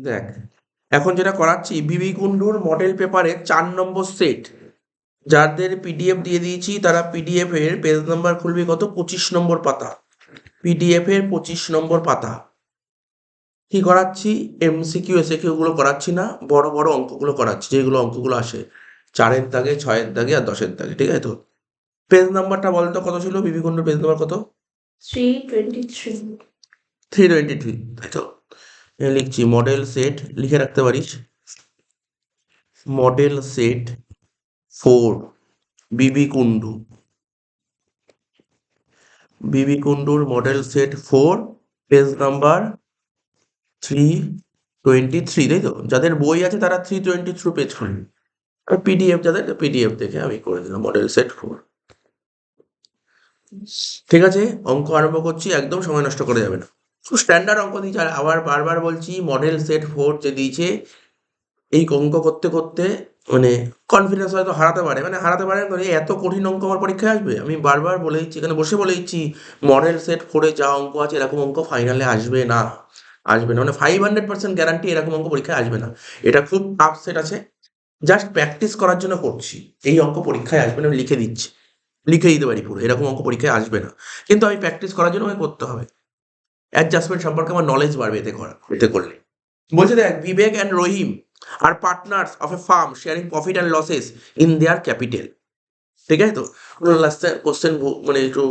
দেখ, এখন যেটা করাচ্ছি বিবি কুণ্ডুর মডেল পেপারের 4 নম্বর সেট, যাদের পিডিএফ দিয়ে দিয়েছি তারা পিডিএফ এর পেজ নাম্বার খুলবি কত, 25 নম্বর পাতা। পিডিএফ এর 25 নম্বর পাতা। কি করাচ্ছি, এমসিকিউ এসএকিউ গুলো করাচ্ছি না, বড় বড় অঙ্কগুলো করাচ্ছি, যেগুলো অঙ্কগুলো আসে 4-এর দাগে, 6-এর দাগে আর 10-এর দাগে, ঠিক আছে তো? পেজ নাম্বারটা বলতো কত ছিল, বিবি কুণ্ডুর পেজ নাম্বার কত? 323। 323, তাই তো? লিখছি মডেল সেট, লিখে রাখতে পারিস, মডেল সেট 4 বিবি কুণ্ডু, বিবি কুণ্ডুর মডেল সেট 4 পেজ নাম্বার 323, তাই তো? যাদের বই আছে তারা 323 পেজ খুলবে, আর পিডিএফ যাদের, পিডিএফ দেখে আমি করে দিলাম মডেল সেট 4। ঠিক আছে, অঙ্ক আরম্ভ করছি, একদম সময় নষ্ট করা যাবে না, খুব স্ট্যান্ডার্ড অঙ্ক দিয়েছে। আর আবার বারবার বলছি, মডেল সেট 4 যে দিয়েছে, এই অঙ্ক করতে করতে মানে কনফিডেন্স হয়তো হারাতে পারে, মানে হারাতে পারে মানে এত কঠিন অঙ্ক আমার পরীক্ষায় আসবে। আমি বারবার বলে দিচ্ছি, এখানে বসে বলে দিচ্ছি, মডেল সেট 4 যা অঙ্ক আছে এরকম অঙ্ক ফাইনালে আসবে না, আসবে না, মানে 500% গ্যারান্টি এরকম অঙ্ক পরীক্ষায় আসবে না। এটা খুব টাফ সেট আছে, জাস্ট প্র্যাকটিস করার জন্য করছি। এই অঙ্ক পরীক্ষায় আসবে না, আমি লিখে দিচ্ছি, লিখে দিতে পারি পুরো, এরকম অঙ্ক পরীক্ষায় আসবে না, কিন্তু আমি প্র্যাকটিস করার জন্য আমাকে করতে হবে। অ্যাডজাস্টমেন্ট সম্পর্কে আমার নলেজ বাড়বে এতে করলে। বলছে দেখ, Vivek and Rahim are partners of a firm sharing profit and losses in their capital. ঠিক আছে তো? লাস্টে কোশ্চেন মানে একটু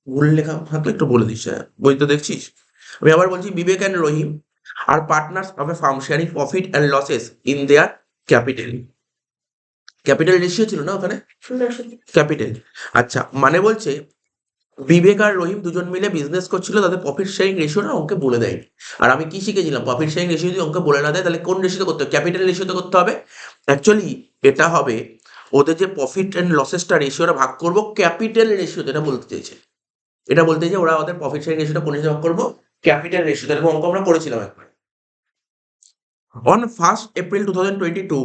ভুল লেখা থাকলে একটু বলে দিস, হ্যাঁ বই তো দেখছিস। আমি আবার বলছি, Vivek and Rahim are partners of a firm sharing profit and losses in their capital. Capital ratio ছিল না ওখানে, ক্যাপিটাল। আচ্ছা, মানে বলছে বিবেক আর রহিম দুজন মিলে বিজনেস করছিল, তাদের প্রফিট শেয়ারিং রেশিওটা অঙ্কে বলে দেয়নি। আর আমি কি শিখেছিলাম, প্রফিট শেয়ারিং রেশিও যদি অঙ্কে বলে না দেয় তাহলে কোন রেশিওতে করতে হবে, ক্যাপিটাল রেশিওতে করতে হবে। অ্যাকচুয়ালি এটা হবে, ওদের যে প্রফিট অ্যান্ড লসেসটা রেশিওটা ভাগ করবো ক্যাপিটাল রেশিওতে, এটা বলতে চাইছে। এটা বলতে চাইছে ওরা ওদের প্রফিট শেয়ারিং রেশিওটা কোন হিসেবে ভাগ করবো, ক্যাপিটাল রেশিওতে। এরকম অঙ্ক আমরা করেছিলাম একবার। On 1st April 2022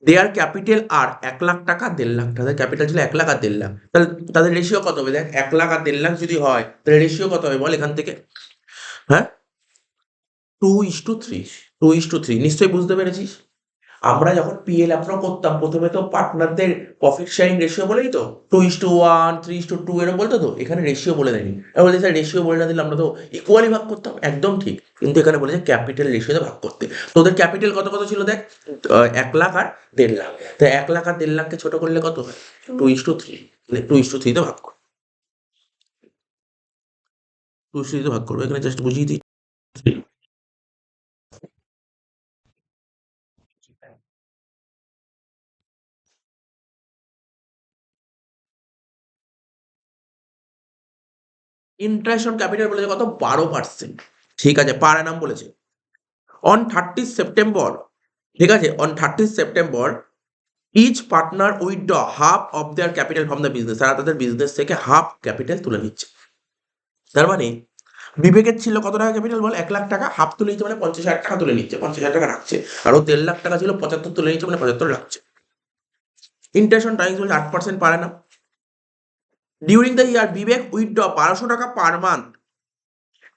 their capital আর 1 লাখ টাকা 1.5 লাখ টাকা, ক্যাপিটাল ছিল 1 লাখ আর 1.5 লাখ, তাহলে তাদের রেশিও কত হবে দেখ, 1 লাখ আর 1.5 লাখ যদি হয় তাহলে রেশিও কত হবে বল এখান থেকে, হ্যাঁ? 2:3, 2:3, নিশ্চয়ই বুঝতে পেরেছিস। আমরা যখন পিএল অ্যাপ্রো করতাম প্রথমে তো পার্টনারদের প্রফিট শেয়ারিং রেশিও বলেই তো 2:1, 3:2 এরকম বলতো তো, এখানে রেশিও বলে দেয়নি। বলতে স্যার রেশিও বলে না দিলে আমরা তো ইকুয়ালি ভাগ করতাম, একদম ঠিক, কিন্তু এখানে বলেছে ক্যাপিটাল রেশিওতে ভাগ করতে। তোদের ক্যাপিটাল কত কত ছিল দেখ, 1 লাখ আর 1.5 লাখ, তো 1 লাখ আর 1.5 লাখকে ছোট করলে কত হয়, 2:3, 2:3 ভাগ কর, 2:3 ভাগ করবো, এখানে জাস্ট বুঝিয়ে দিই। ইন্টারেস্ট অন ক্যাপিটাল বলেছে কত, 12%। ঠিক আছে, পার অ্যানাম বলেছে। অন 30 সেপ্টেম্বর, ঠিক আছে, on 30 September each partner withdraw half of their capital from the business, তারা তাদের বিজনেস থেকে হাফ ক্যাপিটাল তুলে নিচ্ছে। তার মানে বিবেকের ছিল কত টাকা ক্যাপিটাল বল, 1 লাখ টাকা, হাফ তুলে নিচ্ছে মানে 50,000 টাকা তুলে নিচ্ছে, 50,000 টাকা রাখছে। আর ও 1.5 লাখ টাকা ছিল, 75 তুলে নিচ্ছে মানে 75 রাখছে। ইন্টারেস্ট অন টাইমস বলছে 8% পারে না। During the year Vivek withdraw 1200 টাকা per month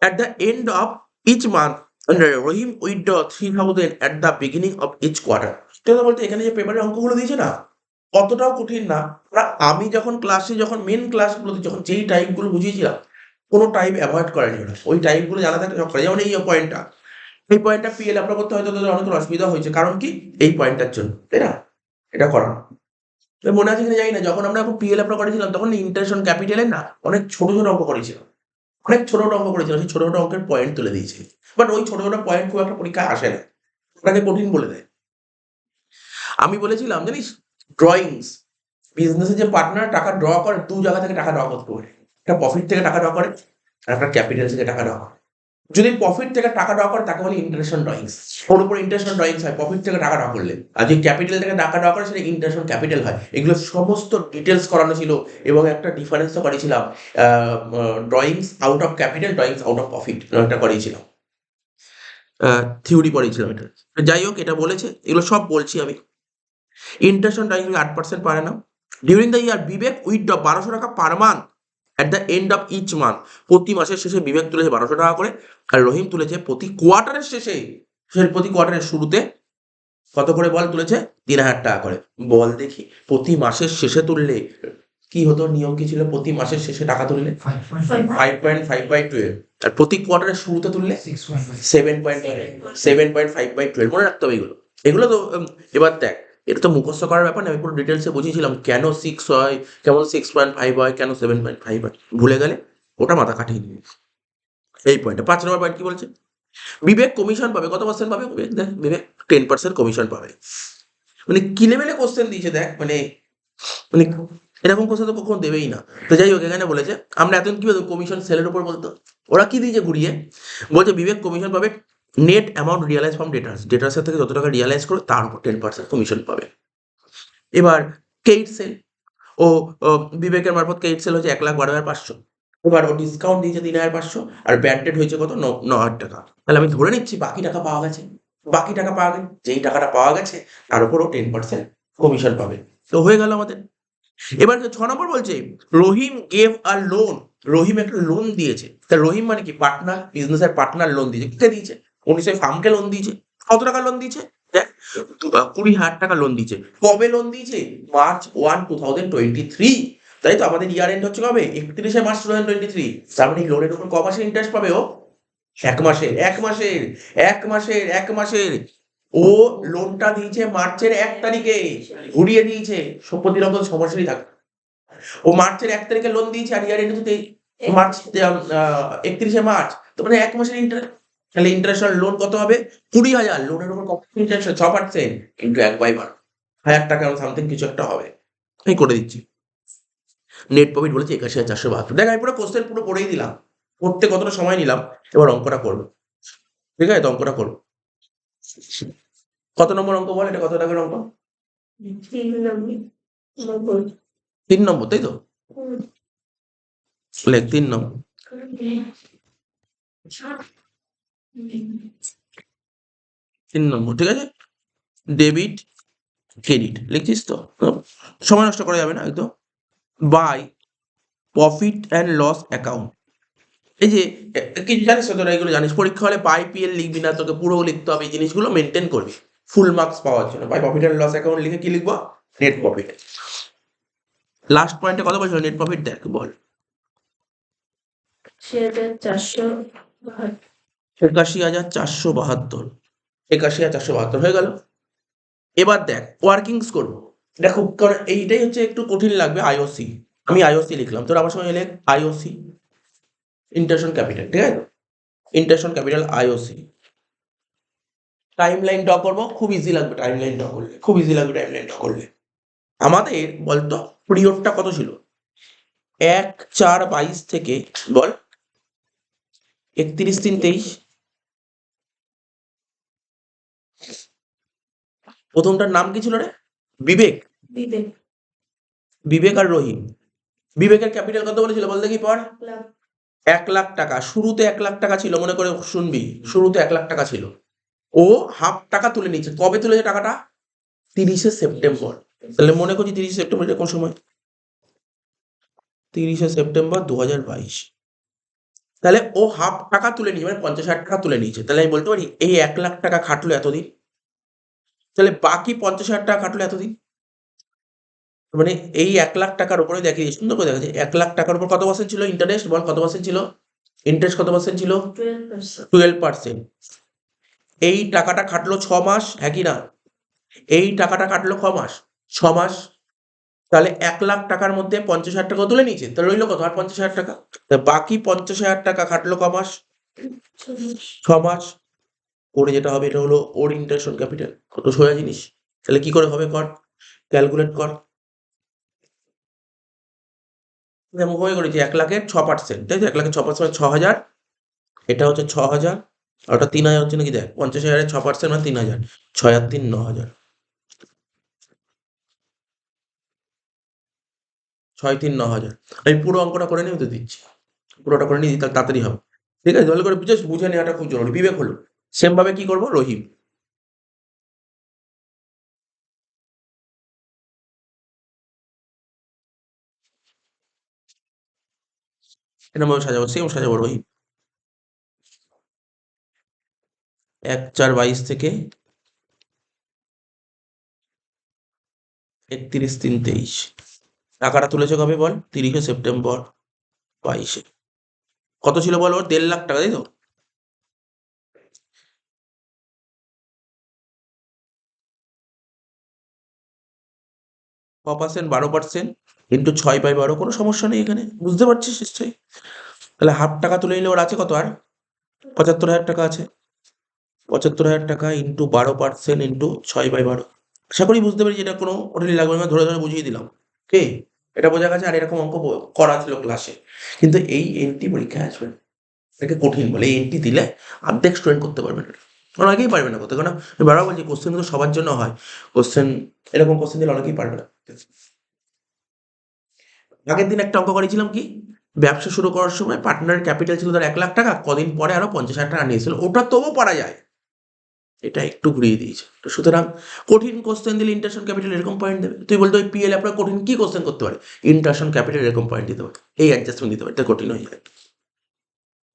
at the end of each month and Rahim withdraw 3000 at the beginning of each quarter। কথা বলতে এখানে যে পেপারের অঙ্কগুলো দিয়েছে না, অতটাও কঠিন না। আমি যখন ক্লাসে, যখন মেন ক্লাসগুলোতে যখন যেই টাইপগুলো বুঝিয়েছিলাম, কোনো টাইপ অ্যাভয়েড করেনি ওরা, ওই টাইপগুলো জানা থাকলে সব করে। যেমন এই পয়েন্টটা, এই পয়েন্টটা পিএল আপনার করতে হয়তো তোদের অনেক অসুবিধা হয়েছে, কারণ কি, এই পয়েন্টটার জন্য, তাই না? এটা করা মনে আছে কিনা জানি না, যখন আমরা এখন পিএল আপনার করেছিলাম তখন ইন্টারেস্ট অন ক্যাপিটালের না অনেক ছোট ছোট অঙ্ক করেছিলাম, অনেক ছোট ছোট অঙ্ক করেছিলাম, সেই ছোট ছোট অঙ্কের পয়েন্ট তুলে দিয়েছে। বাট ওই ছোট ছোট পয়েন্ট খুব একটা পরীক্ষায় আসে না, ওটাকে কঠিন বলে দেয়। আমি বলেছিলাম জানিস, ড্রয়িংস, বিজনেসের যে পার্টনার টাকা ড্র করে, দু জায়গা থেকে টাকা ড্র করতে পারে, একটা প্রফিট থেকে টাকা ড্র করে আর একটা ক্যাপিটাল থেকে টাকা ড্র করে। যদি প্রফিট থেকে টাকা ড্র করে তাকে বলে ইন্টারেস্ট অন ড্রয়িংস, ওর উপর ইন্টারেস্ট অন ড্রয়িংস হয় প্রফিট থেকে টাকা ড্র করলে। আর যদি ক্যাপিটাল থেকে টাকা ড্র করে সেটা ইন্টারেস্ট অন ক্যাপিটাল হয়। এগুলো সমস্ত ডিটেলস করানো ছিল, এবং একটা ডিফারেন্সও করেছিলাম, drawings out of capital, drawings out of profit, একটা করিয়েছিলাম, থিওরি পড়িয়েছিলাম এটা। যাই হোক, এটা বলেছে, এগুলো সব বলছি আমি। ইন্টারেস্ট অন ড্রয়িং 8% পারে না। During the year Vivek withdraw 1200 টাকা per month at the end of each month, প্রতি মাসের শেষে বিবেক তুলেছে 1200 টাকা করে, আর রহিম তুলেছে প্রতি কোয়ার্টারের শেষে প্রতি কোয়ার্টারের শুরুতে কত করে বল তুলেছে? 3,000 টাকা করে। বল দেখি প্রতি মাসের শেষে তুললে কি হতো? নিয়ম কি ছিল? প্রতি মাসের শেষে টাকা তুললে 5.5/12, আর প্রতি কোয়ার্টারের শুরুতে তুললে 7.5/12। মনে রাখতে হবে এগুলো। এগুলো তো এবার দেখ, এটা তো মুখস্থ করার ব্যাপার না, আমি পুরো ডিটেলসে বুঝিয়েছিলাম কেন 6 হয়, কেমন 6.5 হয়, কেন 7.5 হয়। ভুলে গেলে ওটা মাথা কাটিয়ে নিবি। এই পয়েন্টে 5 নম্বর পয়েন্ট কি বলছে? বিবেক কমিশন পাবে। কত পার্সেন্ট পাবে বিবেক? দেখ, বিবেক 10% কমিশন পাবে। মানে কি লেভেলে কোশ্চেন দিয়েছে দেখ, মানে মানে এরকম কোশ্চেন তো কখনো দেবেই না। তো যাই হোক, এখানে বলেছে আমরা এতদিন কি বলতো, কমিশন সেলের উপর বলতো, ওরা কি দিয়েছে ঘুরিয়ে? বলছে বিবেক কমিশন পাবে নেট অ্যামাউন্ট রিয়ালাইজ ফ্রম ডেটার্সের থেকে যত টাকা রিয়ালাইজ করে তার উপর 10% কমিশন পাবে। এবার কেইট সেল, ও বিবেকের মারফত কেইট সেল হচ্ছে 1,12,500। এবার ও ডিসকাউন্ট দিয়েছে 3,500, আর ব্যান্ডেড হয়েছে কত? 9,000 টাকা। তাহলে আমি ধরে নিচ্ছি বাকি টাকা পাওয়া গেছে। বাকি টাকা পাওয়া গেছে, যেই টাকাটা পাওয়া গেছে তার উপর ও 10% কমিশন পাবে। তো হয়ে গেল আমাদের। এবার 6 নম্বর বলছে রহিম গেভ আ লোন। রহিম একটা লোন দিয়েছে। তা রহিম মানে কি? পার্টনার, বিজনেসের পার্টনার লোন দিয়েছে। কে দিয়েছে? উনি সেই ফার্মকে লোন দিয়েছে। কত টাকা লোন দিয়েছে? দেখ, 20,000 টাকা লোন দিয়েছে। কবে লোন দিয়েছে? March 1, 2023। তাই তো, আমাদের ইয়ার এন্ড হচ্ছে কবে? 31শে মার্চ 2023। তার মানে এই লোনের উপর ক মাসের ইন্টারেস্ট পাবে ও? 1 মাসের। ও লোনটা দিয়েছে মার্চের 1 তারিখে, ঘুরিয়ে দিয়েছে। সম্পত্তির অত সমস্যাই থাকে। ও মার্চের 1 তারিখে লোন দিয়েছে, আর ইয়ার এন্ড হচ্ছে মার্চ 31শে মার্চ। তো মানে 1 মাসের ইন্টারেস্ট। তাহলে ইন্টারেস্ট আর লোন কত হবে? 20,000। লোনের উপর কত ইন্টারেস্ট? 6% কিন্তু 1/12 1,000 টাকা সামথিং কিছু একটা হবে। এই করে দিচ্ছি। নেট প্রফিট বলেছে 81,472। দেখ, আমি পুরো কোশ্চেন পুরো পড়েই দিলাম। পড়তে কতটা সময় নিলাম, এবার অঙ্কটা করবো। ঠিক আছে, তো অঙ্কটা করবো। কত নম্বর অঙ্ক বল? এটা কত টাকার অঙ্ক? 3 নম্বর, তাই তো? লেখ 3 নম্বর। 3 নম্বর, ঠিক আছে। ডেবিট ক্রেডিট লিখছিস তো? সময় নষ্ট করা যাবে না একদম। By profit and loss account. এই যে কিছু জানিস তো তোরা, এগুলো জানিস। পরীক্ষা হলে বাই পিএল লিখবি না, তোকে পুরো লিখতে হবে। এই জিনিসগুলো মেনটেন করবি ফুল মার্কস পাওয়ার জন্য। By profit and loss account লিখে কি লিখবো? Net profit. লাস্ট পয়েন্টে কত বলছিল নেট প্রফিট? দেখ বল। 81,472। 81,472 হয়ে গেল। এবার দেখ ওয়ার্কিংস করবো। দেখো, কারণ এইটাই হচ্ছে একটু কঠিন লাগবে। আইওসি, আমি আইওসি লিখলাম, তোর আমার সঙ্গে লেখ আইওসি, ইন্টারন্যাশনাল ক্যাপিটাল। ঠিক আছে, international capital IOC. Time line draw করবো, খুব ইজি লাগবে টাইম লাইন ড্র করলে, খুব ইজি লাগবে টাইম লাইন ড্র করলে। আমাদের বলতো পিরিয়ডটা কত ছিল? 1/4/22 থেকে বল 31/3/23। প্রথমটার নাম কি ছিল রে? বিবেক। বিবেক। বিবেক আর রহিম। বিবেকের ক্যাপিটাল কত বলেছিল বল দেখি পর? 1,00,000 টাকা। শুরুতে 1,00,000 টাকা ছিল, মনে করে শুনবি। শুরুতে 1,00,000 টাকা ছিল। ও হাফ টাকা তুলে নিচ্ছে। কবে তুলেছে টাকাটা? 30শে সেপ্টেম্বর। তাহলে মনে করছি 30শে সেপ্টেম্বর কোন সময়? 30শে সেপ্টেম্বর 2022। তাহলে ও হাফ টাকা তুলে নিয়েছে, মানে 50,000 টাকা তুলে নিয়েছে। তাহলে আমি বলতে পারি এই 1,00,000 টাকা খাটলো এতদিন, তাহলে বাকি 50,000 টাকা খাটলো এতদিন। মানে এই 1,00,000 টাকার উপরে দেখে সুন্দর করে দেখা যায় 1,00,000 টাকার উপর কত পার্সেন্ট ছিল ইন্টারেস্ট? বল কত পার্সেন্ট ছিল ইন্টারেস্ট? কত পার্সেন্ট ছিল? 12%। 12%। এই টাকাটা খাটলো 6 মাস, হ্যাঁ কি না? এই টাকাটা কাটলো 6 মাস। 6 মাস। তাহলে 1,00,000 টাকার মধ্যে 50,000 টাকা তুলে নিয়েছে, তাহলে রইলো কত? আর 50,000 টাকা। তা বাকি 50,000 টাকা খাটলো ক মাস? 6 মাস। করে যেটা হবে এটা হলো ওর ইন্টারেস্ট ক্যাপিটাল। কত সোজা জিনিস। তাহলে কি করে হবে কর, ক্যালকুলেট কর। যেমন হয়ে করেছি 1,00,000-এর 6%, তাই তো? 1,00,000-এর 6% 6,000। এটা হচ্ছে 6,000, আর ওটা 3,000 হচ্ছে নাকি? দেখ 50,000-এর 6% মানে 3,000। 6 আর 3 9,000। 6 3 9,000। আমি পুরো অঙ্কটা করে নিয়ে তো দিচ্ছি। পুরোটা করে নিয়ে দিই, তাহলে তাড়াতাড়ি হবে। ঠিক আছে, ভালো করে জাস্ট বুঝে নেওয়াটা খুব জরুরি। বিবেক হলো। সেম ভাবে কি করবো? রহিম। এরকম ভাবে সাজাবো, সেম সাজাবো রহিম। 1/4/22 থেকে 31/3/23। টাকাটা তুলেছে কবে বল? 30শে সেপ্টেম্বর 22-এ। কত ছিল বল ওর? 1.5 লাখ টাকা, তাই তো? ক পার্সেন্ট? 12% ইন্টু 6/12, কোনো সমস্যা নেই এখানে, বুঝতে পারছিস নিশ্চয়ই? তাহলে হাফ টাকা তুলে নিলে ওর আছে কত আর? 75,000 টাকা আছে। 75,000 টাকা ইন্টু 12% ইন্টু 6/12। আশা করি বুঝতে পেরেছি, এটা কোনো কঠিন লাগবে না, ধরে ধরে বুঝিয়ে দিলাম। কে এটা বোঝা গেছে? আর এরকম অঙ্ক করা ছিল ক্লাসে, কিন্তু এই এনটি পরীক্ষায় আসবে না। এটাকে কঠিন বলে। এই এনটি দিলে অর্ধেক স্টুডেন্ট করতে পারবে না, অনেকেই পারবে না করতে, কারণ আমি বারবার বলছি কোশ্চেন কিন্তু সবার জন্য হয়। কোশ্চেন এরকম কোশ্চেন দিলে অনেকেই পারবে না। আগের দিন একটা অঙ্ক করেছিলাম কি, ব্যবসা শুরু করার সময় পার্টনারের ক্যাপিটাল ছিল তার 1 লাখ টাকা, কদিন পরে আরো 50,000 টাকা নিয়েছিল, ওটা তবুও পারা যায়। এটা একটু ঘুরিয়ে দিয়েছে। তো সুতরাং কঠিন কোশ্চেন দিলে ইন্টারন্যাশনাল ক্যাপিটাল এরকম পয়েন্ট দেবে। তুই বলতো ওই পিএল আপনার কঠিন কি কোশ্চেন করতে পারে? ইন্টারন্যাশনাল ক্যাপিটাল এরকম পয়েন্ট দিতে পারে, এই অ্যাডজাস্টমেন্ট দিতে পারে, এটা কঠিন হয়ে যায়।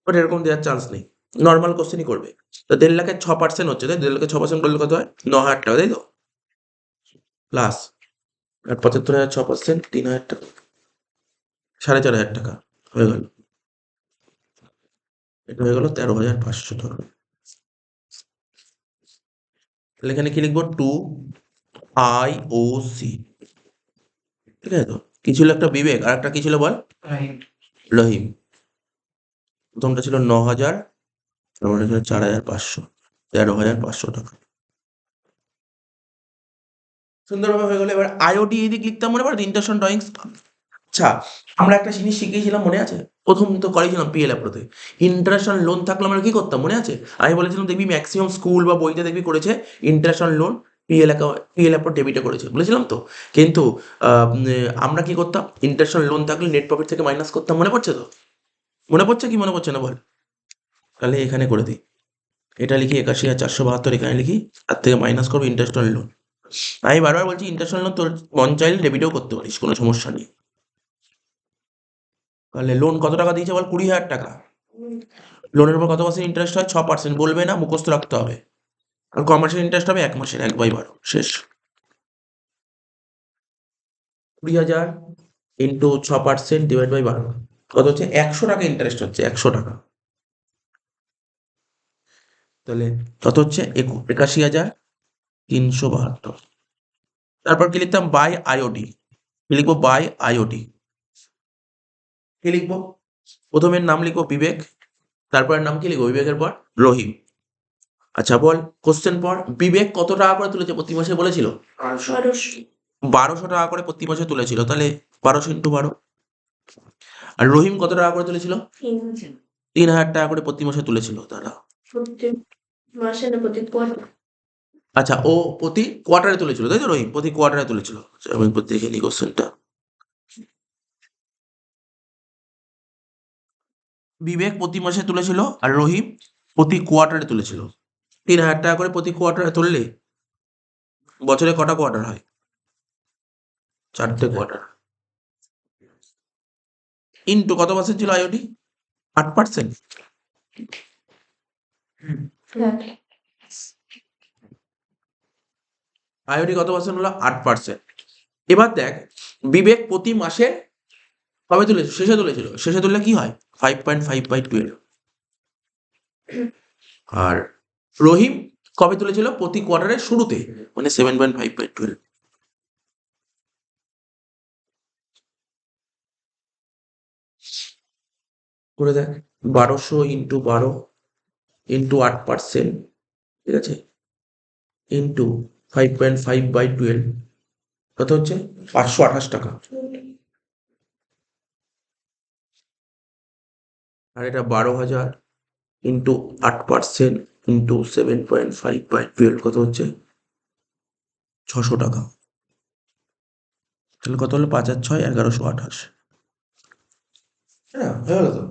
ওটা এরকম দেওয়ার চান্স নেই, নর্মাল কোশ্চেনই করবে। তো 1.5 লাখের 6% হচ্ছে, তাই 1.5 লাখের 6% করলে কত হয়? 9,000 টাকা, তাই তো? প্লাস আর 75,000 6%, 3,000 টাকা, 4,500 টাকা হয়ে গেল। এটা হয়ে গেল 13,500 টাকা। তাহলে এখানে কি লিখবো? 2 IOC, ঠিক আছে তো? কি ছিল একটা? বিবেক, আর একটা কি ছিল বল? রহিম। প্রথমটা ছিল 9,000, তারপরে ছিল 4,500, 13,500 টাকা। সুন্দরভাবে হয়ে গেল। এবার আইওডি এদিক লিখতাম, মনে পড়ে? International drawings. আচ্ছা, আমরা একটা জিনিস শিখিয়েছিলাম, মনে আছে? প্রথম তো করেছিলাম পিএল অ্যাপ্রোতে, ইন্টারন্যাশনাল লোন থাকলে আমরা কি করতাম মনে আছে? আমি বলেছিলাম দেখবি ম্যাক্সিমাম স্কুল বা বইতে দেখবি করেছে ইন্টারন্যাশনাল লোন পিএল অ্যাপ্রো ডেবিটে করেছে, বলেছিলাম তো। কিন্তু আমরা কি করতাম? ইন্টারন্যাশনাল লোন থাকলে নেট প্রফিট থেকে মাইনাস করতাম, মনে পড়ছে তো? মনে পড়ছে কি মনে পড়ছে না বল? তাহলে এখানে করে দিই, এটা লিখি 81,472, এখানে লিখি, তার থেকে মাইনাস করবো ইন্টারন্যাশনাল লোন। আমি বারবার বলছি ইন্টারন্যাশনাল লোন তোর মন চাইলে ডেবিটেও করতে পারিস, কোনো সমস্যা নেই। তাহলে লোন কত টাকা দিয়েছে বল? 20,000 টাকা। লোনের উপর কত পার্সেন্ট ইন্টারেস্ট হয়? 6%। বলবে না, মুখস্থ রাখতে হবে। আর কমার্শিয়াল ইন্টারেস্ট হবে 1 মাসের 1/12, শেষ। 20,000 ইন্টু 6% ডিভাইড বাই 12, কত হচ্ছে? 100 টাকা ইন্টারেস্ট হচ্ছে, 100 টাকা। তাহলে কত হচ্ছে? 81,372। তারপর কি লিখতাম? By IOD. কি লিখবো? By IOD. কি লিখবো? প্রথমের নাম লিখবো বিবেক, তারপরের নাম কি লিখবো? বিবেকের পর রহিম। আচ্ছা বল, কোশ্চেন পর। বিবেক কত টাকা করে তুলেছে প্রতি মাসে বলেছিল? 1,200 টাকা করে প্রতি মাসে তুলেছিল, তাহলে 1200 ইন্টু 12। আর রহিম কত টাকা করে তুলেছিল? 3,000 টাকা করে প্রতি মাসে তুলেছিল তারা। প্রতি মাসে না প্রতি কোয়ার্টার? আচ্ছা, ও প্রতি কোয়ার্টারে তুলেছিল, তাই তো? রহিম প্রতি কোয়ার্টারে তুলেছিল। আচ্ছা, আমি দেখে নিই কোশ্চেনটা। বিবেক প্রতি মাসে তুলেছিল আর রহিম প্রতি কোয়ার্টারে তুলেছিল। 3,000 টাকা করে প্রতি কোয়ার্টারে তুললে বছরে কটা কোয়ার্টার হয়? 4টে কোয়ার্টার। ইন্টু কত পার্সেন্ট ছিল আইওডি? 8%। আইওডি কত পার্সেন্ট হলো? 8%। এবার দেখ, বিবেক প্রতি মাসে কবে তুলেছিল? শেষে তুলেছিল। শেষে তুললে কি হয়? 5.5/12। আর রহিম কবে তুলেছিল? প্রতি কোয়ার্টারের শুরুতে, মানে 7.5/12। করে দেখ, 1200 ইন্টু 12 ইন্টু 8%, ঠিক আছে, ইন্টু 5.5/12, কত হচ্ছে? 528 টাকা। আর এটা 12,000 ইন্টু 8% ইন্টু 7.5/12, কত হচ্ছে? 600 টাকা। তাহলে কত হলো? 5 আর 6 1128। হ্যাঁ, হয়ে গেল তো।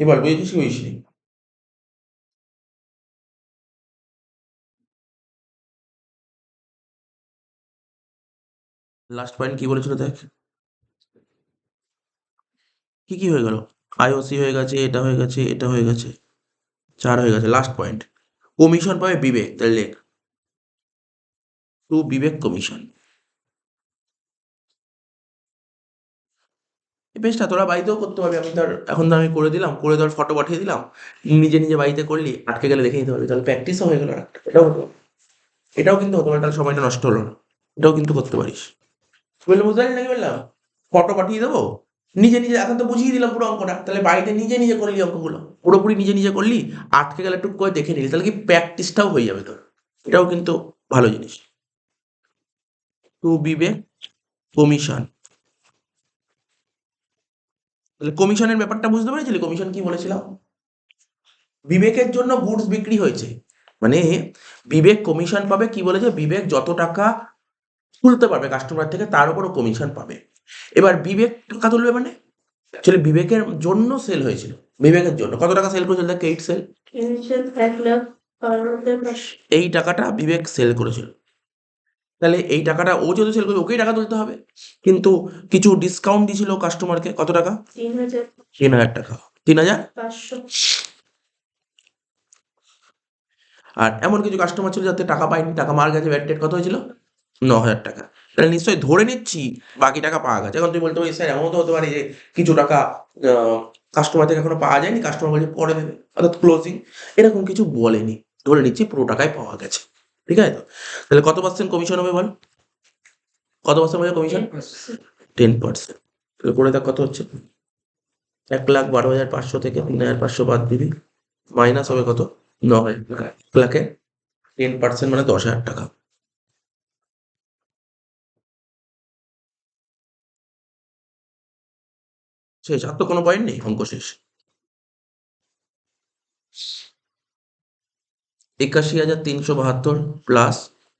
এবার বুঝেছিস কি বুঝিসনি? লাস্ট পয়েন্ট কি বলেছিল দেখ, কি কি হয়ে গেল? আইওসি হয়ে গেছে, এটা হয়ে গেছে, এটা হয়ে গেছে, 4 হয়ে গেছে। লাস্ট পয়েন্ট কমিশন পাবে বিবেক, তাহলে লেখ টু বিবেক কমিশন। এই পেজটা তোরা বাড়িতেও করতে পারবি, আমি ধর এখন ধর আমি করে দিলাম, করে ধর ফটো পাঠিয়ে দিলাম, নিজে নিজে বাড়িতে করলি, আটকে গেলে দেখে নিতে পারবি, তাহলে প্র্যাকটিসও হয়ে গেল একটা, এটাও হতো, এটাও কিন্তু হতো, তাহলে সময়টা নষ্ট হলো না, এটাও কিন্তু করতে পারিস। বললে বুঝতে পারলি নাকি বললাম? ফটো পাঠিয়ে দেবো, নিজে নিজে, এখন তো বুঝিয়ে দিলাম পুরো অঙ্কটা, তাহলে বাড়িতে নিজে নিজে করলি অঙ্কগুলো, পুরোপুরি নিজে নিজে করলি, আটকে গেলে টুক করে দেখে নিলি, তাহলে কি প্র্যাকটিসটাও হয়ে যাবে তোর, এটাও কিন্তু ভালো জিনিস। টু বিবেক কমিশন, তাহলে কমিশনের ব্যাপারটা বুঝতে পেরেছিলি, কমিশন কি বলেছিলাম? বিবেকের জন্য গুডস বিক্রি হয়েছে, মানে বিবেক কমিশন পাবে, কি বলেছে, বিবেক যত টাকা তুলতে পারবে কাস্টমার থেকে তার উপরও কমিশন পাবে। এবার বিবেক টাকা তুলবে মানে অ্যাকচুয়ালি বিবেকের জন্য সেল হয়েছিল, বিবেকের জন্য কত টাকা সেল করেছিল, দেখ কেইট সেল, ইনিশিয়াল 1,12,500। এই টাকাটা বিবেক সেল করেছিল, তাহলে এই টাকাটা ও যেহেতু সেল করেছে ওকেই টাকা তুলতে হবে, কিন্তু কিছু ডিসকাউন্ট দিয়েছিল কাস্টমারকে, কত টাকা, 3,500। 3,000 টাকা, 3,000। আর এমন কিছু কাস্টমার ছিল যাতে টাকা পায়নি, টাকা মার গেছে, ব্যাড ডেট কত হয়েছিল, 9,000 টাকা, তাহলে নিশ্চয়ই ধরে নিচ্ছি বাকি টাকা পাওয়া গেছে। এখন তুই বলতে পারিস স্যার এমন তো হতে পারে যে কিছু টাকা কাস্টমার থেকে এখনো পাওয়া যায়নি, কাস্টমার বলছে পরে দেবে, অর্থাৎ ক্লোজিং, এরকম কিছু বলেনি, ধরে নিচ্ছি পুরো টাকাই পাওয়া গেছে, ঠিক আছে তো? তাহলে কত পার্সেন্ট কমিশন হবে বল, কত পার্সেন্ট হবে কমিশন, 10%। তাহলে করে দেখ কত হচ্ছে, 1,12,500 থেকে 3,500 বাদ দিবি, মাইনাস হবে কত, 9,000 টাকা, 1,00,000-এ 10% মানে 10,000 টাকা। শেষ, আর তো কোনো পয়েন্ট নেই, অঙ্ক শেষ। 81,372 প্লাস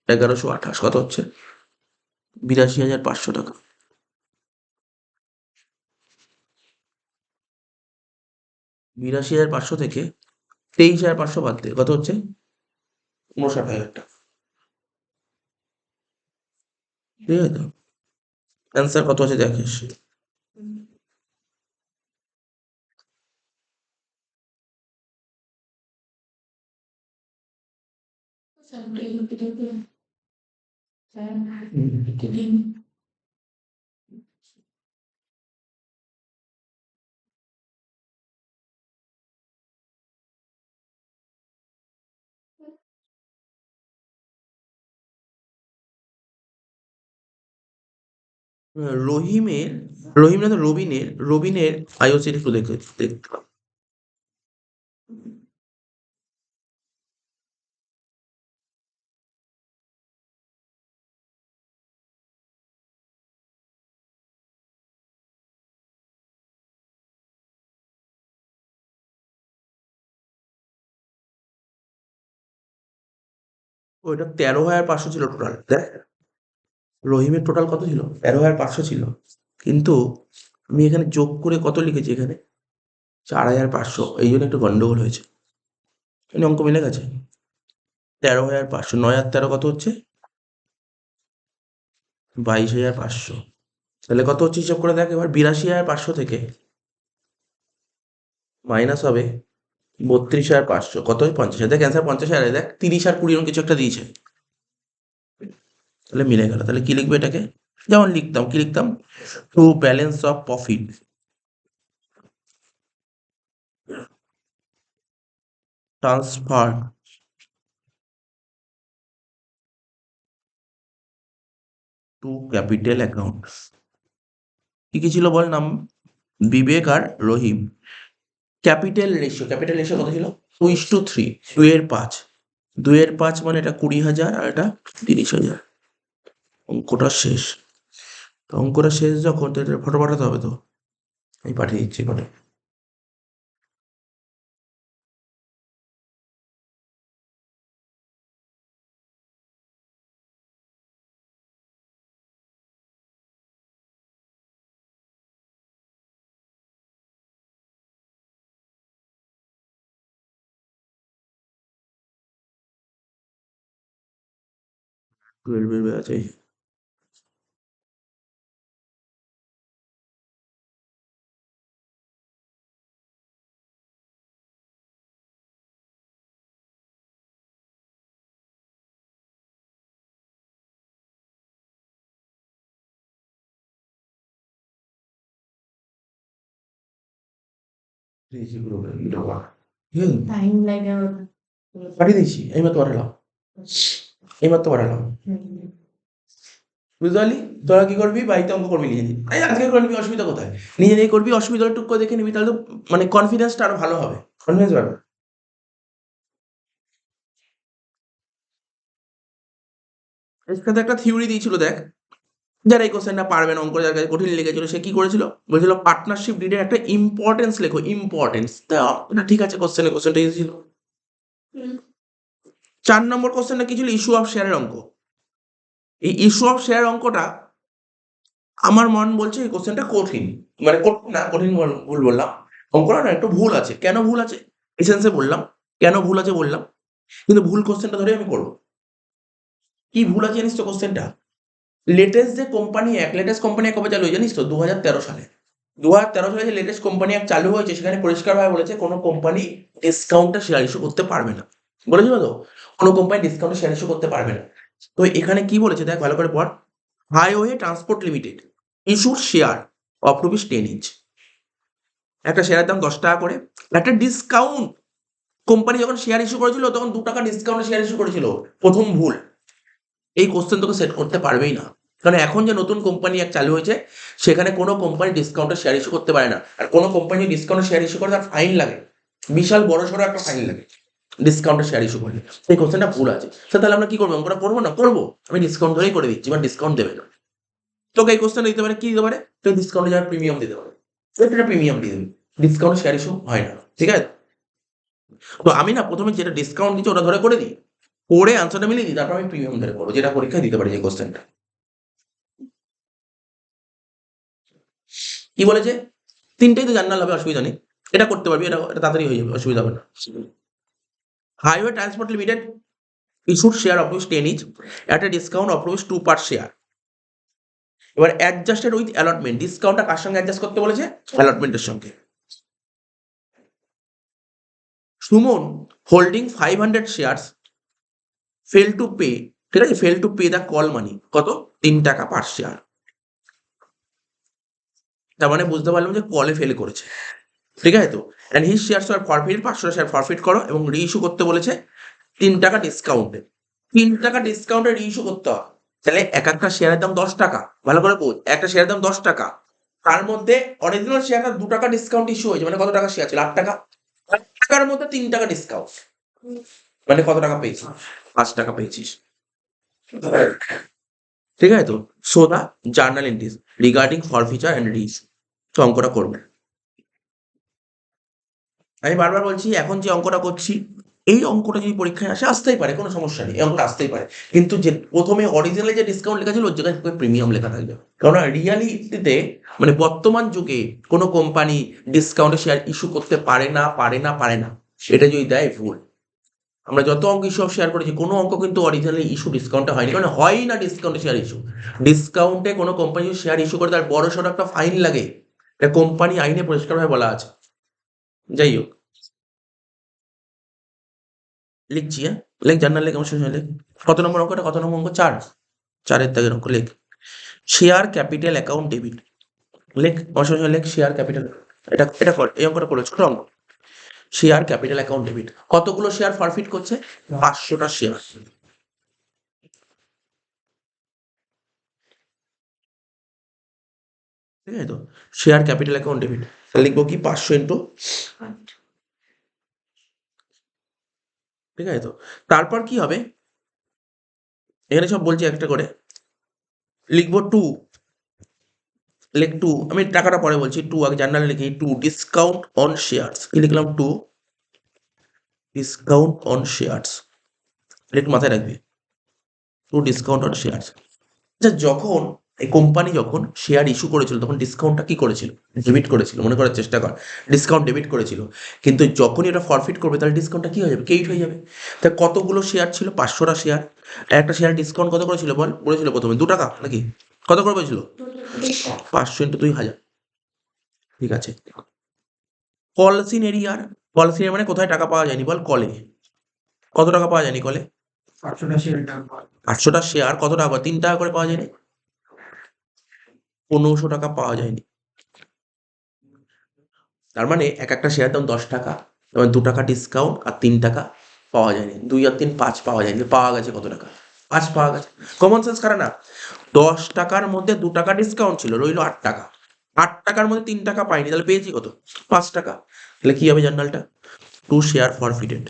1,128 কত হচ্ছে, 82,500 টাকা। 82,500 থেকে 23,500 বাদ দিয়ে কত হচ্ছে, 59,000 টাকা, ঠিক আছে তো? অ্যান্সার কত আছে দেখিস, রহিমের, রহিম না তো রবিনের, রবিনের আইওসি একটু দেখতে দেখতে হবে। ওইটা 13,500 ছিল টোটাল, দেখ রহিমের টোটাল কত ছিল, 13,500 ছিল, কিন্তু আমি এখানে যোগ করে কত লিখেছি এখানে, 4,500, এই জন্য একটু গন্ডগোল হয়েছে, এখানে অঙ্ক মিলে গেছে, 13,500, 9 আর 13 কত হচ্ছে, 22,500, তাহলে কত হচ্ছে হিসাব করে দেখ এবার, 82,500 থেকে মাইনাস হবে 32,500, কত হয় 50,000, দেখ অ্যান্সার 50,000, দেখ 30 আর 20 এরকম কিছু একটা দিয়েছে, তাহলে মিলে গেল, তাহলে কি লিখবে এটাকে, যেমন লিখতাম, কি লিখতাম, to balance of profit transfer to capital account, কি কি ছিল বল নাম, বিবেক আর রহিম, ক্যাপিটাল রেশিও কত ছিল, 2:3, 2-5, 2-5 মানে এটা 20,000 আর এটা 30,000, অঙ্কটা শেষ। তো অঙ্কটা শেষ যখন, তো এটা ফটো পাঠাতে হবে তো, আমি পাঠিয়ে দিচ্ছি ফটো। টুয়েলভের ব্যাচ এই টাইম লাগে পাঠিয়ে দিচ্ছি, এইমাত্র পাঠালাম, এইমাত্র পাঠালাম। বুঝতে পারলি? তোরা কি করবি, বাড়িতে অঙ্ক করবি নিজে নিজে, এই আজকে করে নিবি, অসুবিধা কোথায়? নিজে নিজে করবি, অসুবিধা হলে টুক করে দেখে নিবি, তাহলে তো মানে কনফিডেন্সটা আরো ভালো হবে, কনফিডেন্স বাড়বে। এর সাথে একটা থিওরি দিয়েছিল দেখ, যারা এই কোশ্চেনটা পারবে না, অঙ্ক যার কাছে কঠিন লেগেছিল, সে কি করেছিল, বলেছিল পার্টনারশিপ ডিডের একটা ইম্পর্টেন্স লেখো, ইম্পর্টেন্স। তা না, ঠিক আছে, কোশ্চেনটা ইজি ছিল। 4 নম্বর কোশ্চেনটা কি ছিল, ইস্যু অফ শেয়ারের অঙ্ক। এই ইস্যু অফ শেয়ার অঙ্কটা আমার মন বলছে এই কোশ্চেনটা কঠিন, মানে কঠিন না, কঠিন ভুল বললাম, অঙ্কটা না একটু ভুল আছে। কেন ভুল আছে এসেন্সে বললাম, কেন ভুল আছে বললাম, কিন্তু ভুল কোশ্চেনটা ধরে আমি করবো। কি ভুল আছে জানিস তো কোশ্চেনটা? লেটেস্ট কোম্পানি কবে চালু হয়েছে জানিস তো? 2013 সালে। 2013 সালে যে লেটেস্ট কোম্পানি চালু হয়েছে, সেখানে পরিষ্কারভাবে বলেছে কোনো কোম্পানি ডিসকাউন্টে শেয়ার ইস্যু করতে পারবে না। বলেছিল তো, কোনো কোম্পানি ডিসকাউন্টে শেয়ার ইস্যু করতে পারবে না। তো এখানে কি বলেছে দেখ ভালো করে পড়, হাইওয়ে ট্রান্সপোর্ট লিমিটেড ইস্যুর শেয়ার অফ রুপিস 10 ইঞ্চ। একটা শেয়ারের দাম 10 টাকা করে, একটা ডিসকাউন্ট, কোম্পানি যখন শেয়ার ইস্যু করেছিল তখন 2 টাকা ডিসকাউন্টে শেয়ার ইস্যু করেছিল। প্রথম ভুল, এই কোশ্চেন তোকে সেট করতে পারবেই না, কারণ এখন যে নতুন কোম্পানি এক চালু হয়েছে, সেখানে কোনো কোম্পানি ডিসকাউন্টে শেয়ার ইস্যু করতে পারে না। আর কোনো কোম্পানি ডিসকাউন্টে শেয়ার ইস্যু করে তার ফাইন লাগে, বিশাল বড় সড়ো একটা ফাইন লাগে ডিসকাউন্টে শেয়ার ইস্যু করলে। এই কোশ্চেনটা ভুল আছে। তাহলে আমরা কি করবো, অঙ্কটা করবো না? করবো, আমি ডিসকাউন্ট ধরেই করে দিচ্ছি, বা ডিসকাউন্ট দেবে না। তোকে এই কোশ্চেন দিতে পারে, কি দিতে পারে, তুই ডিসকাউন্টে যারা প্রিমিয়াম দিতে পারে, একটা প্রিমিয়াম দিয়ে দেবে, ডিসকাউন্ট শেয়ার ইস্যু হয় না, ঠিক আছে? তো আমি না প্রথমে যেটা ডিসকাউন্ট দিচ্ছি ওটা ধরে করে দিই, করে আনসারটা মিলিয়ে দিই, তারপর আমি প্রিমিয়াম ধরে করবো, যেটা পরীক্ষায় দিতে পারি যে কোশ্চেনটা। কি বলেছে, তিনটেই তো জার্নাল হবে, অসুবিধা নেই, এটা করতে পারবি, এটা এটা তাড়াতাড়ি হয়ে যাবে, অসুবিধা হবে না। Highway transport limited issued share of rupees 10 each at a discount of rupees 2 per share. এবার অ্যাডজাস্টেড উইথ অ্যালটমেন্ট, ডিসকাউন্টটা কার সঙ্গে অ্যাডজাস্ট করতে বলেছে? অ্যালটমেন্টের সঙ্গে। Suman holding 500 shares fail to pay, ঠিক আছে, fail to pay the call money, কত? 3 টাকা পার শেয়ার। তার মানে বুঝতে পারলাম যে কলে ফেল করেছে, ঠিক আছে তো। And his shares are forfeit, 500 share forfeit করো এবং রিইস্যু করতে বলেছে 3 টাকা ডিসকাউন্টে। 3 টাকা ডিসকাউন্টে রিইস্যু করতে হয়, তাহলে এক একটা শেয়ারের দাম 10 টাকা, ভালো করে বোঝ, একটা শেয়ারের দাম 10 টাকা, তার মধ্যে অরিজিনাল শেয়ারটা 2 টাকা ডিসকাউন্ট ইস্যু হয়েছে, মানে কত টাকা শেয়ার ছিল? 8 টাকা। 8 টাকার মধ্যে 3 টাকা ডিসকাউন্ট, মানে কত টাকা পেয়েছিস? 5 টাকা পেয়েছিস, ঠিক আছে তো। So the journal entries regarding forfeiture and reissue, তো অঙ্কটা করবে। আমি বারবার বলছি, এখন যে অঙ্কটা করছি, এই অঙ্কটা যদি পরীক্ষায় আসে, আসতেই পারে, কোনো সমস্যা নেই, এই অঙ্কটা আসতেই পারে, কিন্তু যে প্রথমে অরিজিনালি যে ডিসকাউন্ট লেখা ছিল ওর জায়গায় প্রিমিয়াম লেখা থাকবে। কারণ রিয়ালিটিতে মানে বর্তমান যুগে কোনো কোম্পানি ডিসকাউন্টে শেয়ার ইস্যু করতে পারে না, পারে না, পারে না, এটা যদি দেয় ভুল। আমরা যত অঙ্ক ইস্যু অফ শেয়ার করেছি, কোনো অঙ্ক কিন্তু অরিজিনালি ইস্যু ডিসকাউন্টে হয়নি, কারণ হয় না ডিসকাউন্টে শেয়ার ইস্যু। ডিসকাউন্টে কোনো কোম্পানি শেয়ার ইস্যু করে তার বড় সড়ো একটা ফাইন লাগে, এটা কোম্পানি আইনে পরিষ্কারভাবে বলা আছে। যাই হোক, লিখছি, হ্যাঁ, লেখ, জার্নাল লেখ, আমার সঙ্গে লেখ। কত নম্বর অঙ্কটা, কত নম্বর অঙ্ক? 4, 4-এর দাগের অঙ্ক, লেখ। শেয়ার ক্যাপিটাল অ্যাকাউন্ট ডেবিট, লেখ, আমার সঙ্গে লেখ, শেয়ার ক্যাপিটাল। এটা এটা কর, এই অঙ্কটা করে ছোট অঙ্ক। শেয়ার ক্যাপিটাল অ্যাকাউন্ট ডেবিট, কতগুলো শেয়ার ফরফিট করছে? 500টা শেয়ার, ঠিক আছে তো। শেয়ার ক্যাপিটাল অ্যাকাউন্ট ডেবিট, তাহলে লিখবো কি 500 ইন্টু, ঠিক আছে তো। তারপর কি হবে, এখানে সব বলছি একটা করে, লিখবো 2, লেখ 2, আমি টাকাটা পরে বলছি, 2 আগে জার্নালে লিখি, 2 ডিসকাউন্ট অন শেয়ারস, কি লিখলাম? 2 ডিসকাউন্ট অন শেয়ারস, একটু মাথায় রাখবি, 2 ডিসকাউন্ট অন শেয়ারস। আচ্ছা, যখন এই কোম্পানি যখন শেয়ার ইস্যু করেছিল তখন ডিসকাউন্টটা কি করেছিল? ডেবিট করেছিল, মনে করার চেষ্টা কর, ডিসকাউন্ট ডেবিট করেছিল। কিন্তু যখনই এটা ফরফিট করবে তাহলে ডিসকাউন্টটা কি হয়ে যাবে? ক্রেডিট হয়ে যাবে। তা কতগুলো শেয়ার ছিল? 500টা শেয়ার। একটা শেয়ার ডিসকাউন্ট কত করেছিল বল, বলেছিল প্রথমে 2 টাকা নাকি কত করে বলেছিল? 500 ইন্টু 2000, ঠিক আছে। কলসিন এরিয়ার, কলসিন মানে কোথায় টাকা পাওয়া যায়নি বল, কলে কত টাকা পাওয়া যায়নি? কলে 800টা শেয়ার কত টাকা? 3 টাকা করে পাওয়া যায়নি, 1500 টাকা পাওয়া যায়নি। তার মানে এক একটা শেয়ার দাম 10 টাকা, এবার 2 টাকা ডিসকাউন্ট আর 3 টাকা পাওয়া যায়নি, 2 আর 3 5 পাওয়া যায়নি, পাওয়া গেছে কত টাকা? 5 পাওয়া গেছে। কমন সেন্স কারণ না, 10 টাকার মধ্যে 2 টাকা ডিসকাউন্ট ছিল, রইলো 8 টাকা। 8 টাকার মধ্যে 3 টাকা পাইনি, তাহলে পেয়েছি কত? 5 টাকা। তাহলে কি হবে জার্নালটা? To share forfeited.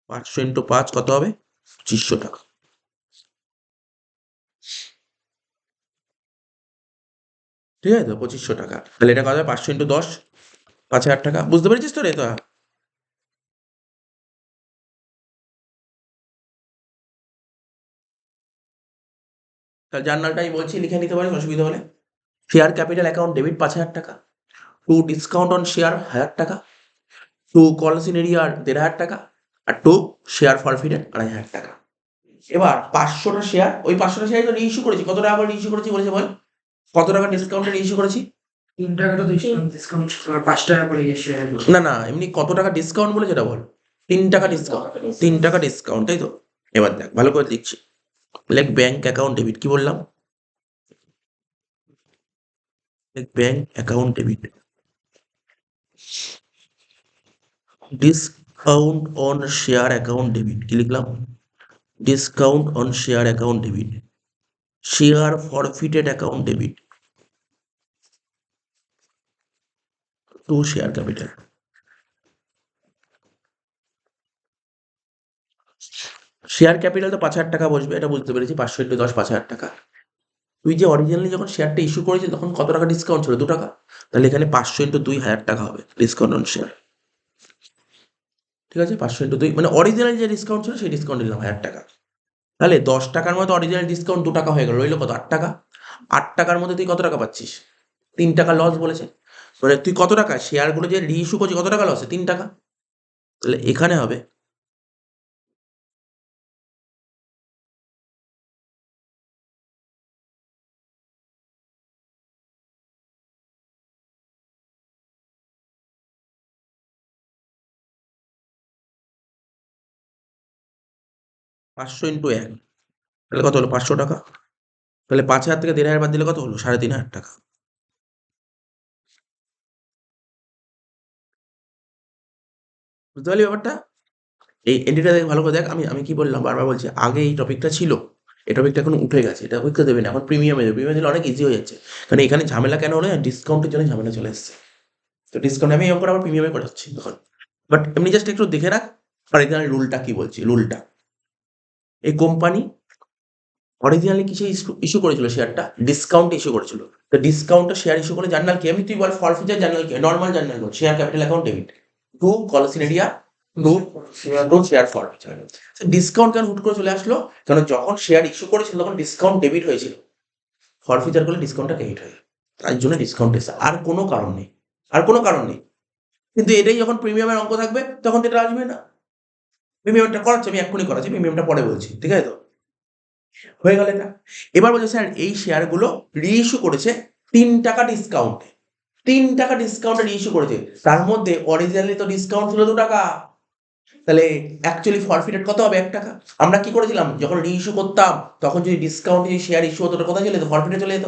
500 ইন্টু 5 কত হবে? 2500 টাকা। ঠিক আছে তো, 2500 টাকা। তাহলে এটা কত হবে? 500 ইন্টু 10, 5000 টাকা। বুঝতে পেরেছিস তো রে? তো তাহলে জার্নালটা আমি বলছি, লিখে নিতে পারিস অসুবিধা হলে। শেয়ার ক্যাপিটাল অ্যাকাউন্ট ডেবিট 5000 টাকা, টু ডিসকাউন্ট অন শেয়ার 1000 টাকা, টু কলসিন এরিয়ার 1500 টাকা, আর টু শেয়ার ফরফিটেড 2500 টাকা। এবার 500টা শেয়ার, ওই 500টা শেয়ার তো রিইস্যু করেছি, কত টাকা করে রিইস্যু করেছি বলেছে বল? কত টাকা ডিসকাউন্টে রিইস্যু করেছি? 3 টাকাটা ডিসকাউন্ট আর 5 টাকা করে শেয়ার। না না, এমনি কত টাকা ডিসকাউন্ট বলেছে এটা বল? 3 টাকা ডিসকাউন্ট। 3 টাকা ডিসকাউন্ট, তাই তো? এবার দেখ ভালো করে লিখছি, লেখ ব্যাংক অ্যাকাউন্ট ডেবিট। কি বললাম? লেখ bank account debit, discount on share account debit. কি লিখলাম? Discount on share account debit, share ফরফিটেড account debit to share capital. Share capital তো 5000 টাকা বসবে, এটা বুঝতে পেরেছি। 500 ইন্টু 10, 5000 টাকা। তুই যে অরিজিনালি যখন শেয়ারটা ইস্যু করেছিস তখন কত টাকা ডিসকাউন্ট ছিল? 2 টাকা। তাহলে এখানে 500 ইন্টু 2 1000 টাকা হবে ডিসকাউন্ট অন শেয়ার। ঠিক আছে, 500 ইন্টু 2 মানে অরিজিনাল যে ডিসকাউন্ট ছিল সেই ডিসকাউন্ট দিলাম 1000 টাকা। তাহলে 10 টাকার মতো অরিজিনাল ডিসকাউন্ট 2 টাকা হয়ে গেল, রইলো কত? 8 টাকা। 8 টাকার মধ্যে তুই কত টাকা পাচ্ছিস? 3 টাকা লস বলেছে। মানে তুই কত টাকা শেয়ারগুলো যে রিইস্যু করছিস, কত টাকা লসে? 3 টাকা। তাহলে এখানে হবে 500 ইন্টু 1, তাহলে কত হলো? 500 টাকা। তাহলে 5000 থেকে 1500 বাদ দিলে কত হলো? 3500 টাকা। বুঝতে পারলি ব্যাপারটা? এই এন্ট্রিটা দেখ, ভালো করে দেখ। আমি আমি কি বললাম, বারবার বলছি, আগে এই টপিকটা ছিল, এই টপিকটা এখন উঠে গেছে, এটা পরীক্ষা দেবে না, এখন প্রিমিয়ামে দেবে। প্রিমিয়াম দিলে অনেক ইজি হয়ে যাচ্ছে, কারণ এখানে ঝামেলা কেন হলো? ডিসকাউন্টের জন্য ঝামেলা চলে এসছে। তো ডিসকাউন্ট আমি এরকম করে আবার প্রিমিয়ামে করাচ্ছি তখন। বাট এমনি জাস্ট একটু দেখে রাখ, অরিজিনাল রুলটা কি বলছি। রুলটা, এই কোম্পানি অরিজিনালি কিসে ইস্যু করেছিল শেয়ারটা? ডিসকাউন্ট ইস্যু করেছিল। তো ডিসকাউন্টে শেয়ার ইস্যু করে জার্নাল কি? আমি তুই বল, ফরফিচার জার্নাল কি? নর্মাল জার্নাল বল, share capital account debit to calls in arrear to share forfeiture. Discount কেন হুট করে চলে আসলো? কারণ যখন শেয়ার ইস্যু করেছিল তখন ডিসকাউন্ট ডেবিট হয়েছিল, ফরফিচার করলে ডিসকাউন্টটা ক্রেডিট হয়ে, তার জন্য ডিসকাউন্ট এসে। আর কোনো কারণ নেই, আর কোনো কারণ নেই। কিন্তু এটাই যখন প্রিমিয়ামের অঙ্ক থাকবে তখন তো এটা আসবে না। প্রিমিয়ামটা করাচ্ছি, আমি এক্ষুনি করাচ্ছি, প্রিমিয়ামটা পরে বলছি। ঠিক আছে তো? হয়ে গেল এটা। এবার বলছে স্যার এই শেয়ারগুলো রিইস্যু করেছে 3 টাকা ডিসকাউন্টে। 3 টাকা ডিসকাউন্টে রিইস্যু করেছে, তার মধ্যে অরিজিনালি তো ডিসকাউন্ট ছিল 2 টাকা। তাহলে অ্যাকচুয়ালি ফরফিটেড কত হবে? 1 টাকা। আমরা কি করেছিলাম, যখন রিইস্যু করতাম তখন যদি ডিসকাউন্ট যদি শেয়ার ইস্যু হতো, কোথায় চলে যেত? ফরফিটে চলে যেত।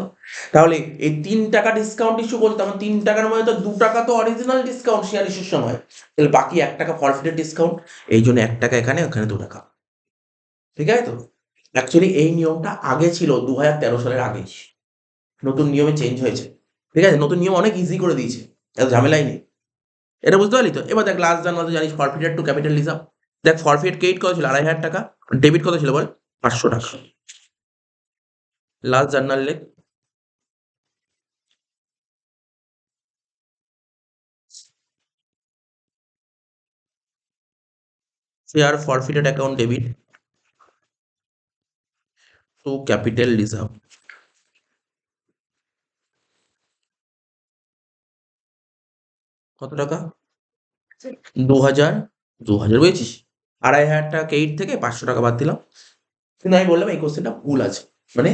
তাহলে এই 3 টাকা ডিসকাউন্ট ইস্যু করতাম, 3 টাকার মধ্যে তো 2 টাকা তো অরিজিনাল ডিসকাউন্ট শেয়ার ইস্যুর সময়, তাহলে বাকি 1 টাকা ফরফিটেড ডিসকাউন্ট। এই জন্য 1 টাকা এখানে, ওখানে 2 টাকা। ঠিক আছে তো? অ্যাকচুয়ালি এই নিয়মটা আগে ছিল 2013 সালের আগে, নতুন নিয়মে চেঞ্জ হয়েছে। ঠিক আছে, নতুন নিয়ম অনেক ইজি করে দিয়েছে, এত ঝামেলাই নেই। এটা বুঝতে পারলি তো? এবার দেখ লাস্ট জার্নাল তো জানিস, ফরফিটেড টু ক্যাপিটালিজম। দেখ ফরফিট ক্রেডিট কত ছিল? 2500 টাকা। ডেবিট কত ছিল বল? 500 টাকা। লাস্ট জার্নাল লেখ, share ফরফিটেড account debit two capital reserve. কত টাকা? 2000। 2000 বুঝেছিস? 2500 টাকা ক্রেডিট থেকে 500 টাকা বাদ দিলাম। কিন্তু আমি বললাম এই কোশ্চেনটা ভুল আছে। মানে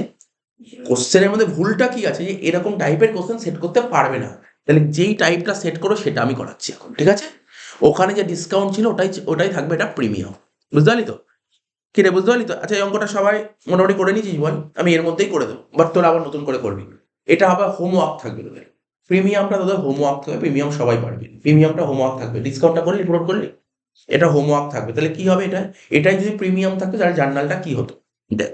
কোশ্চেনের মধ্যে ভুলটা কি আছে, যে এরকম টাইপের কোশ্চেন সেট করতে পারবে না। তাহলে যেই টাইপটা সেট করো সেটা আমি করাচ্ছি এখন। ঠিক আছে? ওখানে যে ডিসকাউন্ট ছিল ওটাই ওটাই থাকবে, এটা প্রিমিয়াম। বুঝতে পারলি তো? কি রে, বুঝতে পারলি তো? আচ্ছা, এই অঙ্কটা সবাই মোটামুটি করে নিয়েছিস বল? আমি এর মধ্যেই করে দেবো, বাট তোরা আবার নতুন করে করবি। এটা আবার হোমওয়ার্ক থাকবে তোদের। প্রিমিয়ামটা তোদের হোমওয়ার্ক থাকবে, প্রিমিয়াম সবাই পারবি, প্রিমিয়ামটা হোমওয়ার্ক থাকবে। ডিসকাউন্টটা করলি, পূরণ করলি, এটা হোমওয়ার্ক থাকবে। তাহলে কি হবে? এটাই যদি প্রিমিয়াম থাকতো তাহলে জার্নালটা কি হতো দেখ।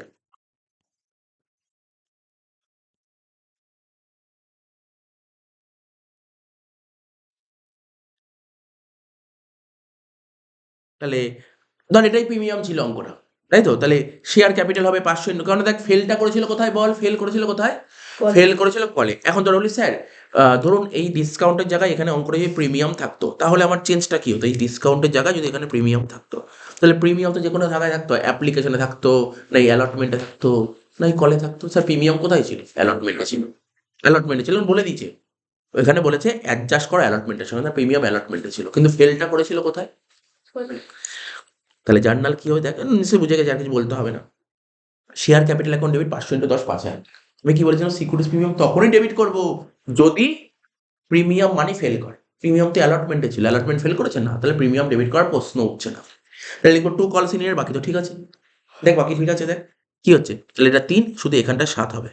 তাহলে ধর এটাই প্রিমিয়াম ছিল অঙ্কটা, তাই তো? তাহলে শেয়ার ক্যাপিটাল হবে 500 ইন্টু, কারণ দেখ ফেলটা করেছিল কোথায় বল? ফেল করেছিল কোথায়? Call. ফেল করেছিল কলে। এখন ধর বলি স্যার, ধরুন এই ডিসকাউন্টের জায়গায় এখানে অঙ্কটা যদি প্রিমিয়াম থাকতো তাহলে আমার চেঞ্জটা কি হতো? এই ডিসকাউন্টের জায়গায় যদি এখানে প্রিমিয়াম থাকতো, তাহলে প্রিমিয়াম তো যে কোনো জায়গায় থাকতো, অ্যাপ্লিকেশনে থাকতো, না অ্যালটমেন্টে থাকতো, না কলে থাকতো। স্যার প্রিমিয়াম কোথায় ছিল? অ্যালটমেন্টে ছিল। অ্যালটমেন্টে ছিল বলে দিয়েছে, এখানে বলেছে অ্যাডজাস্ট করা অ্যালটমেন্টের সঙ্গে, প্রিমিয়াম অ্যালটমেন্টে ছিল, কিন্তু ফেলটা করেছিল কোথায়? Call. তাহলে জার্নাল কি হবে দেখ, নিশ্চয়ই বুঝে গেছে, আর কিছু বলতে হবে না। Share capital account debit 500 into 10 5,000। আমি কি বলেছিলাম? সিকিউরিটিজ প্রিমিয়াম তখনই ডেবিট করবো যদি প্রিমিয়াম মানি ফেল করে। প্রিমিয়াম তো অ্যালটমেন্টে ছিল, অ্যালটমেন্ট ফেল করেছে না, তাহলে প্রিমিয়াম ডেবিট করার প্রশ্ন উঠছে না। তাহলে লিখবো 2 কল সিনিয়র, বাকি তো ঠিক আছে। দেখ বাকি ঠিক আছে, দেখ কি হচ্ছে, তাহলে এটা 3, শুধু এখানটা 7 হবে।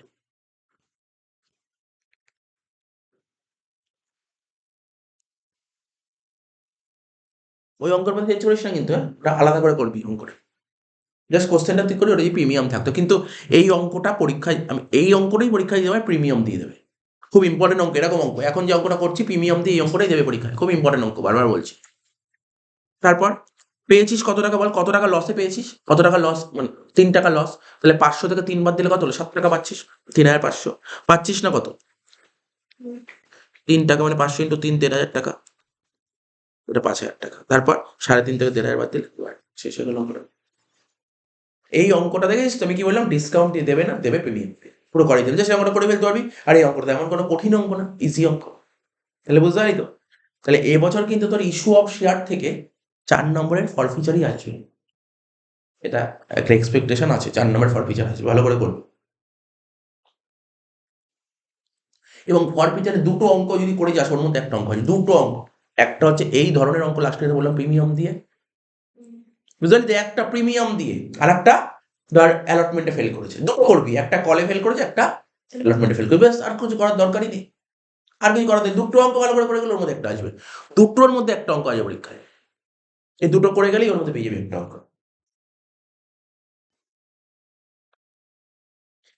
ওই অঙ্কের মধ্যে চেঞ্জ করিস না কিন্তু, হ্যাঁ ওটা আলাদা করে করবি অঙ্কটা। জাস্ট কোশ্চেনটা তুই করি, ওটা যদি প্রিমিয়াম থাকতো। কিন্তু এই অঙ্কটা পরীক্ষায়, আমি এই অঙ্কটাই পরীক্ষায় দেওয়ার প্রিমিয়াম দিয়ে দেবে। খুব ইম্পর্টেন্ট অঙ্ক, এরকম অঙ্ক এখন যে অঙ্কটা করছি প্রিমিয়াম দিয়ে এই অঙ্কটাই দেবে পরীক্ষায়, খুব ইম্পর্টেন্ট অঙ্ক, বারবার বলছি। তারপর পেয়েছিস কত টাকা বল? কত টাকা লসে পেয়েছিস? কত টাকা লস? মানে 3 টাকা লস। তাহলে 500 থেকে 3 বাদ দিলে কত হলো? 7 টাকা পাচ্ছিস। 3,500 পাচ্ছিস না কত? 3 টাকা মানে 500 ইন্টু 3, 1,500 টাকা, ওটা 5,000 টাকা। তারপর 3.5 থেকে 1,500 বাদ দিলে শেষ হয়ে গেল অঙ্কটা। এই অঙ্কটা দেখেছিস তুমি কি বললাম? ডিসকাউন্ট দিয়ে দেবে না, দেবে প্রিমিয়াম দিয়ে, পুরো করাই দেবে, জাস্ট অঙ্কটা করে ফেলতে পারবি। আর এই অঙ্কটা এমন কোনো কঠিন অঙ্ক না, ইজি অঙ্ক। তাহলে বুঝতে পারি তো? তাহলে এবছর কিন্তু তোর ইস্যু অফ শেয়ার থেকে 4 নম্বরের ফরফিচারই আসবে। এটা একটা এক্সপেকটেশন আছে, 4 নম্বরের ফরফিচার আসবে, ভালো করে করবো। এবং ফরফিচারে দুটো অঙ্ক যদি করে যাস, ওর মধ্যে একটা অঙ্ক আছে, দুটো অঙ্ক। একটা হচ্ছে এই ধরনের অঙ্ক, লাস্টে বললাম প্রিমিয়াম দিয়ে, বুঝলি তো? একটা প্রিমিয়াম দিয়ে, আর একটা ধর অ্যালটমেন্টে ফেল করেছে, দুটো করবি, একটা কলে ফেল করেছে, একটা অ্যালটমেন্টে ফেল করবি, ব্যাস, আর কিছু করার দরকারই নেই। আর কিছু করার নেই, দুটো অঙ্ক ভালো করে গেলে ওর মধ্যে একটা আসবে, দুটোর মধ্যে একটা অঙ্ক আসবে পরীক্ষায়। এই দুটো করে গেলেই ওর মধ্যে পেয়ে যাবে একটা অঙ্ক।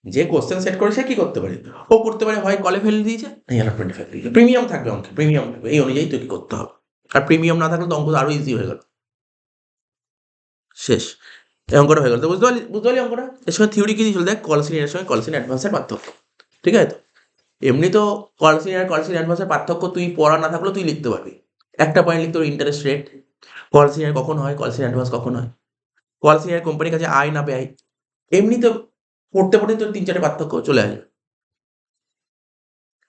যে কোশ্চেন সেট করে সে কি করতে পারে? ও করতে পারে হয় কলে ফেল দিয়েছে, না অ্যালটমেন্টে ফেল দিয়েছে। প্রিমিয়াম থাকবে অঙ্কে, প্রিমিয়াম থাকবে, এই অনুযায়ী তোকে করতে হবে। আর প্রিমিয়াম না থাকলে তো অঙ্ক আরো ইজি হয়ে গেল, শেষ। এই অঙ্কটা হয়ে গেল। তো বুঝতে পারলি অঙ্কটা? এর সঙ্গে থিওরি কি দিয়েছিল দেখ, কল সিনিয়রের সঙ্গে কল সিনিয়র অ্যাডভান্সের পার্থক্য, ঠিক আছে তো? এমনি তো কল সিনিয়র কল সিনিয়র অ্যাডভান্সের পার্থক্য তুই পড়া না থাকলেও তুই লিখতে পারবি। একটা পয়েন্ট লিখতে পারবি, ইন্টারেস্ট রেট। কল সিনিয়র কখন হয়, কল সিনিয়র অ্যাডভান্স কখন হয়, কল সিনিয়র কোম্পানির কাছে আয় না ব্যয়। এমনি তো পড়তে পড়তে তোর 3-4টে পার্থক্য চলে আসবে।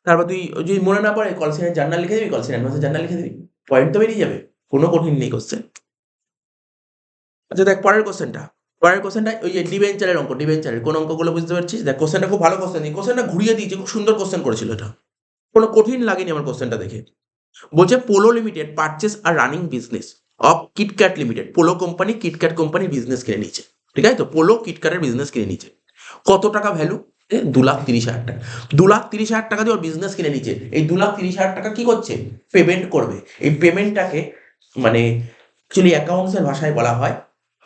তারপর তুই যদি মনে না পড়ে, কল সিনিয়র জার্নাল লিখে দিবি, কল সিনিয়র অ্যাডভান্সের জার্নাল লিখে দিবি, পয়েন্ট তো বেরিয়ে যাবে। কোনো কঠিন নেই কোশ্চেন। আচ্ছা দেখ পরের কোশ্চেনটা, ওই যে ডিবেঞ্চারের অঙ্ক, ডিবেঞ্চারের কোন অঙ্কগুলো বুঝতে পারছিস? দেখ কোশ্চেনটা খুব ভালো কোশ্চেন, কোশ্চেনটা ঘুরিয়ে দিয়েছে, খুব সুন্দর কোশ্চেন করেছিল এটা, কোনো কঠিন লাগেনি আমার কোশ্চেনটা দেখে। বলছে পোলো লিমিটেড পারচেস আর running business of KitKat Limited. Polo company KitKat কোম্পানির বিজনেস কিনে নিচ্ছে, ঠিক আছে তো? পোলো কিটক্যাটের বিজনেস কিনে নিচ্ছে, কত টাকা ভ্যালু? 2,30,000 টাকা। 2,30,000 টাকা দিয়ে ওর বিজনেস কিনে নিচ্ছে। এই 2,30,000 টাকা কি করছে? পেমেন্ট করবে। এই পেমেন্টটাকে মানে অ্যাকচুয়ালি অ্যাকাউন্টসের ভাষায় বলা হয়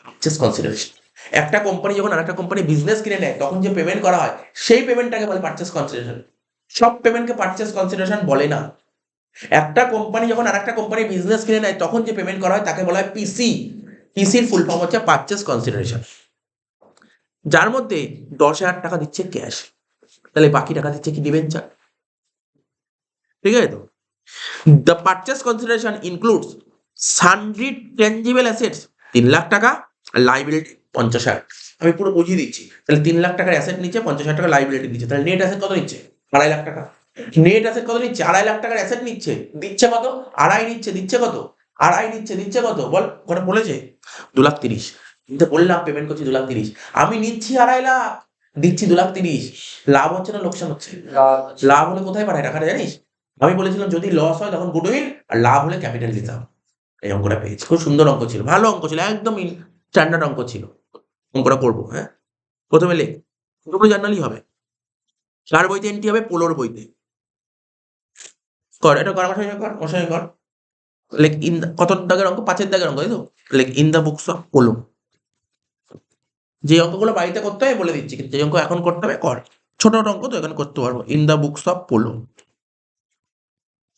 পারচেস কনসিডারেশন। একটা কোম্পানি যখন আরেকটা কোম্পানি বিজনেস কিনে নেয় তখন যে পেমেন্ট করা হয় সেই পেমেন্টটাকে বলে পারচেস কনসিডারেশন। সব পেমেন্টকে পারচেস কনসিডারেশন বলে না। একটা কোম্পানি যখন আরেকটা কোম্পানি বিজনেস কিনে নেয় তখন যে পেমেন্ট করা হয় তাকে বলা হয় পিসি। পিসির ফুল ফর্ম হচ্ছে পারচেস কনসিডারেশন, যার মধ্যে 10,000 টাকা দিচ্ছে ক্যাশ, তাহলে বাকি টাকা দিচ্ছে কি? ডিবেঞ্চার, ঠিক আছে তো? The purchase consideration includes sundry tangible assets 3,00,000 টাকা, আর লাইবিলিটি 50,000। আমি পুরো বুঝিয়ে দিচ্ছি। তাহলে 3,00,000 টাকার অ্যাসেট নিচ্ছে, 50,000 টাকা লাইবিলিটি দিচ্ছে, তাহলে নেট অ্যাসেট কত নিচ্ছে? 2,50,000 টাকা। নেট অ্যাসেট কত নিচ্ছে? 2,50,000 টাকার অ্যাসেট নিচ্ছে, দিচ্ছে কত? আড়াই নিচ্ছে, দিচ্ছে কত? আড়াই নিচ্ছে, দিচ্ছে কত বল? ওখানে বলেছে 2,30,000। কিন্তু বললাম পেমেন্ট করছি 2,30,000, আমি নিচ্ছি 2,50,000, দিচ্ছি 2,30,000। লাভ হচ্ছে না লোকসান হচ্ছে? লাভ হলে কোথায় পাঠায় টাকাটা জানিস? আমি বলেছিলাম যদি লস হয় তখন গুডউইল, আর লাভ হলে ক্যাপিটাল দিতাম। এই অঙ্কটা পেয়েছি, খুব সুন্দর অঙ্ক ছিল, ভালো অঙ্ক ছিল, একদম স্ট্যান্ডার্ড অঙ্ক ছিল। অঙ্কটা করবো, হ্যাঁ? প্রথমে লেখ, দুটো জার্নালই হবে। কার বইতে এন্ট্রি হবে? পোলোর বইতে। কর, এটা কর, আমার সঙ্গে কর, আমার সঙ্গে কর। লেখ ইন দ্য, কত দাগের অঙ্ক? 5 এর দাগের অঙ্ক, তাই তো? লেখ in the books of polo. যে অঙ্কগুলো বাড়িতে করতে হয় বলে দিচ্ছি, কিন্তু যে অঙ্ক এখন করতে হবে কর। ছোট ছোট অঙ্ক তো এখানে করতে পারবো। In the books of Polo,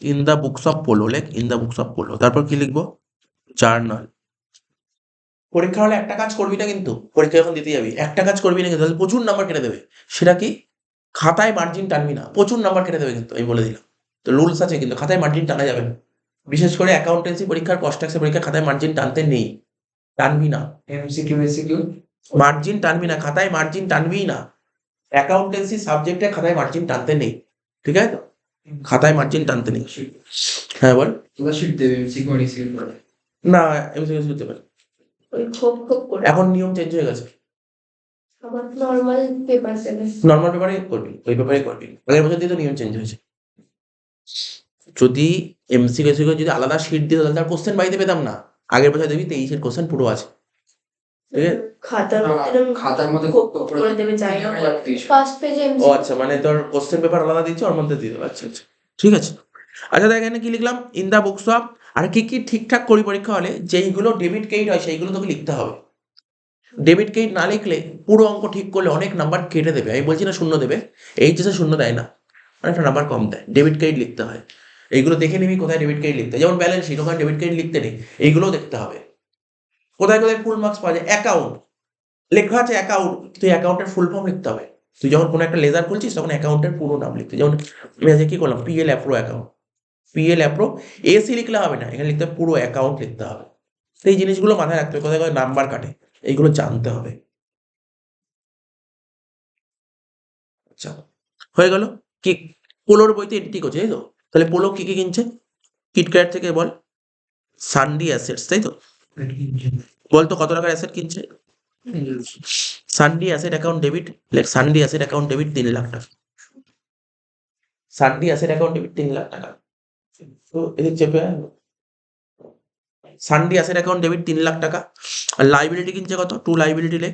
in the books of Polo লেখ, in the books of Polo. তারপর কি লিখবো? জার্নাল। পরীক্ষা হলে একটা কাজ করবি না কিন্তু, পরীক্ষা যখন দিতে যাবি একটা কাজ করবি না কিন্তু, তাহলে প্রচুর নাম্বার কেটে দেবে। সেটা কি? খাতায় মার্জিন টানবি না, প্রচুর নাম্বার কেটে দেবে কিন্তু, আমি বলে দিলাম। তো রুলস আছে কিন্তু, খাতায় মার্জিন টানা যাবে না। বিশেষ করে অ্যাকাউন্টেন্সি পরীক্ষার, কস্ট ট্যাক্সের পরীক্ষার খাতায় মার্জিন টানতে নেই, টানবি না। এমসিকিউ এসিকিউ মার্জিন টানবি না, খাতায় মার্জিন টানবি না। অ্যাকাউন্টেন্সি সাবজেক্টে খাতায় মার্জিন টানতে নেই, ঠিক আছে তো? খাতায় মার্জিন টানতে নেই। হ্যাঁ বল। তোরা শিট দেবে এমসিকিউ আর এসিকিউ করে। না, এমসিকিউ হতে পারে, ওই খোপ খোপ করে এখন নিয়ম চেঞ্জ হয়ে গেছে। আমার নর্মাল পেপার দেবে। নর্মাল পেপারে করবি, ওই পেপারে করবি। আগের বছর দিয়ে তো নিয়ম চেঞ্জ হয়েছে। যদি এমসিকিউ যদি আলাদা শিট দিত তাহলে তার কোশ্চেন বাড়িতে পেতাম না। আগের বছর দেখবি 23 এর কোশ্চেন পুরো আছে, ঠিক আছে? খাতার মধ্যে এরকম খাতার মধ্যে খোপ খোপ করে দেবে, জায়গা ফার্স্ট পেজে ও আচ্ছা, মানে তোর কোশ্চেন পেপার আলাদা দিচ্ছে, ওর মধ্যে দিয়ে দেবো। আচ্ছা আচ্ছা, ঠিক আছে। আচ্ছা দেখ এখানে কি লিখলাম? In the books of. আর কি কি ঠিকঠাক করি পরীক্ষা হলে, যেইগুলো ডেবিট ক্রেডিট হয় সেইগুলো তোকে লিখতে হবে। ডেবিট ক্রেডিট না লিখলে পুরো অঙ্ক ঠিক করলে অনেক নাম্বার কেটে দেবে। আমি বলছি না শূন্য দেবে, এইচএসে শূন্য দেয় না, অনেকটা নাম্বার কম দেয়। ডেবিট ক্রেডিট লিখতে হয়, এইগুলো দেখে নিবি কোথায় ডেবিট ক্রেডিট লিখতে হয়। যেমন ব্যালেন্স শিট, ওখানে ডেবিট ক্রেডিট লিখতে নেই, এইগুলোও দেখতে হবে। কোথায় কোথায় ফুল মার্কস পাওয়া যায়? অ্যাকাউন্ট লেখা আছে, অ্যাকাউন্ট, তুই অ্যাকাউন্টের ফুল ফর্ম লিখতে হবে। তুই যখন কোনো একটা লেজার খুলছিস তখন অ্যাকাউন্টের পুরো নাম লিখতে, যেমন আমি আজকে কি করলাম, পিএল অ্যাপ্রো অ্যাকাউন্ট, পিএল অ্যাপ্রো, এসি লিখলে হবে না, এখানে লিখতে হবে পুরো অ্যাকাউন্ট লিখতে হবে। তো এই জিনিসগুলো মাথায় রাখতে হবে, কোথায় কোথায় নাম্বার কাটে, এইগুলো জানতে হবে। আচ্ছা, হয়ে গেল। কি পোলোর বইতে এন্ট্রি করছে, তাই তো? তাহলে পোলো কি কি কিনছে? কিটক্যাট থেকে বল, সানডি অ্যাসেটস, তাই তো? বল তো কত টাকার অ্যাসেট কিনছে? সানডি অ্যাসেট অ্যাকাউন্ট ডেবিট, লেখ সানডি অ্যাসেট অ্যাকাউন্ট ডেবিট 3 লাখ টাকা। সানডি অ্যাসেট অ্যাকাউন্ট ডেবিট 3 লাখ টাকা। তো এদিক চেপে আয়। সানডি অ্যাসেট অ্যাকাউন্ট ডেবিট 3 লাখ টাকা। আর লাইবিলিটি কিনছে কত? টু লাইবিলিটি লেখ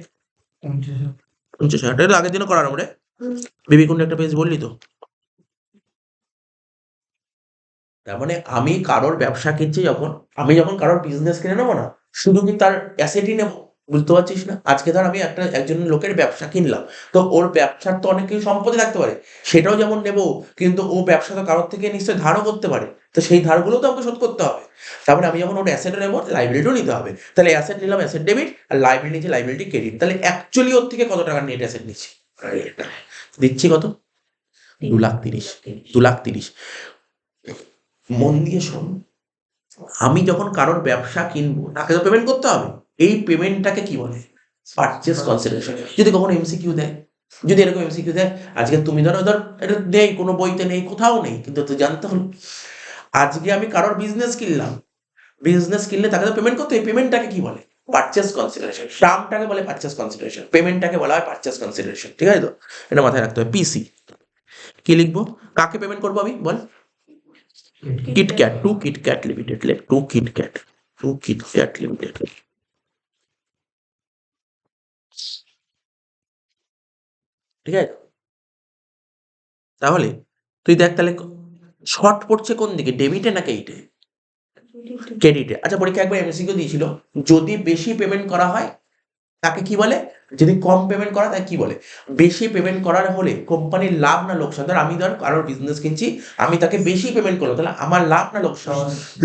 50,000। এটা তো আগের দিনও করানো রে, বিবিকুন্ড একটা পেজ বললি তো। তার মানে আমি কারোর ব্যবসা কিনছি যখন, আমি যখন কারোর বিজনেস কিনে নেবো না, শুধু কি তার অ্যাসেটই নেবো? বুঝতে পারছিস না? আজকে ধর আমি একজন লোকের ব্যবসা কিনলাম, তো ওর ব্যবসার তো অনেক কিছু সম্পত্তি থাকতে পারে, সেটাও যেমন নেবো, কিন্তু ও ব্যবসা তো কারোর থেকে নিশ্চয়ই ধারও করতে পারে, তো সেই ধারগুলো তো আমাকে শোধ করতে হবে। তারপরে আমি যখন ওর অ্যাসেটও নেবো, লাইবিলিটিও নিতে হবে। তাহলে অ্যাসেট নিলাম, অ্যাসেট ডেবিট, আর লাইবিলিটি নিচ্ছি, লাইবিলিটি ক্রেডিট। তাহলে অ্যাকচুয়ালি ওর থেকে কত টাকা নেট অ্যাসেট নিচ্ছি? দিচ্ছি কত? 2,30,000। 2,30,000। মন দিয়ে শোন, আমি যখন কারোর ব্যবসা কিনবো তাকে তো পেমেন্ট করতে হবে। এই পেমেন্টটাকে কি বলে? Purchase consideration. যদি কখনো এমসিকিউ দেয়, যদি এরকম এমসিকিউ দেয়, আজকে তুমি ধর এটা নেই, কোনো বইতে নেই, কোথাও নেই, কিন্তু তুই জানতে হলো, আজকে আমি কারোর বিজনেস কিনলাম, বিজনেস কিনলে তাকে তো পেমেন্ট করতে, এই পেমেন্টটাকে কি বলে? Purchase consideration. টার্মটাকে বলে পারচেস কনসিডারেশন, পেমেন্টটাকে বলা হয় পারচেস কনসিডারেশন, ঠিক আছে তো? এটা মাথায় রাখতে হবে। পিসি কি লিখবো? কাকে পেমেন্ট করবো আমি বল? কিটক্যাট, টু কিটক্যাট লিমিটেড, লেখ to KitKat, to KitKat Limited. ঠিক আছে, তাহলে তুই দেখ তাহলে শর্ট পড়ছে কোন দিকে, ডেবিটে না ক্রেডিটে? ক্রেডিটে। আচ্ছা, পরীক্ষা একবার এমসিকিউ দিয়েছিল, যদি বেশি পেমেন্ট করা হয় তাকে কি বলে? যদি কম পেমেন্ট করা তাকে কি বলে? বেশি পেমেন্ট করার হলে কোম্পানির লাভ না লোকসান? ধর আমি কারোর বিজনেস কিনছি, আমি তাকে বেশি পেমেন্ট করলাম, তাহলে আমার লাভ না লোকসান?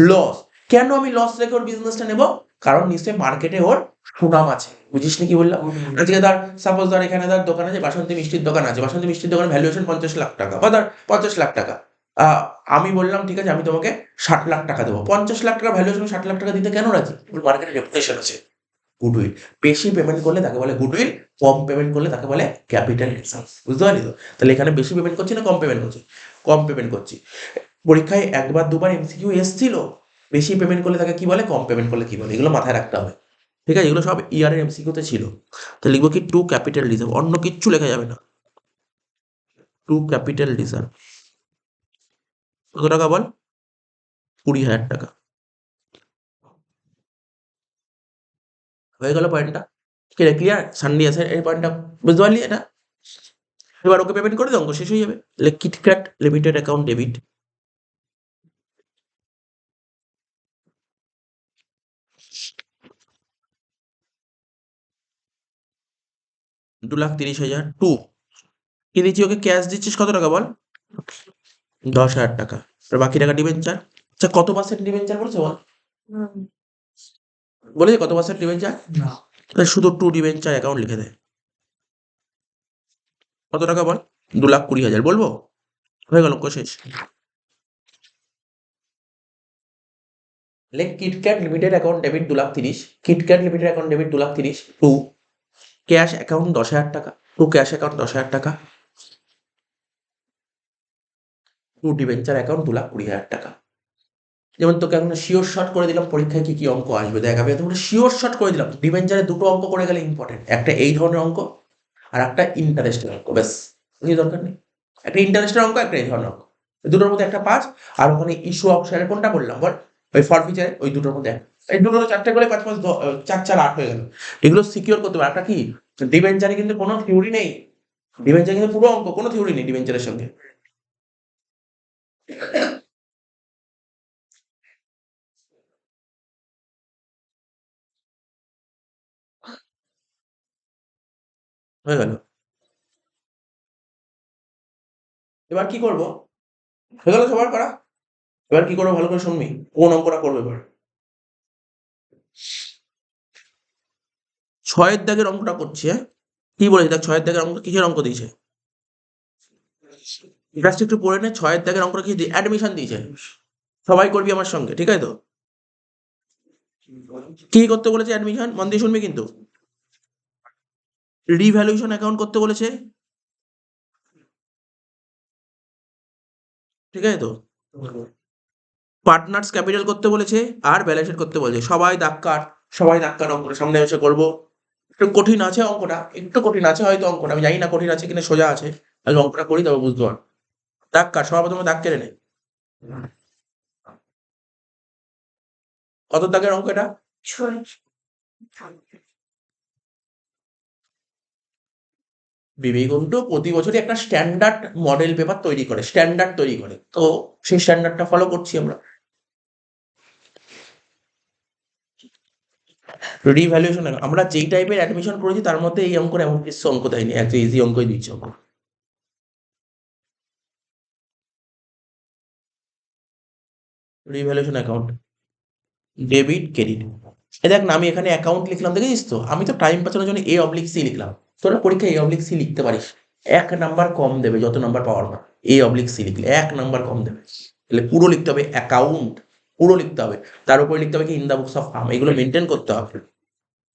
লস। কেন আমি লস রেখে ওর বিজনেসটা নেব? কারণ নিশ্চয়ই মার্কেটে ওর সুনাম আছে। বুঝিস না কি বললাম? আজকে ধর সাপোজ ধর এখানে ধর দোকান আছে, বাসন্তী মিষ্টির দোকান আছে, বাসন্তী মিষ্টির দোকানের ভ্যালুয়েশন 50 লাখ টাকা, বা ধর 50 লাখ টাকা। আমি বললাম ঠিক আছে, আমি তোমাকে 60 লাখ টাকা দেবো। 50 লাখ টাকা ভ্যালুয়েশন 60 লাখ টাকা দিতে কেন রাজি? ওর মার্কেটে রেপুটেশন আছে, গুডউইল। বেশি পেমেন্ট করলে তাকে বলে গুডউইল, কম পেমেন্ট করলে তাকে বলে ক্যাপিটাল রিজার্ভ। বুঝতে পারলি তো? তাহলে এখানে বেশি পেমেন্ট করছি না কম পেমেন্ট করছি? কম পেমেন্ট করছি। পরীক্ষায় একবার দুবার এমসিকিউ এসছিল, বেশি পেমেন্ট করলে তাকে কি বলে, কম পেমেন্ট করলে কি বলে, এগুলো মাথায় রাখতে হবে। ঠিক আছে, এগুলো সব ইয়ারের এমসিকিউতে ছিল। তো লিখবো কি? টু ক্যাপিটাল রিজার্ভ, অন্য কিচ্ছু লেখা যাবে না। টু ক্যাপিটাল রিজার্ভ কত টাকা বল? 20,000 টাকা। হয়ে গেল পয়েন্টটা। ক্লিয়ার? সানডে আছে এই পয়েন্টটা বুঝতে পারলি এটা? এবার ওকে পেমেন্ট করে দে, অঙ্ক শেষ হয়ে যাবে। তাহলে KitKat Limited account debit. $2,30,000 to কি দিচ্ছি ওকে? ক্যাশ দিচ্ছিস কত টাকা বল? 10,000 টাকা। আর বাকি টাকা ডিবেঞ্চার। আচ্ছা কত পার্সেন্ট ডিবেঞ্চার বলেছে বল? বলেছে কত পার্সেন্ট ডিবেঞ্চার? না তাহলে শুধু টু ডিবেঞ্চার অ্যাকাউন্ট লিখে দেয়। কত টাকা বল? 2,20,000 বলবো? হয়ে গেল, অঙ্ক শেষ। লেখ KitKat Limited account debit 2,30,000, KitKat Limited account debit 2,30,000 to cash account 10,000 টাকা, টু ক্যাশ অ্যাকাউন্ট 10,000 টাকা, টু ডিবেঞ্চার অ্যাকাউন্ট 2,20,000 টাকা। যেমন তোকে এখন শিওর শর্ট করে দিলাম পরীক্ষায় কি কি অঙ্ক আসবে দেখ, আমি তোমরা শিওর শর্ট করে দিলাম। ডিবেঞ্চারে দুটো অঙ্ক করে গেলে ইম্পর্টেন্ট, একটা এই ধরনের অঙ্ক আর একটা ইন্টারেস্টের অঙ্ক, ব্যাস কিছু দরকার নেই। একটা ইন্টারেস্টের অঙ্ক, একটা এই ধরনের অঙ্ক, দুটোর মধ্যে একটা পাঁচ। আর ওখানে ইস্যু অপশনের কোনটা বললাম বল? ওই ফরফিচারে ওই দুটোর মধ্যে এই দুটো 4টে করে 5 5 4 4 8 হয়ে গেল। এগুলো সিকিউর করতে পারে। একটা কি ডিবেঞ্চারে কিন্তু কোনো থিওরি নেই, ডিবেঞ্চারে কিন্তু পুরো অঙ্ক, কোনো থিওরি নেই ডিবেঞ্চারের সঙ্গে। হয়ে গেল। এবার কি করব? হয়ে গেল সবার করা। এবার কি করবো ভালো করে শুনবি, কোন অঙ্কটা করবে এবার। 6 দাগের অঙ্কটা করছি, হ্যাঁ? কি বলেছে দেখ, 6 দাগের অঙ্ক কিসের অঙ্ক দিয়েছে? জাস্ট একটু পড়ে নে। 6 দাগের অঙ্কটা কি দিয়ে অ্যাডমিশন দিয়েছে। সবাই করবি আমার সঙ্গে, ঠিক আছে তো? কি করতে বলেছে অ্যাডমিশন, মন দিয়ে শুনবি কিন্তু। রিভ্যালুয়েশন অ্যাকাউন্ট করতে বলেছে, ঠিক আছে তো? পার্টনার্স ক্যাপিটাল করতে বলেছে আর ব্যালেন্স শিট করতে বলেছে। সবাই দাগ কাট, সবাই দাগ কাট, অঙ্কটা সামনে এসে করবো। একটু কঠিন আছে অঙ্কটা, একটু কঠিন আছে হয়তো অঙ্কটা, আমি জানি না কঠিন আছে কিনা সোজা আছে। আগে অঙ্কটা করি তবে বুঝতে পার। দাগ কাট, সবার প্রথমে দাগ কেটে নে। কত দাগের অঙ্ক এটা? 6 বিবেকন্তু প্রতি বছরই একটা স্ট্যান্ডার্ড মডেল পেপার তৈরি করে, স্ট্যান্ডার্ড তৈরি করে, তো সেই স্ট্যান্ডার্ডটা ফলো করছি আমরা। রিভ্যালুয়েশন আমরা যেই টাইপের অ্যাডমিশন করেছি তার মধ্যে এই অঙ্কের এমন কিছু অঙ্ক দেয়নি, একটা ইজি অঙ্কই দিচ্ছে অঙ্ক। Revaluation account debit credit. এই দেখ না, আমি এখানে অ্যাকাউন্ট লিখলাম, দেখেছিস তো? আমি তো টাইম বাঁচানোর জন্য A/C লিখলাম। তোরা পরীক্ষায় A/C লিখতে পারিস, 1 নাম্বার কম দেবে যত নাম্বার পাওয়ার পর। A/C লিখলে 1 নাম্বার কম দেবে। তাহলে পুরো লিখতে হবে অ্যাকাউন্ট, পুরো লিখতে হবে। তার উপরে লিখতে হবে কি in the books of firm, এগুলো মেনটেন করতে হবে।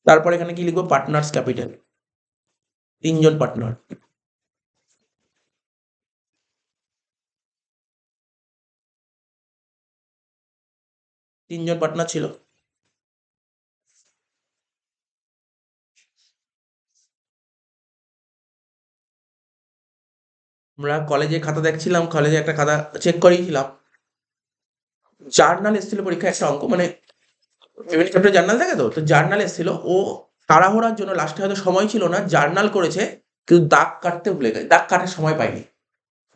তারপর এখানে কি লিখবো? পার্টনার্স ক্যাপিটাল, 3 জন পার্টনার। তিনজন পার্টনার ছিল। আমরা কলেজে খাতা দেখছিলাম, কলেজে একটা খাতা চেক করিয়েছিলাম, জার্নাল এসেছিল পরীক্ষায় একটা অঙ্ক, মানে বিভিন্ন চ্যাপ্টার জার্নাল থাকে তো, তো জার্নাল এসেছিল। ও তাড়াহুড়ার জন্য লাস্টে হয়তো সময় ছিল না, জার্নাল করেছে কিন্তু দাগ কাটতে ভুলে গেছে, দাগ কাটার সময় পাইনি।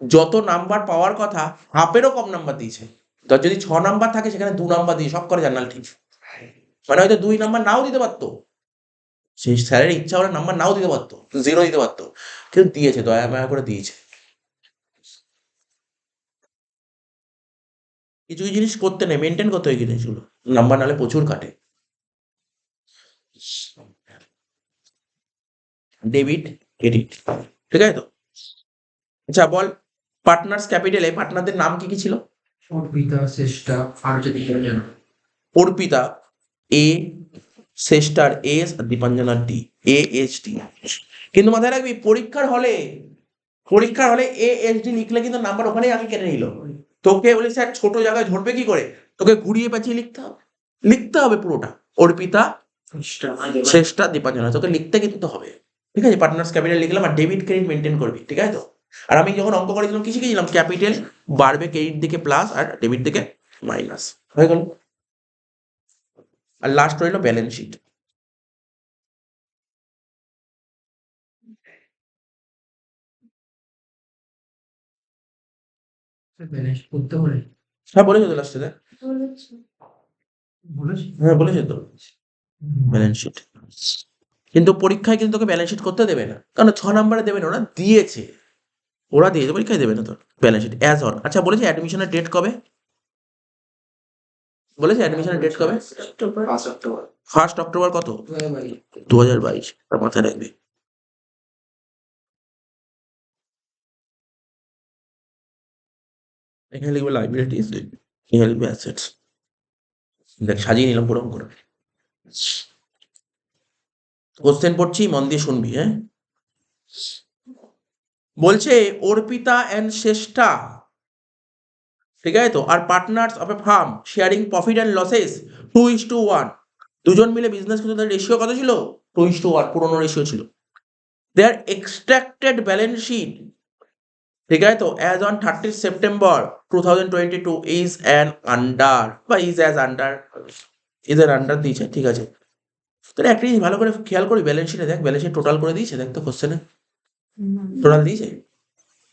যত নাম্বার পাওয়ার কথা হাফেরও কম নাম্বার দিয়েছে। তো যদি 6 নাম্বার থাকে সেখানে 2 নাম্বার দিয়ে সব করে জার্নাল ঠিক, মানে হয়তো 2 নাম্বার নাও দিতে পারতো, সেই স্যারের ইচ্ছা হলে নাম্বার নাও দিতে পারতো, 0 দিতে পারতো, কিন্তু দিয়েছে, দয়া মায়া করে দিয়েছে। কিছু কিছু জিনিস করতে নেই, মেনটেন করতে হয় জিনিসগুলো, নাম্বার নাহলে প্রচুর কাটে। ডেবিট ক্রেডিট, ঠিক আছে তো? আচ্ছা বল, পার্টনার্স ক্যাপিটালে পার্টনারদের নাম কি কি ছিল? অর্পিতা চেষ্টা আর যদি জানো অর্পিতা এ, সেস্টার এস, আর দীপাঞ্জনা ASD। কিন্তু মাথায় রাখবি পরীক্ষার হলে ASD লিখলে কিন্তু নাম্বার ওখানেই আগে কেটে নিল। তোকে বলি স্যার ছোট জায়গায় ধরবে কি করে, তোকে ঘুরিয়ে পেঁচিয়ে লিখতে হবে পুরোটা। অর্পিতা, শেষটা দীপাঞ্জনা, তোকে লিখতে কিন্তু হবে, ঠিক আছে? পার্টনার্স ক্যাপিটাল লিখলাম, আর ডেবিট ক্রেডিট মেনটেন করবি, ঠিক আছে তো? আর আমি যখন অঙ্ক করেছিলাম কি শিখেছিলাম? ক্যাপিটাল বাড়বে ক্রেডিট দিকে প্লাস আর ডেবিট দিকে মাইনাস, হয়ে গেল। আর লাস্ট রইল ব্যালেন্স শিট। ব্যালেন্স করতে বলে হ্যাঁ বলেছে তো লাস্টে দেখ, বলেছে। বলেছি। হ্যাঁ বলেছে তো ব্যালেন্স শিট। কিন্তু পরীক্ষায় কিন্তু তোকে ব্যালেন্স শিট করতে দেবে না, কারণ 6 নম্বরে দেবে না, ওরা দিয়েছে, পরীক্ষায় দেবে না তোর ব্যালেন্স শিট অ্যাজ অন। আচ্ছা বলেছে অ্যাডমিশনের ডেট কবে, বলেছে অ্যাডমিশনের ডেট কবে? অক্টোবর। 1 অক্টোবর কত? 2022, মাথায় রাখবি। এখানে লিখবে লাইবিলিটিস, এখানে লিখবে অ্যাসেটস। দেখ সাজিয়ে নিলাম পুরো করে। কোশ্চেন পড়ছি, মন দিয়ে শুনবি, হ্যাঁ? বলছে অর্পিতা অ্যান্ড শ্রেষ্ঠা, ঠিক আছে তো, আর partners of a firm sharing profit and losses 2:1। দুজন মিলে বিজনেস করতে, তাদের রেশিও কত ছিল? 2:1, পুরোনো রেশিও ছিল। দেয়ার এক্সট্রাক্টেড ব্যালেন্স শিট, ঠিক আছে তো, as on 30 September 2022 is an under, বা is as under, is an under দিয়েছে, ঠিক আছে। তাহলে একটা জিনিস ভালো করে খেয়াল করি, ব্যালেন্স শিটে দেখ, ব্যালেন্স শিট টোটাল করে দিয়েছে, দেখ তো কোশ্চেনে টোটাল দিয়েছে,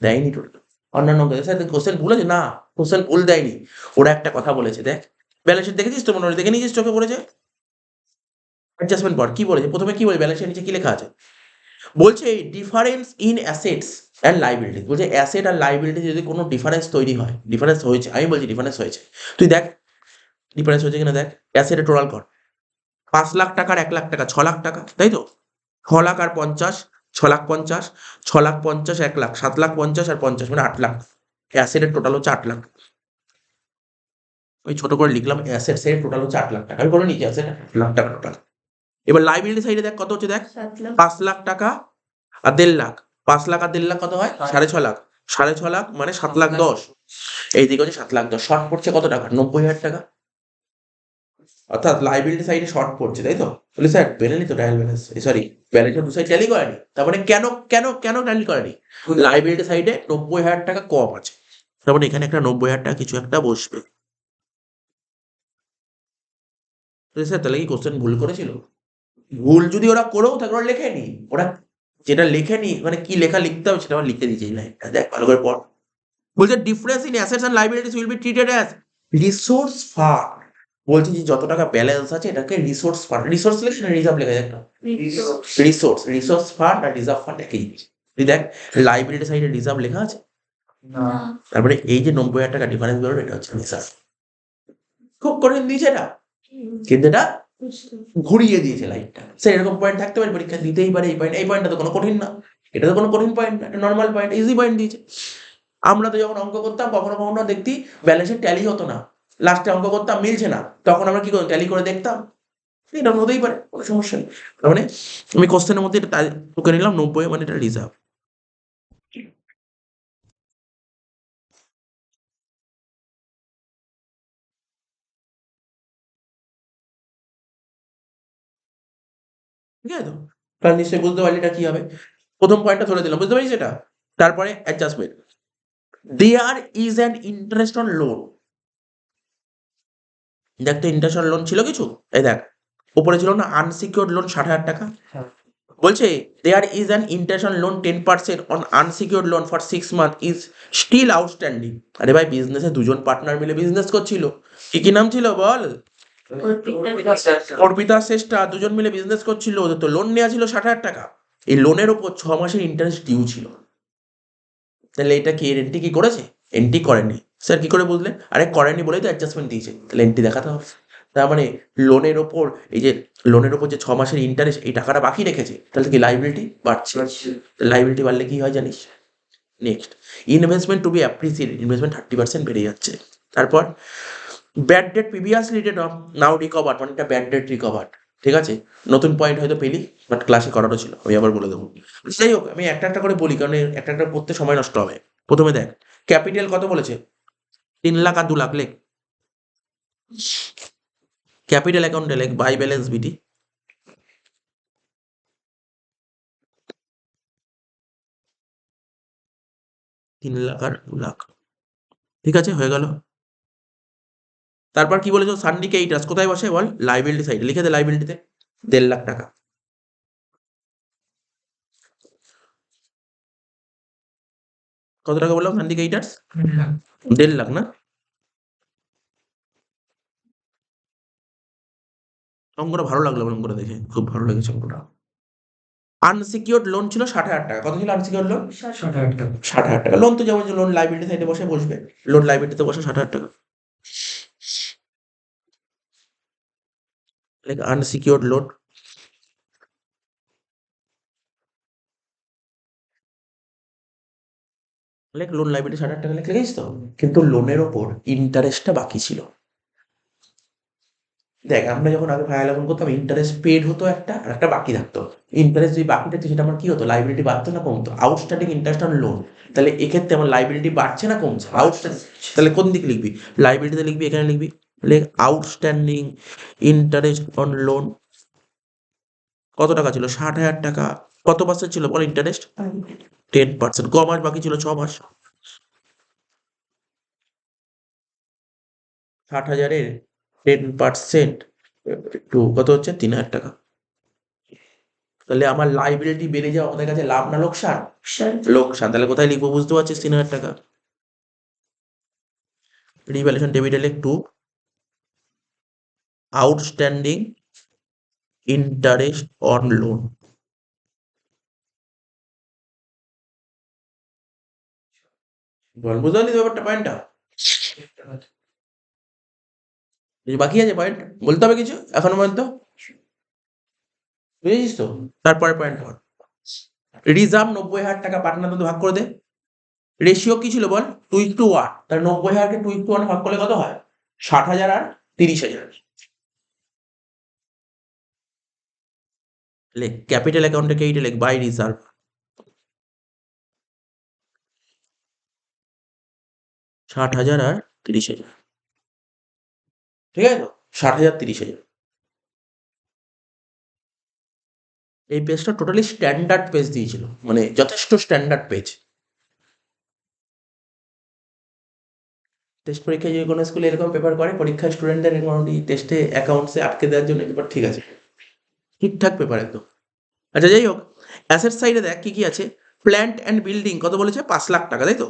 দেয়নি টোটাল। অন্যান্য স্যার কোশ্চেন ভুল আছে না, কোশ্চেন ভুল দেয়নি, ওরা একটা কথা বলেছে, দেখ ব্যালেন্স শিট দেখেছিস তো, মনে হয় দেখে নিয়েছিস, চোখে পড়েছে। অ্যাডজাস্টমেন্ট পর কি বলেছে, প্রথমে কি বলে ব্যালেন্স শিটের নিচে কি লেখা আছে, বলছে difference in assets and liability, বলছে অ্যাসেট আর লাইবিলিটি যদি কোনো ডিফারেন্স তৈরি হয়, ডিফারেন্স হয়েছে, আমি বলছি ডিফারেন্স হয়েছে, তুই দেখ ডিফারেন্স হয়েছে কিনা দেখ। অ্যাসেটে টোটাল কর, 5 লাখ টাকার 1 লাখ টাকা, 6 লাখ টাকা, তাই তো, 6 লাখ আর 50, 6 লাখ 50, 6 লাখ 50, 1 লাখ, 7 লাখ 50 আর 50 মানে 8 লাখ। অ্যাসেটের টোটাল হচ্ছে 8 লাখ। ওই ছোট করে লিখলাম অ্যাসেট এর টোটাল হচ্ছে 8 লাখ টাকা, আমি বলে নিচ্ছি অ্যাসেট 8 লাখ টাকা টোটাল। এবার লাইবিলিটি সাইডে দেখ কত হচ্ছে, দেখ 7 লাখ। 5 লাখ টাকা আর 1.5 লাখ, 5 লাখ আর 1.5 লাখ কত হয়? 6.5 লাখ, 6.5 লাখ মানে 7,10,000, এইদিকে হচ্ছে 7,10,000, শর্ট পড়ছে কত টাকা? 90,000 টাকা। অর্থাৎ লাইবিলিটি সাইডে শর্ট পড়ছে, তাই তো? বলে স্যার পেলেনি তো ট্রায়াল ব্যালেন্স, সরি ব্যালেন্সের দু সাইড ট্যালি করেনি, তার মানে কেন কেন কেন ট্যালি করেনি? লাইবিলিটি সাইডে 90,000 টাকা কম আছে, তার মানে এখানে একটা 90,000 টাকা কিছু একটা বসবে। স্যার তাহলে কি কোশ্চেন ভুল করেছিল? ভুল যদি ওরা করেও থাকে, ওরা লেখেনি, ওরা যেটা লেখেনি মানে কি লেখা লিখতে হবে সেটা আমার লিখতে দিয়েছে এই লাইনটা, দেখ ভালো করে পড়। বলছে difference in assets and liabilities will be treated as resource fund, বলছে যে যত টাকা ব্যালেন্স আছে এটাকে রিসোর্স ফান্ড, রিসোর্স লেখা না রিজার্ভ লেখা, দেখ না, রিসোর্স ফান্ড আর রিজার্ভ ফান্ড একই জিনিস। তুই দেখ লাইবিলিটি সাইডে রিজার্ভ লেখা আছে, না। তারপরে এই যে 90,000 টাকা ডিফারেন্স বেরোলো এটা হচ্ছে রিজার্ভ। খুব কঠিন দিয়েছে এটা, কিন্তু এটা ঘুরিয়ে দিয়েছে লাইনটা। স্যার এরকম পয়েন্ট থাকতে পারে পরীক্ষা, দিতেই পারে এই পয়েন্ট, এই পয়েন্টটা তো কোনো কঠিন না, এটা তো কোনো কঠিন পয়েন্ট না, এটা নর্মাল পয়েন্ট, ইজি পয়েন্ট দিয়েছে। আমরা তো যখন অঙ্ক করতাম কখনো কখনো দেখতি ব্যালেন্সের ট্যালি হতো না, লাস্টে অঙ্ক করতাম মিলছে না, তখন আমরা কি করতাম ট্যালি করে দেখতাম, এটা হতেই পারে, কোনো সমস্যা নেই। তার মানে আমি কোশ্চেনের মধ্যে এটা তোকে নিলাম 90, মানে এটা রিজার্ভ। ঠিক আছে তো, তাহলে নিশ্চয়ই বুঝতে পারলি এটা কি হবে। প্রথম পয়েন্টটা ধরে দিলাম, বুঝতে পারিস এটা। তারপরে adjustment, there is an interest on loan, দেখ তো ইন্টারেস্ট অন লোন ছিল কিছু, এই দেখ উপরে ছিল না আনসিকিউরড লোন 60,000 টাকা, বলছে there is an interest on loan 10% on unsecured loan for 6 month is still outstanding. আরে ভাই বিজনেসে দুজন পার্টনার মিলে বিজনেস করছিল, কি কি নাম ছিল বল? অর্পিতা শ্রেষ্ঠা, দুজন মিলে বিজনেস করছিল, ওদের তো লোন নেওয়া ছিল 60,000 টাকা, এই লোনের উপর 6 মাসের ইন্টারেস্ট ডিউ ছিল। তাহলে এটা কি এন্ট্রি কি করেছে? এন্ট্রি করেনি। স্যার কি করে বুঝলেন? আরে করেনি বলেই তো অ্যাডজাস্টমেন্ট দিয়েছে, তাহলে এন্ট্রি দেখাতে হবে। তার মানে লোনের ওপর এই যে লোনের ওপর যে 6 মাসের ইন্টারেস্ট এই টাকাটা বাকি রেখেছে, তাহলে কি লাইবিলিটি বাড়ছে, লাইবিলিটি বাড়লে কি হয় জানিস? Next investment to be appreciated, investment 30% বেড়ে যাচ্ছে। তারপর bad debt previously written off now recover, মানে এটা ব্যাড ডেট রিকভার্ড, ঠিক আছে। নতুন পয়েন্ট হয়তো পেলি, বাট ক্লাসে করানো ছিল, আমি আবার বলে দেবো। যাই হোক আমি একটা একটা করে বলি, কারণ একটা একটা পড়তে সময় নষ্ট হবে। প্রথমে দেখ ক্যাপিটাল কত বলেছে, 3 লাখ আর 2 লাখ, লেখ ক্যাপিটাল অ্যাকাউন্টে লেখ বাই ব্যালেন্স বিটি, তিন লাখ আর 2 লাখ, ঠিক আছে হয়ে গেল। তারপর কি বলেছো, সানডিকে এইটাস কোথায় বসে বল, লাইবিলিটি সাইডে লিখে দে, লাইবিলিটিতে 1.5 লাখ টাকা। কত টাকা বললাম সিন্ডিকেটার্স? 1.5 লাখ। 1.5 লাখ না? অঙ্কটা ভালো লাগলো আমার, অঙ্কটা দেখে খুব ভালো লেগেছে অঙ্কটা। আনসিকিউরড লোন ছিল 60,000 টাকা। কত ছিল আনসিকিউরড লোন? 60,000 টাকা। 60,000 টাকা। লোন তো যেমন লোন লাইবিলিটি সাইডে বসে বসবে, লোন লাইবিলিটিতে বসে 60,000 টাকা। Like unsecured loan, like loan liability 60,000 টাকা লিখেছিস তো, কিন্তু লোনের ওপর ইন্টারেস্টটা বাকি ছিল। দেখ আমরা যখন আগে ফাইনাল লোন করতাম ইন্টারেস্ট পেড হতো একটা, আর একটা বাকি থাকতো। ইন্টারেস্ট যদি বাকি থাকতো সেটা আমার কি হতো, লাইবিলিটি বাড়তো না কমতো? Outstanding interest on loan. তাহলে এক্ষেত্রে আমার লাইবিলিটি বাড়ছে না কমছে? আউটস্ট্যান্ডিং। তাহলে কোন দিকে লিখবি? লাইবিলিটিতে লিখবি, এখানে লিখবি লেখ আউটস্ট্যান্ডিং ইন্টারেস্ট অন লোন। কত টাকা ছিল? 60,000 টাকা। কত পার্সেন্ট ছিল বল ইন্টারেস্ট? 10%। ক মাস বাকি ছিল? 6 মাস। 60,000-এর 10% একটু কত হচ্ছে? 3,000 টাকা। তাহলে আমার লাইবিলিটি বেড়ে যাওয়া আমাদের কাছে লাভ না লোকসান? লোকসান। তাহলে কোথায় লিখবো বুঝতে পারছিস? 3,000 টাকা। রিভ্যালুয়েশন ডেবিটে লিখ to outstanding interest on loan. বল বুঝতে পারলি ব্যাপারটা, পয়েন্টটা? বাকি আছে পয়েন্ট? বলতে হবে কিছু এখনো পর্যন্ত? বুঝেছিস তো? তারপরে পয়েন্ট ধর, রিজার্ভ 90,000 টাকা পার্টনার মধ্যে ভাগ করে দে। রেশিও কি ছিল বল? 2:1। তাহলে 90,000-কে 2:1 ভাগ করলে কত হয়? 60,000 আর 30,000। লেখ ক্যাপিটাল অ্যাকাউন্টে এইটা লেখ বাই রিজার্ভ। 60,000 আর 30,000। ঠিক আছে তো? 60,000 30,000। এই পেজটা টোটালি স্ট্যান্ডার্ড পেজ দিয়েছিল, মানে যথেষ্ট স্ট্যান্ডার্ড পেজ। টেস্ট পরীক্ষায় যে কোনো স্কুলে এরকম পেপার করে, পরীক্ষায় স্টুডেন্টদের মোটামুটি টেস্টে অ্যাকাউন্টসে আটকে দেওয়ার জন্য পেপার ঠিক আছে, ঠিকঠাক পেপার একদম। আচ্ছা যাই হোক, অ্যাসেট সাইডে দেখ কি কি আছে। প্ল্যান্ট অ্যান্ড বিল্ডিং কত বলেছে? 5 লাখ টাকা, তাই তো?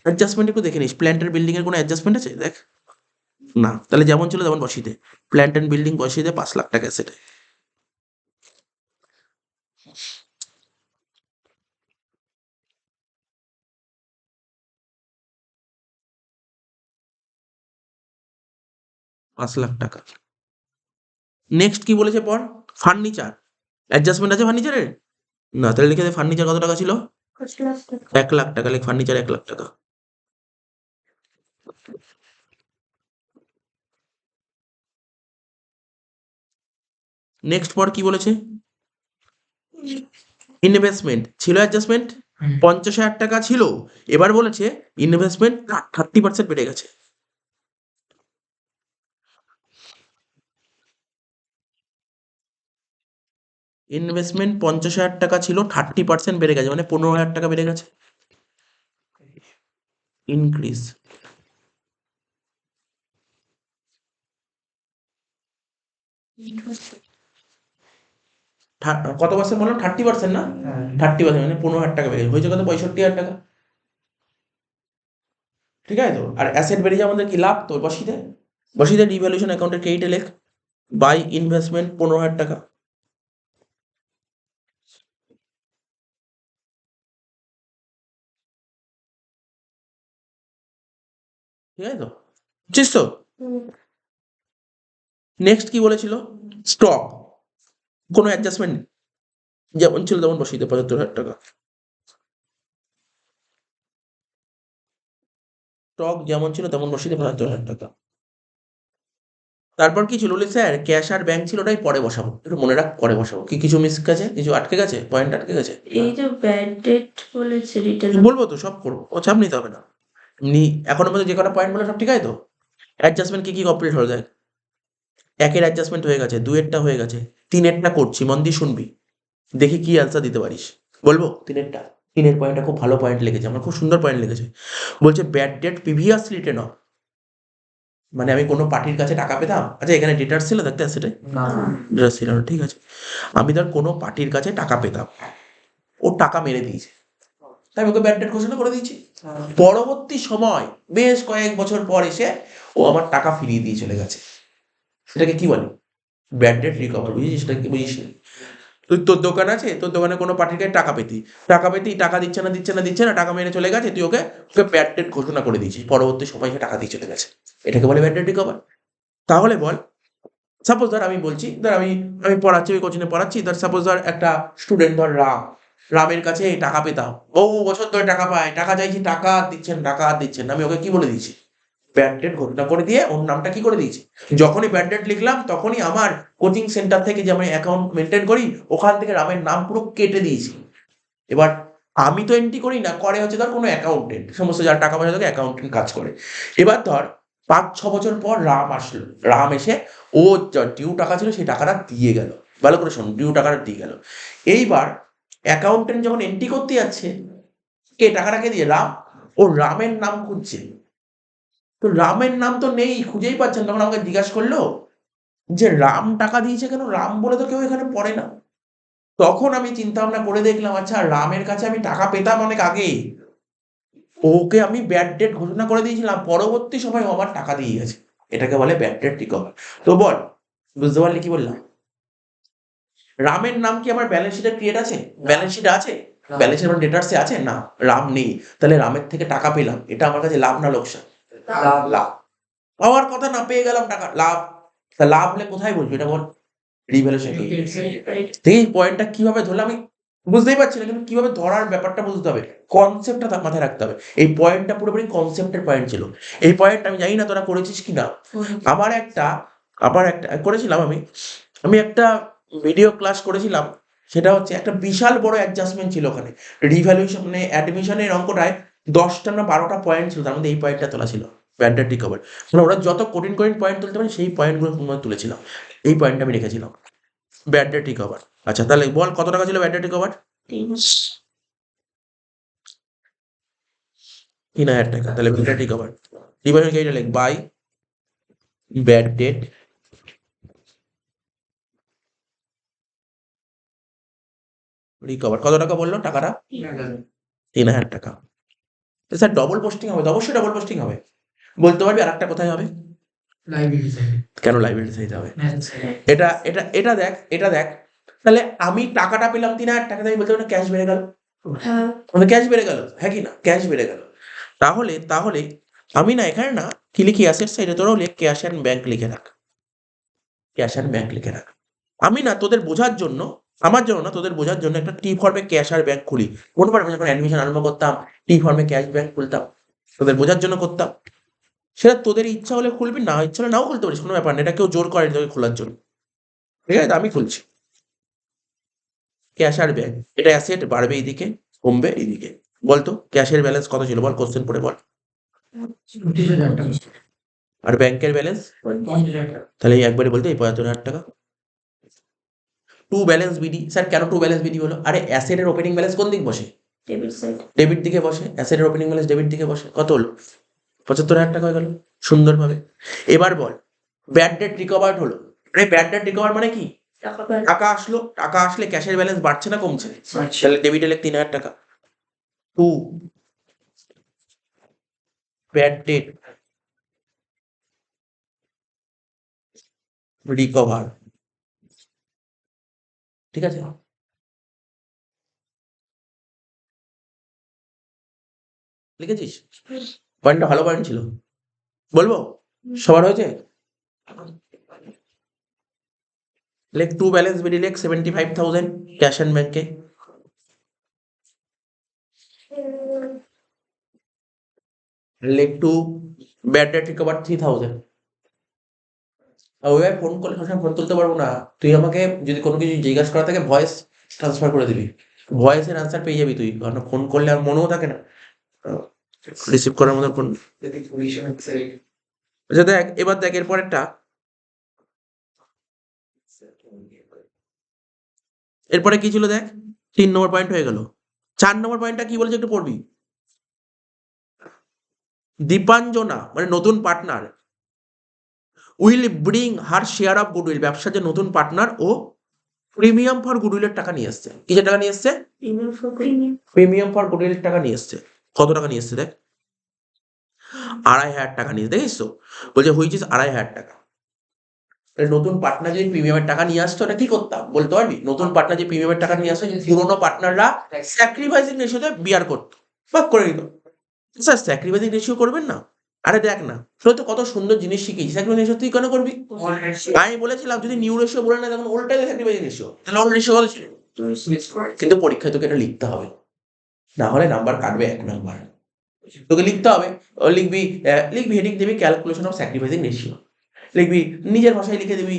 অ্যাডজাস্টমেন্ট একটু দেখে নিস, প্ল্যান্ট অ্যান্ড বিল্ডিং এর কোনো অ্যাডজাস্টমেন্ট আছে দেখ। না, তাহলে যেমন ছিল তেমন বসিয়ে দে। প্ল্যান্ট অ্যান্ড বিল্ডিং বসিয়ে দে 5 লাখ টাকা অ্যাসেটে। ৳5,00,000। নেক্সট কি বলেছে পর? ফার্নিচার অ্যাডজাস্টমেন্ট আছে ফার্নিচারের? না, তাহলে লিখে দে ফার্নিচার কত টাকা ছিল? 1,00,000 টাকা। লিখ ফার্নিচার 1,00,000 টাকা। নেক্সট পর কি বলেছে? ইনভেস্টমেন্ট ছিল অ্যাডজাস্টমেন্ট 50,000 টাকা ছিল, এবার বলেছে ইনভেস্টমেন্ট 30% বেড়ে গেছে। ইনভেস্টমেন্ট 50,000 টাকা ছিল, 30% বেড়ে গেছে, মানে 15,000 টাকা বেড়ে গেছে। ইনক্রিজ। কত পার্সেন্ট বললাম? 30% না? 30% মানে 15,000 টাকা বেড়ে গেছে, হয়েছে কত? 65,000 টাকা। ঠিক আছে তো? আর অ্যাসেট বেড়ে যাওয়া আমাদের কি লাভ? তো বসিয়ে দে রিভ্যালুয়েশন অ্যাকাউন্টের ক্রেডিটে লেখ বাই ইনভেস্টমেন্ট 15,000 টাকা। ঠিক আছে তো? বুঝছিস তো? নেক্সট কি বলেছিল? স্টক কোনো অ্যাডজাস্টমেন্ট যেমন ছিল তেমন বসিয়ে দে 75,000 টাকা। স্টক যেমন ছিল তেমন বসিয়ে দে 75,000 টাকা। তারপর কি ছিল? বলি স্যার ক্যাশ আর ব্যাংক ছিল, ওটাই পরে বসাবো, একটু মনে রাখ পরে বসাবো। কি কিছু মিস গেছে? কিছু আটকে গেছে? পয়েন্ট আটকে গেছে? এই যে ব্যাড ডেট বলেছে রিটার্ন বলবো তো, সব করবো, ও চাপ নিতে হবে না। এমনি এখনো মধ্যে যে কটা পয়েন্ট বলে সব ঠিক আছে তো? অ্যাডজাস্টমেন্ট কি কি কমপ্লিট হয়ে যায়? 1-এর অ্যাডজাস্টমেন্ট হয়ে গেছে, 2-এরটা হয়ে গেছে, 3-এরটা করছি, মন দিয়ে শুনবি, দেখি কি অ্যান্সার দিতে পারিস। বলবো 3-এরটা? 3-এর পয়েন্টটা খুব ভালো পয়েন্ট লেগেছে আমার, খুব সুন্দর পয়েন্ট লেগেছে। বলছে bad debt previously written of, মানে আমি কোনো পার্টির কাছে টাকা পেতাম। আচ্ছা এখানে ডেটার ছিল দেখতে সেটাই? না। ডেটার ছিল না, ঠিক আছে। আমি ধর কোনো পার্টির কাছে টাকা পেতাম, ও টাকা মেরে দিয়েছে, তাই আমি ওকে ব্যাড ডেট ঘোষণা করে দিয়েছি। পরবর্তী সময় বেশ কয়েক বছর পর এসে ও আমার টাকা ফিরিয়ে দিয়ে চলে গেছে। সেটাকে কি বলে? Bad debt recover. বুঝেছিস? সেটা কি বুঝিস? তুই তোর দোকান আছে, তোর দোকানে কোনো পার্টিকে টাকা পেতি, টাকা দিচ্ছে না, টাকা মেরে চলে গেছে, তুই ওকে ওকে ব্যাড ডেট ঘোষণা করে দিয়েছিস, পরবর্তী সময় সে টাকা দিয়ে চলে গেছে। এটাকে বলে ব্যাড ডেট রিকভার। তাহলে বল, সাপোজ ধর আমি বলছি, ধর আমি পড়াচ্ছি, ওই কোচিংয়ে পড়াচ্ছি, ধর সাপোজ ধর একটা স্টুডেন্ট, ধর রামের কাছে টাকা পেতাম, বহু বছর ধরে টাকা পায়, টাকা চাইছি, টাকা আর দিচ্ছেন না, আমি ওকে কি বলে দিয়েছি? ব্যাড ডেট ঘোষণা করে দিয়ে ওর নামটা কি করে দিয়েছি। যখনই ব্যাড ডেট লিখলাম তখনই আমার কোচিং সেন্টার থেকে যে আমি অ্যাকাউন্ট মেনটেন করি ওখান থেকে রামের নাম পুরো কেটে দিয়েছি। এবার আমি তো এন্ট্রি করি না, করে হচ্ছে ধর কোনো অ্যাকাউন্টেন্ট, সমস্ত যারা টাকা পয়সা থাকে অ্যাকাউন্টেন্ট কাজ করে। এবার ধর 5-6 বছর পর রাম আসলো, রাম এসে ও ডিউ টাকা ছিল সেই টাকাটা দিয়ে গেল। ভালো করে শোন, ডিউ টাকাটা দিয়ে গেল। এইবার অ্যাকাউন্টেন্ট যখন এন্ট্রি করতে যাচ্ছে, কে টাকাটা কে দিয়ে? রাম। ও রামের নাম খুঁজছে, তো রামের নাম তো নেই, খুঁজেই পাচ্ছেন। তখন আমাকে জিজ্ঞাসা করলো যে রাম টাকা দিয়েছে কেন, রাম বলে তো কেউ এখানে পড়ে না। তখন আমি চিন্তা ভাবনা করে দেখলাম, আচ্ছা রামের কাছে আমি টাকা পেতাম অনেক আগে, ওকে আমি ব্যাড ডেট ঘোষণা করে দিয়েছিলাম, পরবর্তী সময় ও আমার টাকা দিয়ে গেছে। এটাকে বলে ব্যাড ডেট রিকভার। তো বল, বুঝতে পারলি কি বললাম? রামের নাম কি আমার ব্যালেন্স শিটে ক্রিয়েট আছে? ব্যালেন্স শিটে আছে? ব্যালেন্স শিট ডেটার্সে আছে না? রাম নেই। তাহলে রামের থেকে টাকা পেলাম, এটা আমার কাছে লাভ না লোকসান? লাভ। পাওয়ার কথা না, পেয়ে গেলাম টাকা, লাভ। তা লাভ হলে কোথায় বলবি এটা বল? রিভ্যালুয়েশন। এই পয়েন্টটা কিভাবে ধরলে আমি বুঝতেই পারছি না, কিন্তু কিভাবে ধরার ব্যাপারটা বুঝতে হবে, কনসেপ্টটা মাথায় রাখতে হবে। এই পয়েন্টটা পুরোপুরি কনসেপ্টের পয়েন্ট ছিল। এই পয়েন্ট আমি জানি না তোরা করেছিস কি না। আমার একটা করেছিলাম আমি একটা ভিডিও ক্লাস করেছিলাম, সেটা হচ্ছে একটা বিশাল বড় অ্যাডজাস্টমেন্ট ছিল ওখানে। রিভ্যালুয়েশন মানে অ্যাডমিশনের অঙ্কটায় 10টা না 12টা পয়েন্ট ছিল, তার মধ্যে এই পয়েন্টটা তোলা ছিল, ব্যান্ডার রিকভার। মানে ওরা যত কঠিন পয়েন্ট তুলতে পারে সেই পয়েন্টগুলো তুলেছিলাম। এই পয়েন্টটা আমি রেখেছিলাম, ব্যাড ডেট রিকভার। আচ্ছা তাহলে বল কত টাকা ছিল ব্যাড ডেট রিকভার? 3,000 টাকা। তাহলে ব্যাড ডেট রিকভার রিভাইশন এইটা লিখ, বাই ব্যাড ডেট রিকভার। কত টাকা বললো টাকাটা? 3,000 টাকা। স্যার ডবল পোস্টিং হবে? অবশ্যই ডবল পোস্টিং হবে। বলতে পারবি আর একটা কোথায় হবে? কেন লাইব্রেরি সাইড হবে? এটা দেখ, তাহলে আমি টাকাটা পেলাম 3,000 টাকা, আমি বলতে পারি ক্যাশ বেড়ে গেল, হ্যাঁ মানে ক্যাশ বেড়ে গেল, হ্যাঁ কি না? ক্যাশ বেড়ে গেল। তাহলে আমি না এখানে না কি লিখি, অ্যাসেট সাইডে তোরাও লিখ ক্যাশ অ্যান্ড ব্যাংক লিখে রাখ, ক্যাশ অ্যান্ড ব্যাংক লিখে রাখ। আমি না তোদের বোঝার জন্য, আমার জন্য না তোদের বোঝার জন্য একটা টি ফর্মে ক্যাশ আর ব্যাংক খুলি। মনে পড়ে আমি যখন অ্যাডমিশন আরম্ভ করতাম টি ফর্মে ক্যাশ ব্যাংক খুলতাম, তোদের বোঝার জন্য করতাম। সেটা তোদের ইচ্ছা হলে খুলবি, না ইচ্ছা হলে নাও খুলতে পারিস, কোনো ব্যাপার না, এটা কেউ জোর করে তোকে খোলার জন্য। ঠিক আছে, আমি খুলছি ক্যাশ আর ব্যাংক। এটা অ্যাসেট বাড়বে এইদিকে, কমবে এইদিকে। বলতো ক্যাশের ব্যালেন্স কত ছিল বল, কোশ্চেন পড়ে বল। আর ব্যাংকের ব্যালেন্স? তাহলে এই একবারে বলতে এই 75,000 টাকা। To balance BD. স্যার কেন টু ব্যালেন্স বিডি হলো? আরে অ্যাসেটের ওপেনিং ব্যালেন্স কোন দিক বসে? Debit side. ডেবিট দিকে বসে, অ্যাসেটের ওপেনিং ব্যালেন্স ডেবিট দিকে বসে। কত হলো? 75,000 টাকা হয়ে গেল, সুন্দরভাবে। এবার বল ব্যাড ডেট রিকভার্ড হলো। আরে ব্যাড ডেট রিকভার মানে কি? টাকা আসলো, টাকা আসলে ক্যাশের ব্যালেন্স বাড়ছে না কমছে? তাহলে ডেবিটে লেখ 3,000 টাকা। To bad debt recover. ঠিক আছে, লিখেছিস? পয়েন্টটা ভালো পয়েন্ট ছিল, বলবো? সবার হয়েছে? লেখ টু ব্যালেন্স বিডি, লেখ 75,000 ক্যাশ অ্যান্ড ব্যাংকে। লেখ টু ব্যাড ডেট রিকভার 3,000। ওই ফোন করলে সবসময় ফোন তুলতে পারবো না, তুই আমাকে যদি কোনো কিছু জিজ্ঞাসা করা থাকে ভয়েস ট্রান্সফার করে দিবি, ভয়েসের আনসার পেয়ে যাবি তুই, কারণ ফোন করলে আর মনেও থাকে না রিসিভ করার মতো ফোন। আচ্ছা দেখ, এবার দেখ এরপরেরটা, এরপরে কি ছিল দেখ, 3 নম্বর পয়েন্ট হয়ে গেল। 4 নম্বর পয়েন্টটা কি বলেছে একটু পড়বি। দীপাঞ্জনা মানে নতুন partner will bring her share of goodwill, ব্যবসার যে নতুন পার্টনার ও প্রিমিয়াম ফর গুডউইলের টাকা নিয়ে এসছে। কিসের টাকা নিয়ে এসছে? Premium for premium. Premium for গুডউইলের টাকা নিয়ে এসছে। কত টাকা নিয়ে এসছে দেখ, 2,500 টাকা নিয়ে, দেখিস তো, বলছে হুইচ ইজ 2,500 টাকা। তাহলে নতুন পার্টনার যদি প্রিমিয়ামের টাকা নিয়ে আসতো, এটা কি করতাম বলতে পারবি? নতুন পার্টনার যে প্রিমিয়ামের টাকা নিয়ে আসতো, পুরোনো পার্টনাররা স্যাক্রিফাইসিং রেশিওতে বিয়ার করতো, ভাগ করে নিত। স্যার স্যাক্রিফাইসিং রেশিও করবেন না? আরে দেখ না, তোর তো কত সুন্দর জিনিস শিখিয়েছি, স্যাক্রিফাইসিং রেশিও তুই কেন করবি? আমি বলেছিলাম যদি নিউ রেশিও বলে না তখন ওল্টাই স্যাক্রিফাইসিং রেশিও, তাহলে ওল্ড রেশিও কত ছিল? কিন্তু পরীক্ষায় তোকে এটা লিখতে হবে, না হলে নাম্বার কাটবে 1 নাম্বার। তোকে লিখতে হবে, লিখবি হেডিং দিবি ক্যালকুলেশন অফ স্যাক্রিফাইসিং রেশিও, লিখবি নিজের ভাষায় লিখে দিবি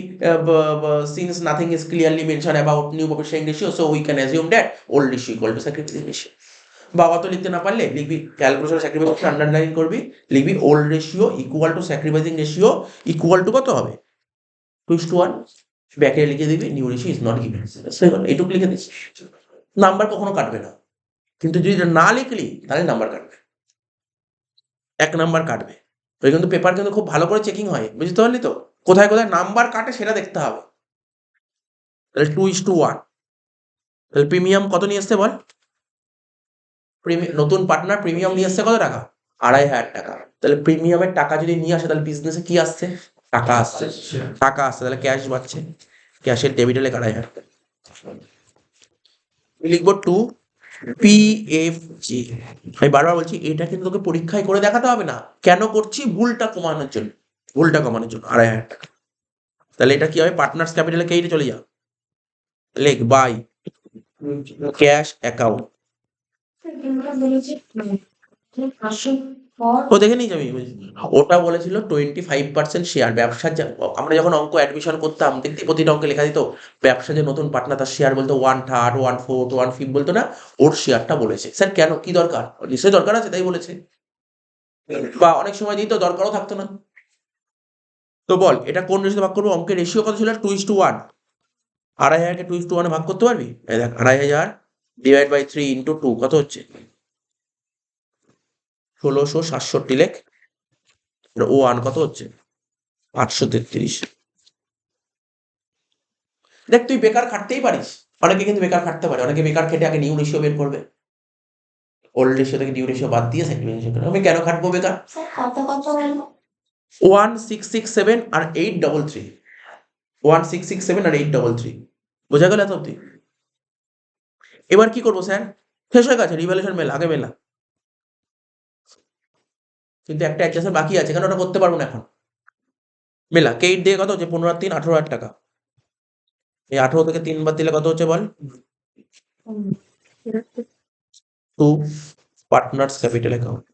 since nothing is clearly mention about new profit sharing ratio so we can assume that old ratio equal to sacrificing ratio. বাবা তো লিখতে না পারলে লিখবি ক্যালকুলেশন অফ স্যাক্রিফাইসিং আন্ডারলাইন করবি, লিখবি old ratio equal to sacrificing ratio equal to কত হবে? 2:1। ব্যাকে লিখে দিবি new ratio is not given. এইটুকু লিখে দিস, নাম্বার কখনো কাটবে না। কিন্তু যদি এটা না লিখলি তাহলে নাম্বার কাটবে, 1 নাম্বার কাটবে। ওই কিন্তু পেপার কিন্তু খুব ভালো করে চেকিং হয়, বুঝতে পারলি তো? কোথায় কোথায় নাম্বার কাটে সেটা দেখতে হবে। তাহলে 2:1। তাহলে প্রিমিয়াম কত নিয়ে এসছে বল? নতুন পার্টনার প্রিমিয়াম নিয়ে এসছে কত টাকা? 2,500 টাকা। তাহলে প্রিমিয়ামের টাকা যদি নিয়ে আসে তাহলে বিজনেসে কি আসছে? টাকা আসছে। টাকা আসছে, তাহলে ক্যাশ বাড়ছে, ক্যাশের ডেবিটে লেখা 2,500 টাকা। লিখবো 2 PFG। আমি বারবার বলছি এটা কিন্তু তোকে পরীক্ষায় করে দেখাতে হবে না। কেন করছি? ভুলটা কমানোর জন্য, 2,500 টাকা। তাহলে এটা কি হবে? পার্টনার্স ক্যাপিটালে কে চলে যা, লেখ বাই ক্যাশ অ্যাকাউন্ট। ও দেখে নিয়ে যাবি, ওটা বলেছিল 25% শেয়ার ব্যবসার। আমরা যখন অঙ্ক অ্যাডমিশন করতাম দেখতে প্রতিটা অঙ্কে লেখা দিত ব্যবসা যে নতুন পার্টনার তার শেয়ার বলতো 1/3, 1/4, 1/5 বলতো না, ওর শেয়ারটা বলেছে। স্যার কেন, কি দরকার? নিশ্চয়ই দরকার আছে তাই বলেছে, বা অনেক সময় দিত দরকারও থাকতো না। তো বল এটা কোন রেশিও ভাগ করবো? অঙ্কের রেশিও কত ছিল? 2:1। 2,500কে 2:1 ভাগ করতে পারবি? এই দেখ 2,500 ডিভাইড বাই 3 ইন্টু 2 কত হচ্ছে? 1,667 লেখ। ও 1 কত হচ্ছে? 833। দেখ তুই বেকার খাটতেই পারিস, অনেকে কিন্তু বেকার খাটতে পারে, অনেকে বেকার খেটে আগে নিউ রেশিও বের করবে, ওল্ড রেশিও থেকে নিউ রেশিও বাদ দিয়ে স্যাক্রিফাইস করবে। আমি কেন খাটবো বেকার? 1667 আর 833, 1667 আর 833, বোঝা গেল এত অব্দি? এবার কি করবো স্যার? শেষ হয়ে গেছে, রিভ্যালুয়েশন মেলা আগে মেলা, কিন্তু একটা অ্যাডজাস্টমেন্ট বাকি আছে, কেন ওটা করতে পারবো না এখন। মেলা কে 8 দিয়ে কত হচ্ছে? 15 আর 3 18,000 টাকা। এই 18 থেকে 3 বাদ দিলে কত হচ্ছে বল? 2 পার্টনার্স ক্যাপিটাল অ্যাকাউন্ট।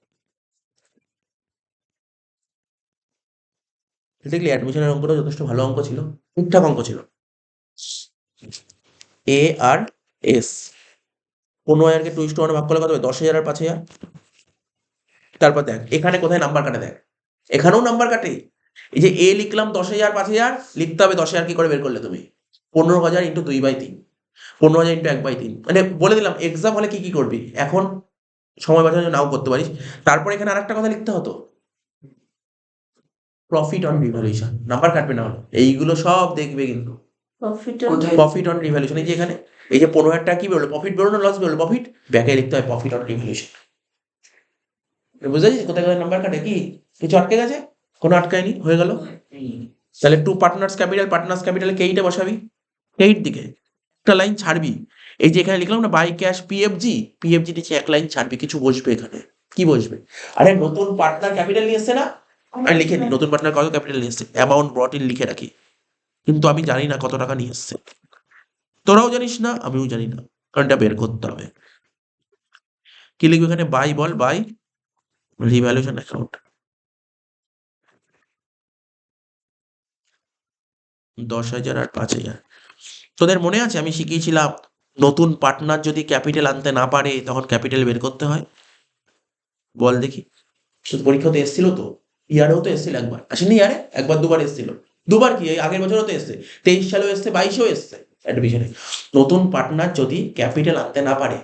দেখলি অ্যাডমিশনের অঙ্কটা যথেষ্ট ভালো অঙ্ক ছিল, ঠিকঠাক অঙ্ক ছিল। এ আর এস 15,000কে 2:1 ভাগ করলে কত হবে? 10,000 আর 5,000। তারপর দেখ এখানে কোথায় নাম্বার কাটে, দেখ এখানেও নাম্বার কাটে। এই যে এ লিখলাম 10,000 5,000, লিখতে হবে 10,000 কি করে বের করলে তুমি? 15,000 ইন্টু 2/3, 15,000 ইন্টু 1/3। মানে বলে দিলাম এক্সাম হলে কি কি করবি, এখন সময় বাঁচানোর জন্য নাও করতে পারিস। তারপর এখানে আরেকটা কথা লিখতে হতো, প্রফিট অন রিভ্যালুয়েশন, নাম্বার কাটবে না হলে। এইগুলো সব দেখবে কিন্তু প্রফিট অন রিভ্যালুয়েশন। এই যে এখানে এই যে 15,000 টাকা কি বেরোলো? প্রফিট বেরোলো না লস বেরোলো? প্রফিট। ব্যাকে লিখতে হয় প্রফিট অন রিভ্যালুয়েশন। বুঝেছিস কোথায় কোথায় নাম্বার কাটে? কি কিছু আটকে গেছে? কোনো আটকায়নি, হয়ে গেল। তাহলে 2 পার্টনার্স ক্যাপিটালে কেইটা বসাবি, কেইট দিকে একটা লাইন ছাড়বি। এই যে এখানে লিখলাম না বাই ক্যাশ পিএফজি নিচে 1 লাইন ছাড়বি, কিছু বসবে এখানে। কি বসবে? আরে নতুন পার্টনার ক্যাপিটাল নিয়ে এসছে না, আমি লিখে নিই নতুন পার্টনার কত ক্যাপিটাল নিয়ে এসছে, অ্যামাউন্ট ব্রট ইন লিখে রাখি। কিন্তু আমি জানি না কত টাকা নিয়ে এসছে, তোরাও জানিস না আমিও জানি না, কারণ এটা বের করতে হবে। কি লিখবি এখানে? বাই, বল বাই রিভ্যালুয়েশন অ্যাকাউন্ট 10,000 আর 5,000। তোদের মনে আছে আমি শিখিয়েছিলাম নতুন পার্টনার যদি ক্যাপিটাল আনতে না পারে তখন ক্যাপিটাল বের করতে হয়? বল দেখি, পরীক্ষাতে এসেছিল তো, ইয়ারেও তো এসেছিল একবার, আসেনি ইয়ারে? একবার দুবার এসেছিল। দুবার কি, এই আগের বছরও তো এসছে, 23 সালেও এসছে, 22-এও এসছে অ্যাডমিশনে। নতুন পার্টনার যদি ক্যাপিটাল আনতে না পারে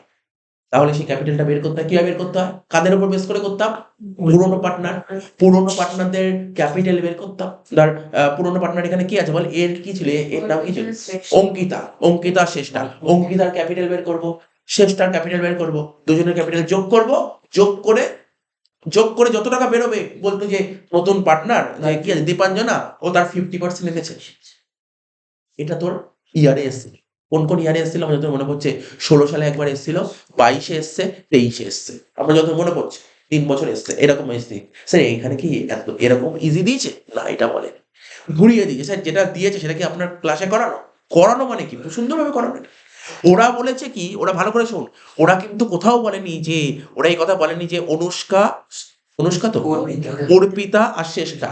তাহলে সেই ক্যাপিটালটা বের করতে হয়, কিভাবে বের করতে হয়, কাদের উপর বেস করে করতাম, পুরোনো পার্টনারদের ক্যাপিটাল বের করতাম। ধর পুরোনো পার্টনার এখানে কি আছে বল, এর কি ছিল, এর নাম কি ছিল, অঙ্কিতা শ্রেষ্ঠা, অঙ্কিতার ক্যাপিটাল বের করব, শ্রেষ্ঠার ক্যাপিটাল বের করব, দুজনের ক্যাপিটাল যোগ করব, যোগ করে যত টাকা বেরোবে বলতো যে নতুন পার্টনার যে কি আছে দীপাঞ্জনা, ও তার 50% এনেছে। এটা তোর ইয়ারে এসেছিল। কোন ইয়ারে এসেছিল আমার যত মনে পড়ছে, 16 সালে একবার এসেছিল, 22-এ এসছে, 23-এ এসছে, আমার যত মনে পড়ছে 3 বছর এসছে এরকম এসছে। স্যার এখানে কি এত এরকম ইজি দিয়েছে না, এটা বলে ঘুরিয়ে দিয়েছে। স্যার যেটা দিয়েছে সেটা কি আপনার ক্লাসে করানো মানে কি সুন্দরভাবে করানো। ওরা বলেছে কি, ওরা ভালো করে শোন, ওরা কিন্তু কোথাও বলেনি যে, ওরা এই কথা বলেনি যে অনুষ্কা তো অর্পিতা আর শ্রেষ্ঠা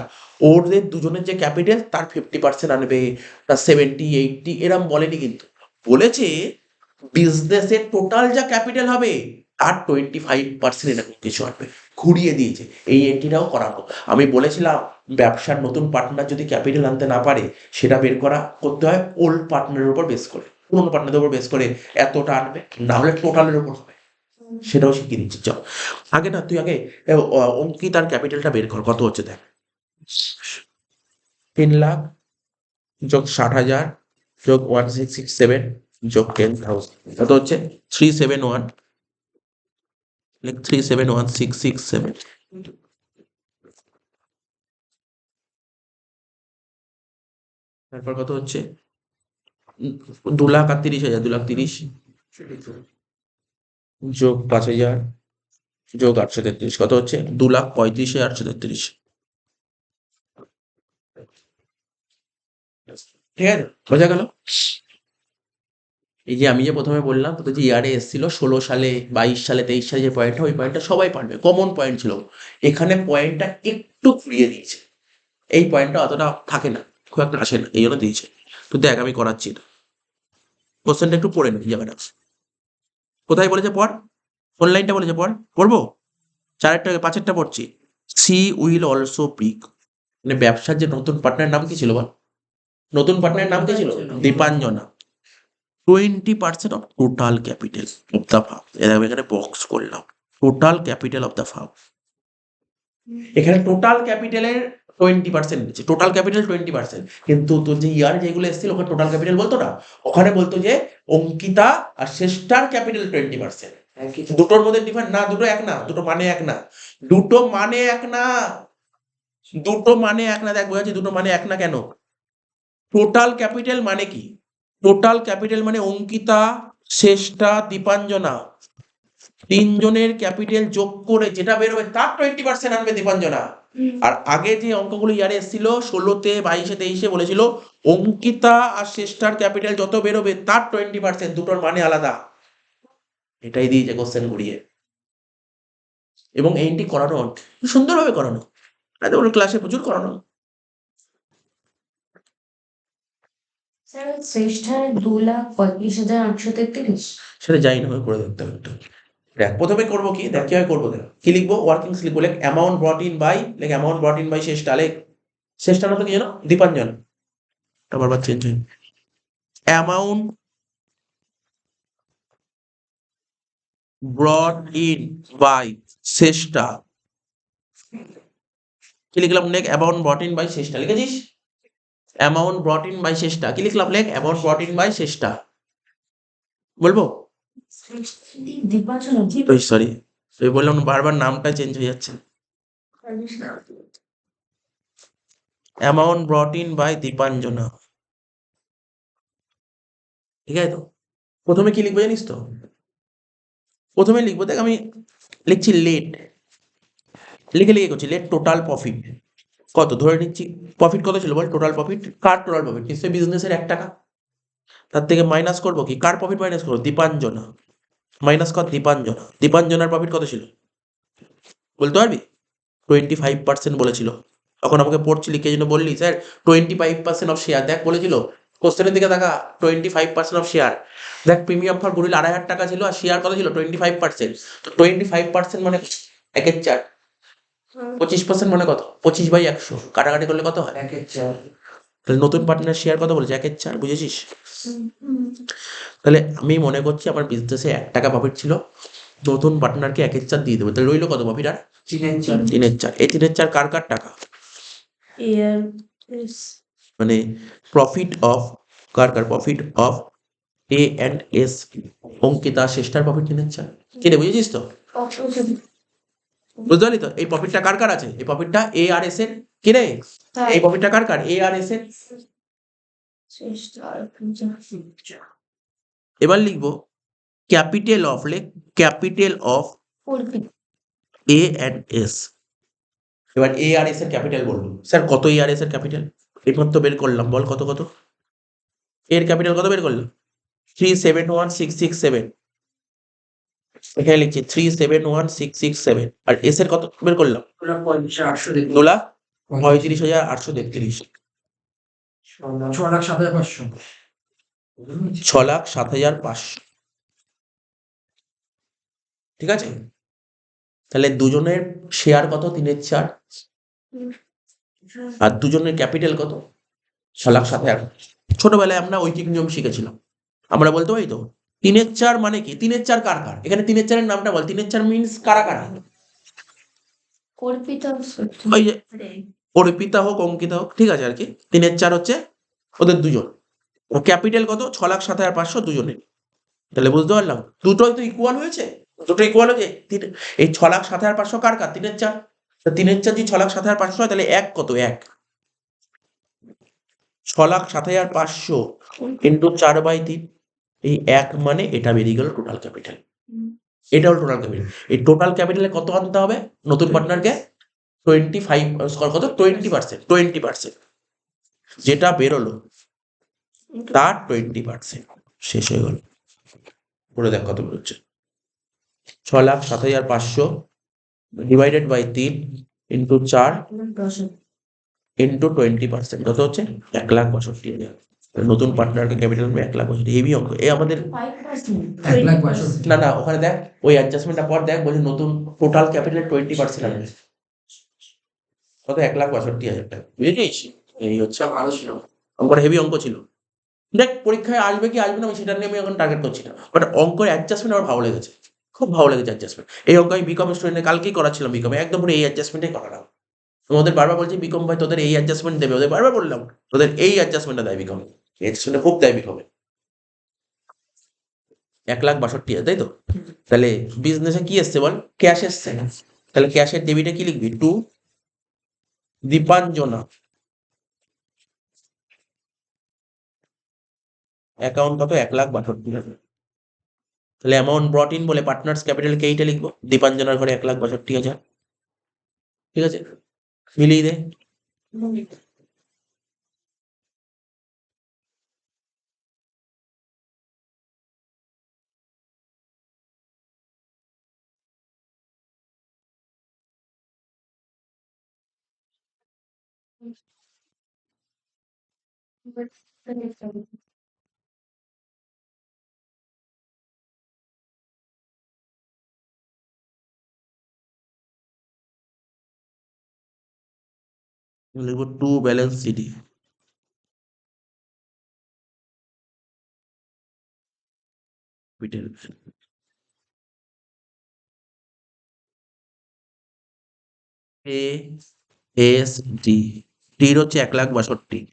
ওদের দুজনের যে ক্যাপিটাল তার 50% আনবে, তার 70-80 এরম বলেনি, কিন্তু বলেছে বিজনেসের টোটাল যা ক্যাপিটাল হবে তার 25% এরকম কিছু আনবে, ঘুরিয়ে দিয়েছে। এই এন্ট্রিটাও করানো। আমি বলেছিলাম ব্যবসার নতুন পার্টনার যদি ক্যাপিটাল আনতে না পারে, সেটা বের করতে হয় ওল্ড পার্টনারের উপর বেস করে, পুরোনো পার্টনারের উপর বেস করে এতটা আনবে, না হলে টোটালের উপর হবে। সেটাও শিখিয়ে দিচ্ছি। চল আগে না, তুই আগে অঙ্কিতার ক্যাপিটালটা বের কর, কত হচ্ছে দেখ। 3 লাখ যোগ 60,000 যোগ 1667 যোগ 10,000 কত হচ্ছে 371, 371,667। তারপর কত হচ্ছে 2,30,000, 2,30,000 যোগ 5,000 যোগ 833 কত হচ্ছে 2,35,833। ঠিক আছে, বোঝা গেল। এই যে আমি যে প্রথমে বললাম তোদের যে ইয়ারে এসেছিল 16 সালে, 22 সালে, 23 সালে যে পয়েন্টটা, ওই পয়েন্টটা সবাই পারবে, কমন পয়েন্ট ছিল। এখানে পয়েন্টটা একটু ঘুরিয়ে দিয়েছে, এই পয়েন্টটা অতটা থাকে না, খুব একটা আসে না, এই জন্য দিয়েছে। তো দেখ আমি করাচ্ছি এটা, কোশ্চেনটা একটু পড়ে নেই জায়গাটা কোথায় বলেছে পড়, অনলাইনটা বলেছে পড়বো 4-এরটা 5-এরটা পড়ছি। সি উইল অলসো পিক, মানে ব্যবসার যে নতুন পার্টনার নাম কি ছিল বল, নতুন পার্টনারের নাম কি ছিল, Dipanjana. 20% of total capital of the farm, এরকম এখানে বক্স করলাম, total capital of the farm. এখানে টোটাল ক্যাপিটালের 20% নিচ্ছে, টোটাল ক্যাপিটাল 20%, কিন্তু তোর যে ইয়ার যেগুলো এসেছিল ওখানে টোটাল ক্যাপিটাল বলতো না, ওখানে বলতো যে অঙ্কিতা আর শ্রেষ্ঠার ক্যাপিটাল 20%। দুটোর মধ্যে ডিফারেন্ট না, দুটো এক না, দুটো মানে এক না, দুটো মানে এক না, দুটো মানে এক না। দেখ বোঝাচ্ছি দুটো মানে এক না কেন। টোটাল ক্যাপিটাল মানে কি, টোটাল ক্যাপিটাল মানে অঙ্কিতা, শ্রেষ্ঠা, দীপাঞ্জনা, তিনজনের ক্যাপিটাল যোগ করে যেটা বেরোবে তার 20% আনবে দীপাঞ্জনা। আর আগে যে অঙ্কগুলো ইয়ারে এসেছিল 16-তে, 22-এ, 23-এ বলেছিল অঙ্কিতা আর শ্রেষ্ঠার ক্যাপিটাল যত বেরোবে তার 20%, দুটোর মানে আলাদা। এটাই দিয়েছে কোশ্চেন ঘুরিয়ে, এবং এইটি করানো সুন্দরভাবে করানো, ক্লাসে প্রচুর করানো। স্যার শ্রেষ্ঠার 2,35,833। সেটা যাই না করে দেখতে হবে একটু। দেখ প্রথমে করবো কি, দেখ কিভাবে করবো, দেখ কি লিখবো, ওয়ার্কিংস লিখবো, লেখ অ্যামাউন্ট ব্রট ইন বাই, লেখ অ্যামাউন্ট ব্রট ইন বাই শ্রেষ্ঠা, লেখ শ্রেষ্ঠা না তো কি জানো দীপাঞ্জন, বারবার চেঞ্জ হয়, amount brought in by Shreshtha, কি লিখলাম, লেখ amount brought in by Shreshtha, লিখেছিস amount brought in by Shreshtha, কি লিখলাম, লেখ amount brought in by Shreshtha, বলবো দীপাঞ্জনা সরি বললাম বারবার নামটা চেঞ্জ হয়ে যাচ্ছে, amount brought in by Dipanjana. ঠিক আছে, তো প্রথমে কি লিখবো জানিস তো, প্রথমে লিখবো, দেখ আমি লিখছি লেট, লিখে করছি লেট টোটাল প্রফিট কত ধরে নিচ্ছি, প্রফিট কত ছিল বল, টোটাল প্রফিট, কার টোটাল প্রফিট, নিশ্চয়ই বিজনেসের 1 টাকা, তার থেকে মাইনাস করবো কি, কার প্রফিট মাইনাস করবো, দীপাঞ্জনা, মাইনাস কর দীপাঞ্জনা, দীপাঞ্জনার প্রফিট কত ছিল বলতে পারবি, 25% বলেছিল, তখন আমাকে পড়ছিলি কে জন্য বললি স্যার 25% অফ শেয়ার, দেখ বলেছিল কোশ্চেনের দিকে দেখা, 25% অফ শেয়ার, দেখ প্রিমিয়াম ফর গুডউইল 2,500 টাকা ছিল, আর শেয়ার কত ছিল 25%, তো 25% মানে 1/4, 25% মানে কত 25/100, কাটাকাটি করলে কত হয় 1/4। তাহলে নতুন পার্টনার শেয়ার কত বলেছে 1/4, বুঝেছিস। তাহলে আমি মনে করছি আমার বিজনেসে 1 টাকা প্রফিট ছিল, নতুন পার্টনারকে 1/4 দিয়ে দেবো, তাহলে রইলো কত প্রফিট? আর 3/4 3/4। এই 3/4 কার কার টাকা? Year is মানে প্রফিট অফ কার কার? Profit of A and S, Ankita শ্রেষ্ঠার প্রফিট 3/4। কি রে, বুঝেছিস তো? option. বুঝতে পারলি তো? এই প্রফিটটা কার কার আছে? এই প্রফিটটা এ আর এস এর। কি রে, এই প্রফিটটা কার কার? এ আর এস এর। এবার লিখবো ক্যাপিটাল অফ, লেখ capital of A and S. এবার এ আর এস এর ক্যাপিটাল বলবো। স্যার কত এ আর এস এর ক্যাপিটাল? এরপর তো বের করলাম, বল কত কত? এর ক্যাপিটাল কত বের করলাম? 371,667। এখানে লিখছি 371,667। আর এস এর কত বের করলাম? 35,833 35,833। 6,07,500 6,07,500। ঠিক আছে, তাহলে দুজনের শেয়ার কত? 3/4। আর দুজনের ক্যাপিটাল কত? 6,07,500। ছোটবেলায় আমরা ঐকিক নিয়ম শিখেছিলাম, আমরা বলতে পারি তো 3/4 মানে কি? 3/4 কার কার? এখানে 3/4 নামটা বল। 3/4 মিনস কারা কারা? ওই যে অর্পিতা হোক, অঙ্কিতা হোক, ঠিক আছে আর কি। 3/4 হচ্ছে ওদের দুজন। ক্যাপিটাল কত? 6,07,500 দুজনের। তাহলে বুঝতে পারলাম দুটোই তো ইকুয়াল হয়েছে। দুটো ইকুয়াল হয়েছে। এই 6,07,500 কার কার? 3/4। 3/4 যদি 6,07,500 হয়, তাহলে এক কত? 1। 6,07,500 ইন্টু 4/3। এই 1 মানে এটা বেরিয়ে গেল টোটাল ক্যাপিটাল। এটা হলো টোটাল ক্যাপিটাল। এই টোটাল ক্যাপিটালে কত আনতে হবে নতুন পার্টনারকে? 25 কত? 20%। 20%। যেটা বেরোলো তার 20%। শেষ হয়ে গেল। করে দেখ কত বেরোচ্ছে। 6,07,500 ডিভাইডেড বাই 3 ইন্টু 4 ইন্টু 20%, কত হচ্ছে? 1,62,000। নতুন পার্টনারকে ক্যাপিটাল 1,62,000। হেভি অঙ্ক। এ আমাদের 1,62,000 না না, ওখানে দেখ ওই অ্যাডজাস্টমেন্টটা পর দেখ, বলছে নতুন টোটাল ক্যাপিটাল 20% আনবে। কত? 1,62,000 টাকা। বুঝেছিস? এই হচ্ছে ভালো ছিল। অঙ্কটা হেভি অঙ্ক ছিল। দেখ পরীক্ষায় আসবে কি আসবে না আমি সেটা নিয়ে আমি এখন টার্গেট করছি না, বাট অঙ্কের অ্যাডজাস্টমেন্ট আমার ভালো লেগেছে, খুব ভালো লেগেছে অ্যাডজাস্টমেন্ট। এই অঙ্ক আমি বিকম স্টুডেন্টে কালকেই করাচ্ছিলাম, বিকমে একদম পুরো এই অ্যাডজাস্টমেন্টই করালাম। ওদের বারবার বলছি বিকম ভাই তোদের এই অ্যাডজাস্টমেন্ট দেবে, ওদের বারবার বললাম তোদের এই অ্যাডজাস্টমেন্টটা দেয় বিকম, অ্যাডজাস্টমেন্টটা খুব দেয় বিকমে। 1,62,000, তাই তো? তাহলে বিজনেসে কি এসছে বল? ক্যাশ এসছে না। তাহলে ক্যাশের ডেবিটে কি লিখবি? টু দীপাঞ্জনা, অ্যাকাউন্ট কত? 1,62,000। তাহলে অ্যামাউন্ট ব্রট ইন বলে পার্টনার্স ক্যাপিটাল কে এইটা লিখবো, দীপাঞ্জনার ঘরে 1,62,000। ঠিক আছে, মিলিয়ে দে। লিখবো to balance city. A S D, টির হচ্ছে 1,62,000।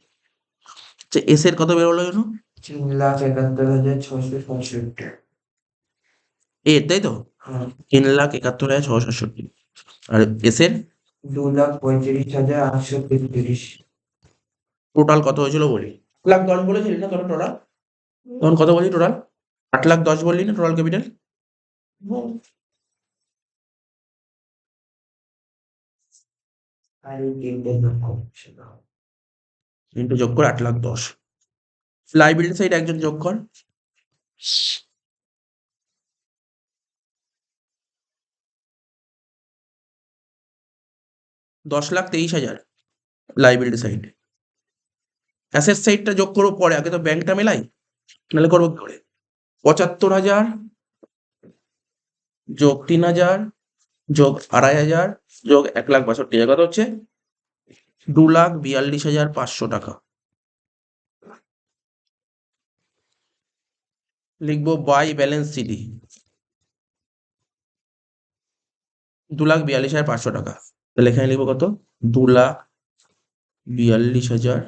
আচ্ছা এস এর কত বেরোলো যেন? 3,71,667। এর, তাই তো? হ্যাঁ। 3,71,667। আর এস এর 2,35,833। টোটাল কত হয়েছিল বলি? 1,10,000 বলেছিলি না তোরা টোটাল? তখন কত বলি টোটাল? 8,10,000 বললি না টোটাল ক্যাপিটাল? আর এই তিনটে যোগ করছে না। ইন্টু যোগ করে 8,10,000। লাইবিলিটি সাইড একজন যোগ কর। 10,23,000 লাইবিলিটি সাইড। অ্যাসেট সাইডটা যোগ করবো পরে, আগে তো ব্যাংকটা মেলাই, নাহলে করবো কি করে? 75,000 যোগ 3,000 যোগ 2,500 যোগ 1,62,000, কত হচ্ছে? 2,42,500 টাকা। লিখবো বাই ব্যালেন্স সিটি। 2,42,500 টাকা। তাহলে এখানে লিখবো কত? 2,42,000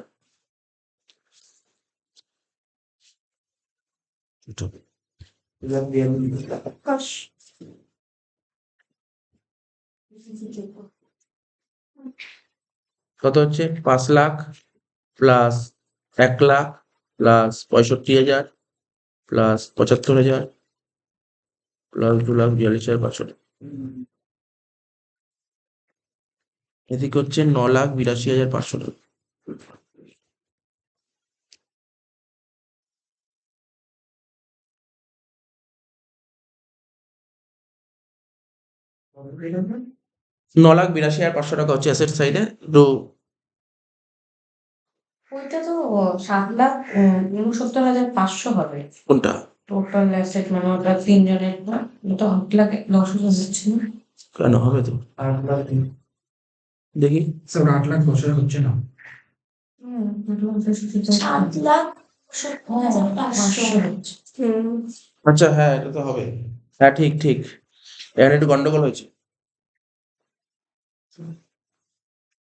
আকাশ কত হচ্ছে? 5,00,000 প্লাস 1,00,000 প্লাস 65,000 প্লাস 75,000 প্লাস 2,42,500 টাকা। এদিকে হচ্ছে 9,82,500 টাকা। এটা 9,82,500 টাকা হচ্ছে অ্যাসেট সাইডে। তো ওইটা তো 7,69,500 হবে কোনটা? টোটাল অ্যাসেট, মানে ওটা তিনজনের না, ওটা 8,10,000 হচ্ছে না? কেন হবে তো? 8 লাখ দেখি। স্যার 8 লাখ 10 হাজার হচ্ছে না? 7,70,500 হচ্ছে। আচ্ছা, হ্যাঁ, এটা তো হবে। হ্যাঁ, ঠিক ঠিক, এখানে একটু গন্ডগোল হয়েছে।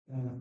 হ্যাঁ।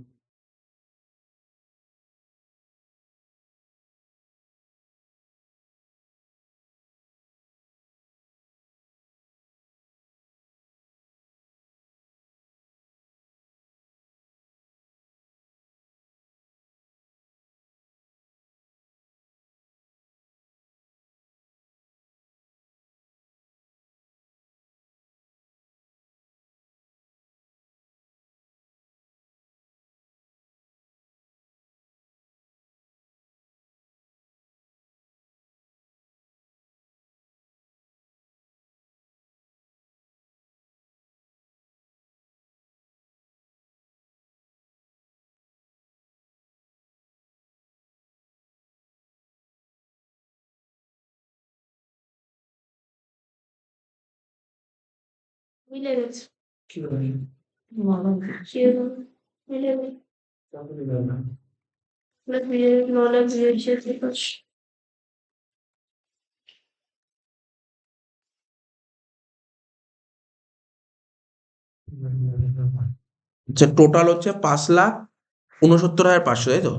মিলে গেছে। কি বলি? মিলে গেছে। চাকরি দেয় না। 9,82,500। আচ্ছা, টোটাল হচ্ছে 5,69,500, তাই তো?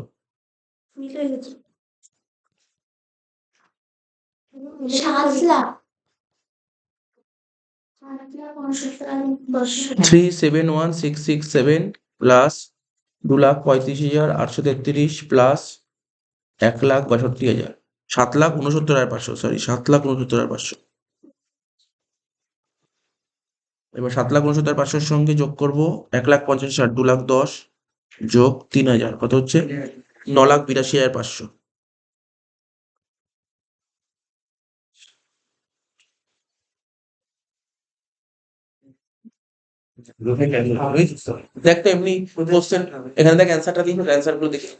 মিলে গেছে। 7,00,000। 7,69,500। 3,71,667 প্লাস 2,35,833 প্লাস 1,62,000, 7,69,500, সরি 7,69,500। এবার 7,69,500 সঙ্গে যোগ করবো 1,50,000, 2,10,000 যোগ 3,000, কত হচ্ছে? 9,82,500। দেখ তো এমনি কোশ্চেন, এখানে দেখ অ্যান্সারটা দিই, অ্যান্সার গুলো দেখি,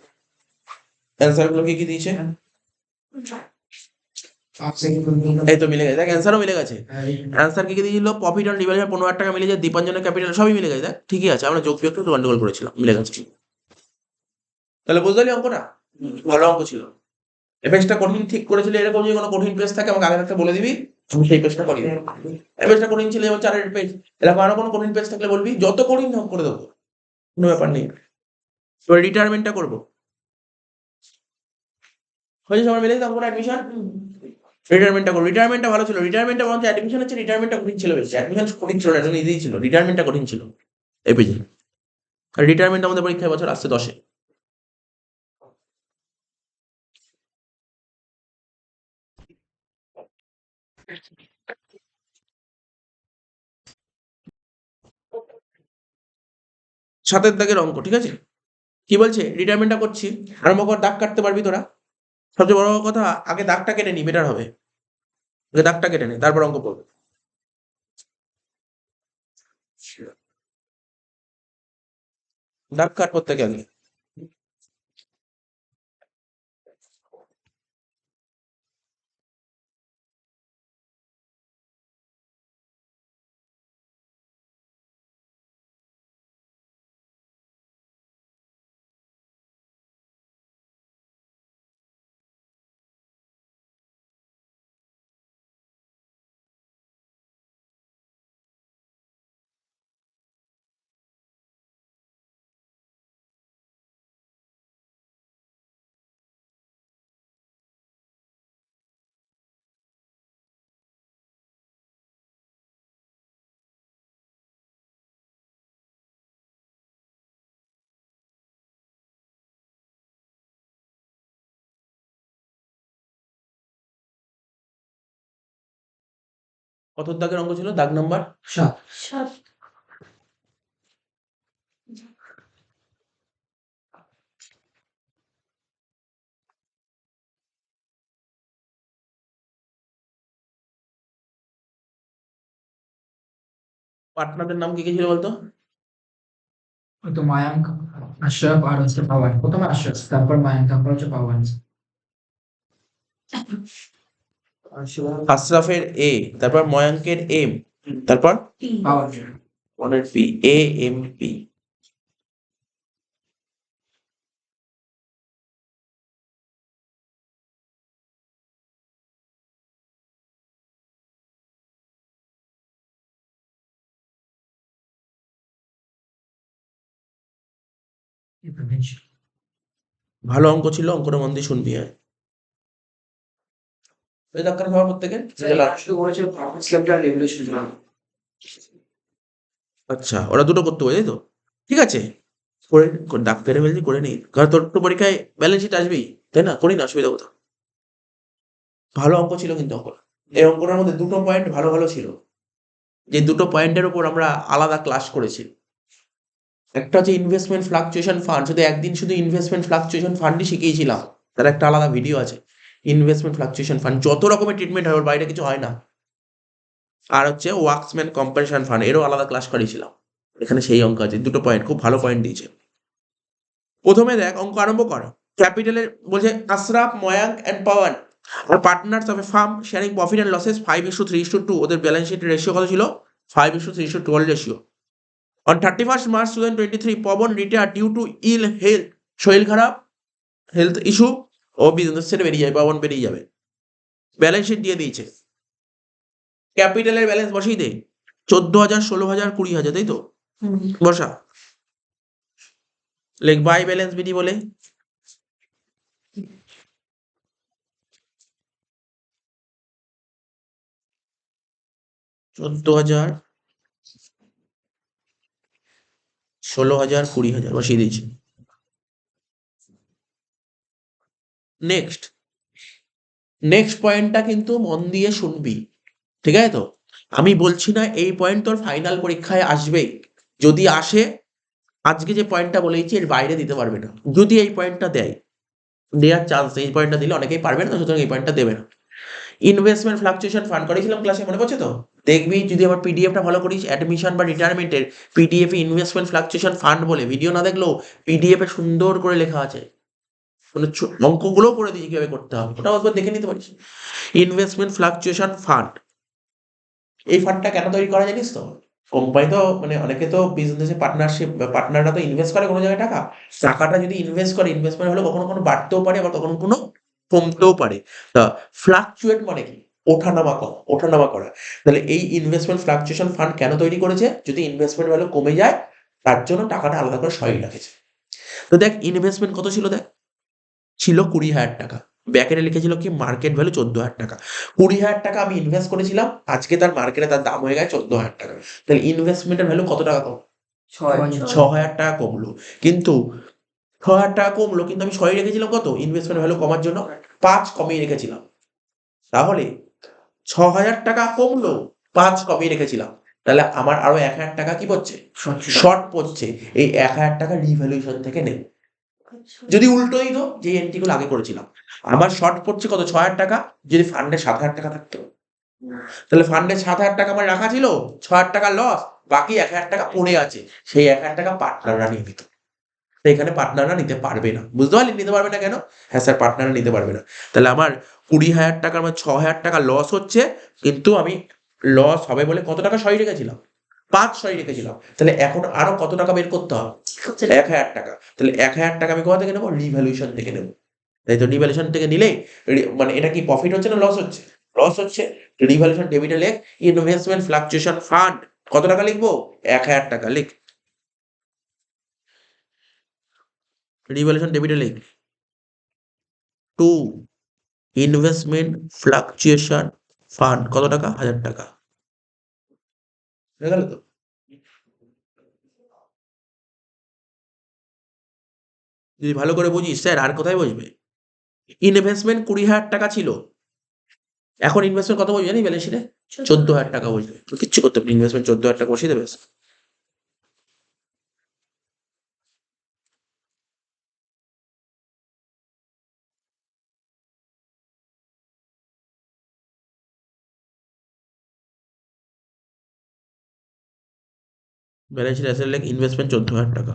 অ্যান্সার গুলো কি কি দিয়েছে। এই তো মিলে গেছে, দেখ অ্যান্সারও মিলে গেছে। অ্যান্সার কি কি দিয়েছিল? প্রফিট অন ডিভাইডেড 15,000 টাকা মিলে যায়, দীপাঞ্জনের ক্যাপিটাল সবই মিলে গেছে, দেখ ঠিকই আছে। আমরা যোগ বিয়োগ একটু গন্ডগোল করেছিলাম, মিলে গেছে। তাহলে বুঝতে পারলি অঙ্কটা? ভালো অঙ্ক ছিল। এই পেজটা কঠিন ঠিক করেছিল, এরকম যদি কোনো কঠিন পেজ থাকে আমাকে আগে থাকতে বলে দিবি, আমি সেই পেজটা করিয়ে দেবো। এই পেজটা কঠিন ছিল, যেমন 4 পেজ, এরকম আরো কোনো কঠিন পেজ থাকলে বলবি, যত কঠিন হোক করে দেবো, কোনো ব্যাপার নেই। তো রিটায়ারমেন্টটা করবো, হয়েছে সবার মিলে তখন অ্যাডমিশন। রিটায়ারমেন্টটা করবো, রিটায়ারমেন্টটা ভালো ছিল, রিটায়ারমেন্টটা বরঞ্চ অ্যাডমিশন হচ্ছে, রিটায়ারমেন্টটা কঠিন ছিল বেশি, অ্যাডমিশন কঠিন ছিল না, এটা ইজিই ছিল, রিটায়ারমেন্টটা কঠিন ছিল এই পেজে। আর রিটায়ারমেন্ট আমাদের পরীক্ষা বছর আসছে 10-এ। সাতের দাগের অঙ্ক, ঠিক আছে? কি বলছে? রিটায়ারমেন্টটা করছি, আরম্ভ কর, দাগ কাটতে পারবি তোরা। সবচেয়ে বড় কথা, আগে দাগটা কেটে নি, বেটার হবে। আগে দাগটা কেটে নে, তারপর অঙ্ক পড়বে। দাগ কাট প্রত্যেকে আগে। কত দাগের অঙ্ক ছিল? দাগ নাম্বার 7। 7। পার্টনারদের নাম কি কি ছিল বলতো? ওই তো মায়াঙ্ক, আশরাফ আর হচ্ছে পাওয়ান। প্রথমে আশরাফ, তারপর মায়াঙ্ক, তারপর হচ্ছে পাওয়ান। আশরাফের এ, তারপর ময়াঙ্কের এম, তারপর পাওয়ান। ওয়ানের পি, এ এম পি। ভালো অঙ্ক ছিল, অঙ্কটা মন দিয়ে শুনবি। হ্যাঁ, এই দাগকার খাওয়া প্রত্যেকে। আচ্ছা, ওরা দুটো করতে হবে তাই তো? ঠিক আছে, করে দাগ পেরে ফেলছি, করে নি, কারণ তোর তো পরীক্ষায় ব্যালেন্স শিট আসবেই, তাই না? করি না, অসুবিধা কোথাও? ভালো অঙ্ক ছিল কিন্তু অঙ্কটা। এই অঙ্কটার মধ্যে দুটো পয়েন্ট ভালো ভালো ছিল, যে দুটো পয়েন্টের উপর আমরা আলাদা ক্লাস করেছি। একটা হচ্ছে ইনভেস্টমেন্ট ফ্লাকচুয়েশন ফান্ড, শুধু একদিন শুধু ইনভেস্টমেন্ট ফ্লাকচুয়েশন ফান্ডই শিখিয়েছিলাম, তার একটা আলাদা ভিডিও আছে। ইনভেস্টমেন্ট ফ্লাকচুয়েশন ফান্ড যত রকমের ট্রিটমেন্ট হয়, ওর বাইরে কিছু হয় না। আর হচ্ছে ওয়ার্কসম্যান কম্পেনসেশন ফান্ড, এরও আলাদা ক্লাস করিয়েছিলাম। এখানে সেই অঙ্ক আছে, দুটো পয়েন্ট, খুব ভালো পয়েন্ট দিয়েছে। প্রথমে দেখ, অঙ্ক আরম্ভ কর। ক্যাপিটালের বলছে Ashraf, Mayank and Pawan are partners of a firm sharing profit and losses 5:3:2। ওদের ব্যালেন্স শিট রেশিও কত ছিল? 5:3:12 ratio. On 31st March 2023, Pawan retire due to ill health, শরীর খারাপ, হেলথ ইস্যু, ও বিজনেস ছেড়ে বেরিয়ে যাবে, পবন বেরিয়ে যাবে। ব্যালেন্স শিট দিয়ে দিয়েছে। ক্যাপিটালের ব্যালেন্স বসিয়ে দে, 14,000, 16,000, 20,000, তাই তো? বসা, লেখ বাই ব্যালেন্স বিধি বলে। $14,000, 16,000, 20,000 বসিয়ে দিয়েছি। নেক্সট নেক্সট পয়েন্টটা কিন্তু মন দিয়ে শুনবি, ঠিক আছে তো? আমি বলছি না এই পয়েন্ট তোর ফাইনাল পরীক্ষায় আসবেই। যদি আসে, আজকে যে পয়েন্টটা বলেছি এর বাইরে দিতে পারবে না। যদি এই পয়েন্টটা দেয়, দেওয়ার চান্স, এই পয়েন্টটা দিলে অনেকেই পারবে না, সুতরাং এই পয়েন্টটা দেবে না। ইনভেস্টমেন্ট ফ্লাকচুয়েশন ফান্ড করেছিলাম ক্লাসে, মনে পড়ছে তো? দেখবি যদি আমার পিডিএফটা ফলো করিস, অ্যাডমিশন বা রিটায়ারমেন্টের পিডিএফ এ ইনভেস্টমেন্ট ফ্লাকচুয়েশন ফান্ড বলে, ভিডিও না দেখলেও পিডিএফ এ সুন্দর করে লেখা আছে, মানে অঙ্কগুলোও করে দিয়েছি কিভাবে করতে হবে, ওটাও একবার দেখে নিতে পারিস। ইনভেস্টমেন্ট ফ্লাকচুয়েশন ফান্ড, এই ফান্ডটা কেন তৈরি করা জানিস তো? কোম্পানি তো মানে অনেকে তো বিজনেসে পার্টনারশিপ, পার্টনাররা তো ইনভেস্ট করে কোনো জায়গায় টাকাটা যদি ইনভেস্ট করে, ইনভেস্টমেন্ট হলে কখনো কোনো বাড়তেও পারে, আবার কখনো কোনো কমতেও পারে। তা ফ্লাকচুয়েট মানে কি? ওঠানামা করা, ওঠানামা করা। তাহলে এই ইনভেস্টমেন্ট ফ্লাকচুয়েশন ফান্ড কেন তৈরি করেছে? যদি ইনভেস্টমেন্ট ভ্যালু কমে যায়, তার জন্য টাকাটা আলাদা করে সরিয়ে রেখেছে। তো দেখ, ইনভেস্টমেন্ট কত ছিল দেখ, ছিল 20,000 টাকা। ব্যাকেটে লিখেছিল কি? মার্কেট ভ্যালু 14,000 টাকা। 20,000 টাকা আমি ইনভেস্ট করেছিলাম, আজকে তার মার্কেটে তার দাম হয়ে গেছে 14,000 টাকা। তাহলে ইনভেস্টমেন্টের ভ্যালু কত টাকা কম? 6,000 টাকা কমলো। কিন্তু 6,000 টাকা কমলো, কিন্তু আমি 6 রেখেছিলাম কত? ইনভেস্টমেন্ট ভ্যালু কমার জন্য 5 কমিয়ে রেখেছিলাম। তাহলে 6,000 টাকা কমলো, 5 কমিয়ে রেখেছিলাম। তাহলে আমার আরো 1,000 টাকা কি পড়ছে? শর্ট পড়ছে। এই 1,000 টাকা রিভ্যালুয়েশন থেকে নেব। যদি উল্টো দিত, যে এন্ট্রিগুলো আগে করেছিলাম, আমার শর্ট পড়ছে কত? 6,000 টাকা। যদি ফান্ডে 7,000 টাকা থাকতো, তাহলে ফান্ডে 7,000 টাকা আমার রাখা ছিল, 6,000 টাকা লস, বাকি 1,000 টাকা পড়ে আছে, সেই 1,000 টাকা পার্টনাররা নিয়ে নিত। তো এখানে পার্টনাররা নিতে পারবে না। বুঝতে পারলি নিতে পারবে না কেন? হ্যাঁ স্যার, পার্টনাররা নিতে পারবে না। তাহলে আমার 20,000 টাকা, আমার 6,000 টাকা লস হচ্ছে, কিন্তু আমি লস হবে বলে কত টাকা সরিয়ে রেখেছিলাম? 5 সরিয়ে রেখেছিলাম। তাহলে এখন আরো কত টাকা বের করতে হবে? 1,000 টাকা। তাহলে 1,000 টাকা আমি কোথা থেকে নেবো? রিভ্যালুয়েশন থেকে নেবো। তাই তো, রিভ্যালুয়েশন থেকে নিলে মানে এটা কি প্রফিট হচ্ছে না লস হচ্ছে? লস হচ্ছে। রিভ্যালুয়েশন ডেবিটে লেখ, ইনভেস্টমেন্ট ফ্লাকচুয়েশন ফান্ড কত টাকা লিখবো? 1,000 টাকা লিখ। রিভ্যালুয়েশন ডেবিটে লিখ, টু ইনভেস্টমেন্ট ফ্লাকচুয়েশন ফান্ড কত টাকা? 1,000 টাকা। হয়ে গেল তো? যদি ভালো করে বুঝিস, স্যার আর কোথায় বসবে? ইনভেস্টমেন্ট 20,000 টাকা ছিল, এখন ইনভেস্টমেন্ট কত বসবে জানি ব্যালেন্স শিটে? 14,000 টাকা বসবে, কিচ্ছু করতে পারবি, ইনভেস্টমেন্ট 14,000 টাকা বসিয়ে দেবে। ব্যালেন্স শিট অ্যাসেট লেখ ইনভেস্টমেন্ট 14,000 টাকা।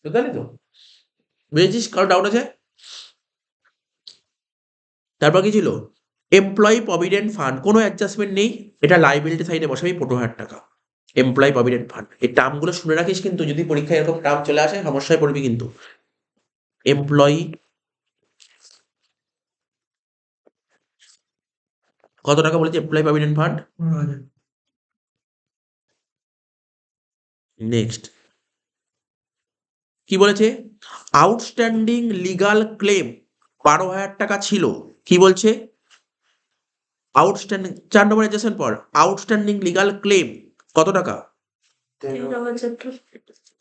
বুঝলি তো? বুঝেছিস? কারো ডাউট আছে? তারপর কি ছিল? এমপ্লয়ি প্রভিডেন্ট ফান্ড, কোনো অ্যাডজাস্টমেন্ট নেই, এটা লাইবিলিটি সাইডে বসাবি 15,000 টাকা। এমপ্লয়ি প্রভিডেন্ট ফান্ড, এই টার্মগুলো শুনে রাখিস, কিন্তু যদি পরীক্ষায় এরকম টার্ম চলে আসে সমস্যায় পড়বি কিন্তু। এমপ্লয়ি কত টাকা বলেছে এমপ্লয়ি প্রভিডেন্ট ফান্ড? নেক্সট কি বলেছে? আউটস্ট্যান্ডিং লিগাল ক্লেম 12,000 টাকা ছিল। কি বলছে? আউটস্ট্যান্ডিং, 4 নম্বর অ্যাডজাস্টমেন্ট পর, আউটস্ট্যান্ডিং লিগাল ক্লেম কত টাকা?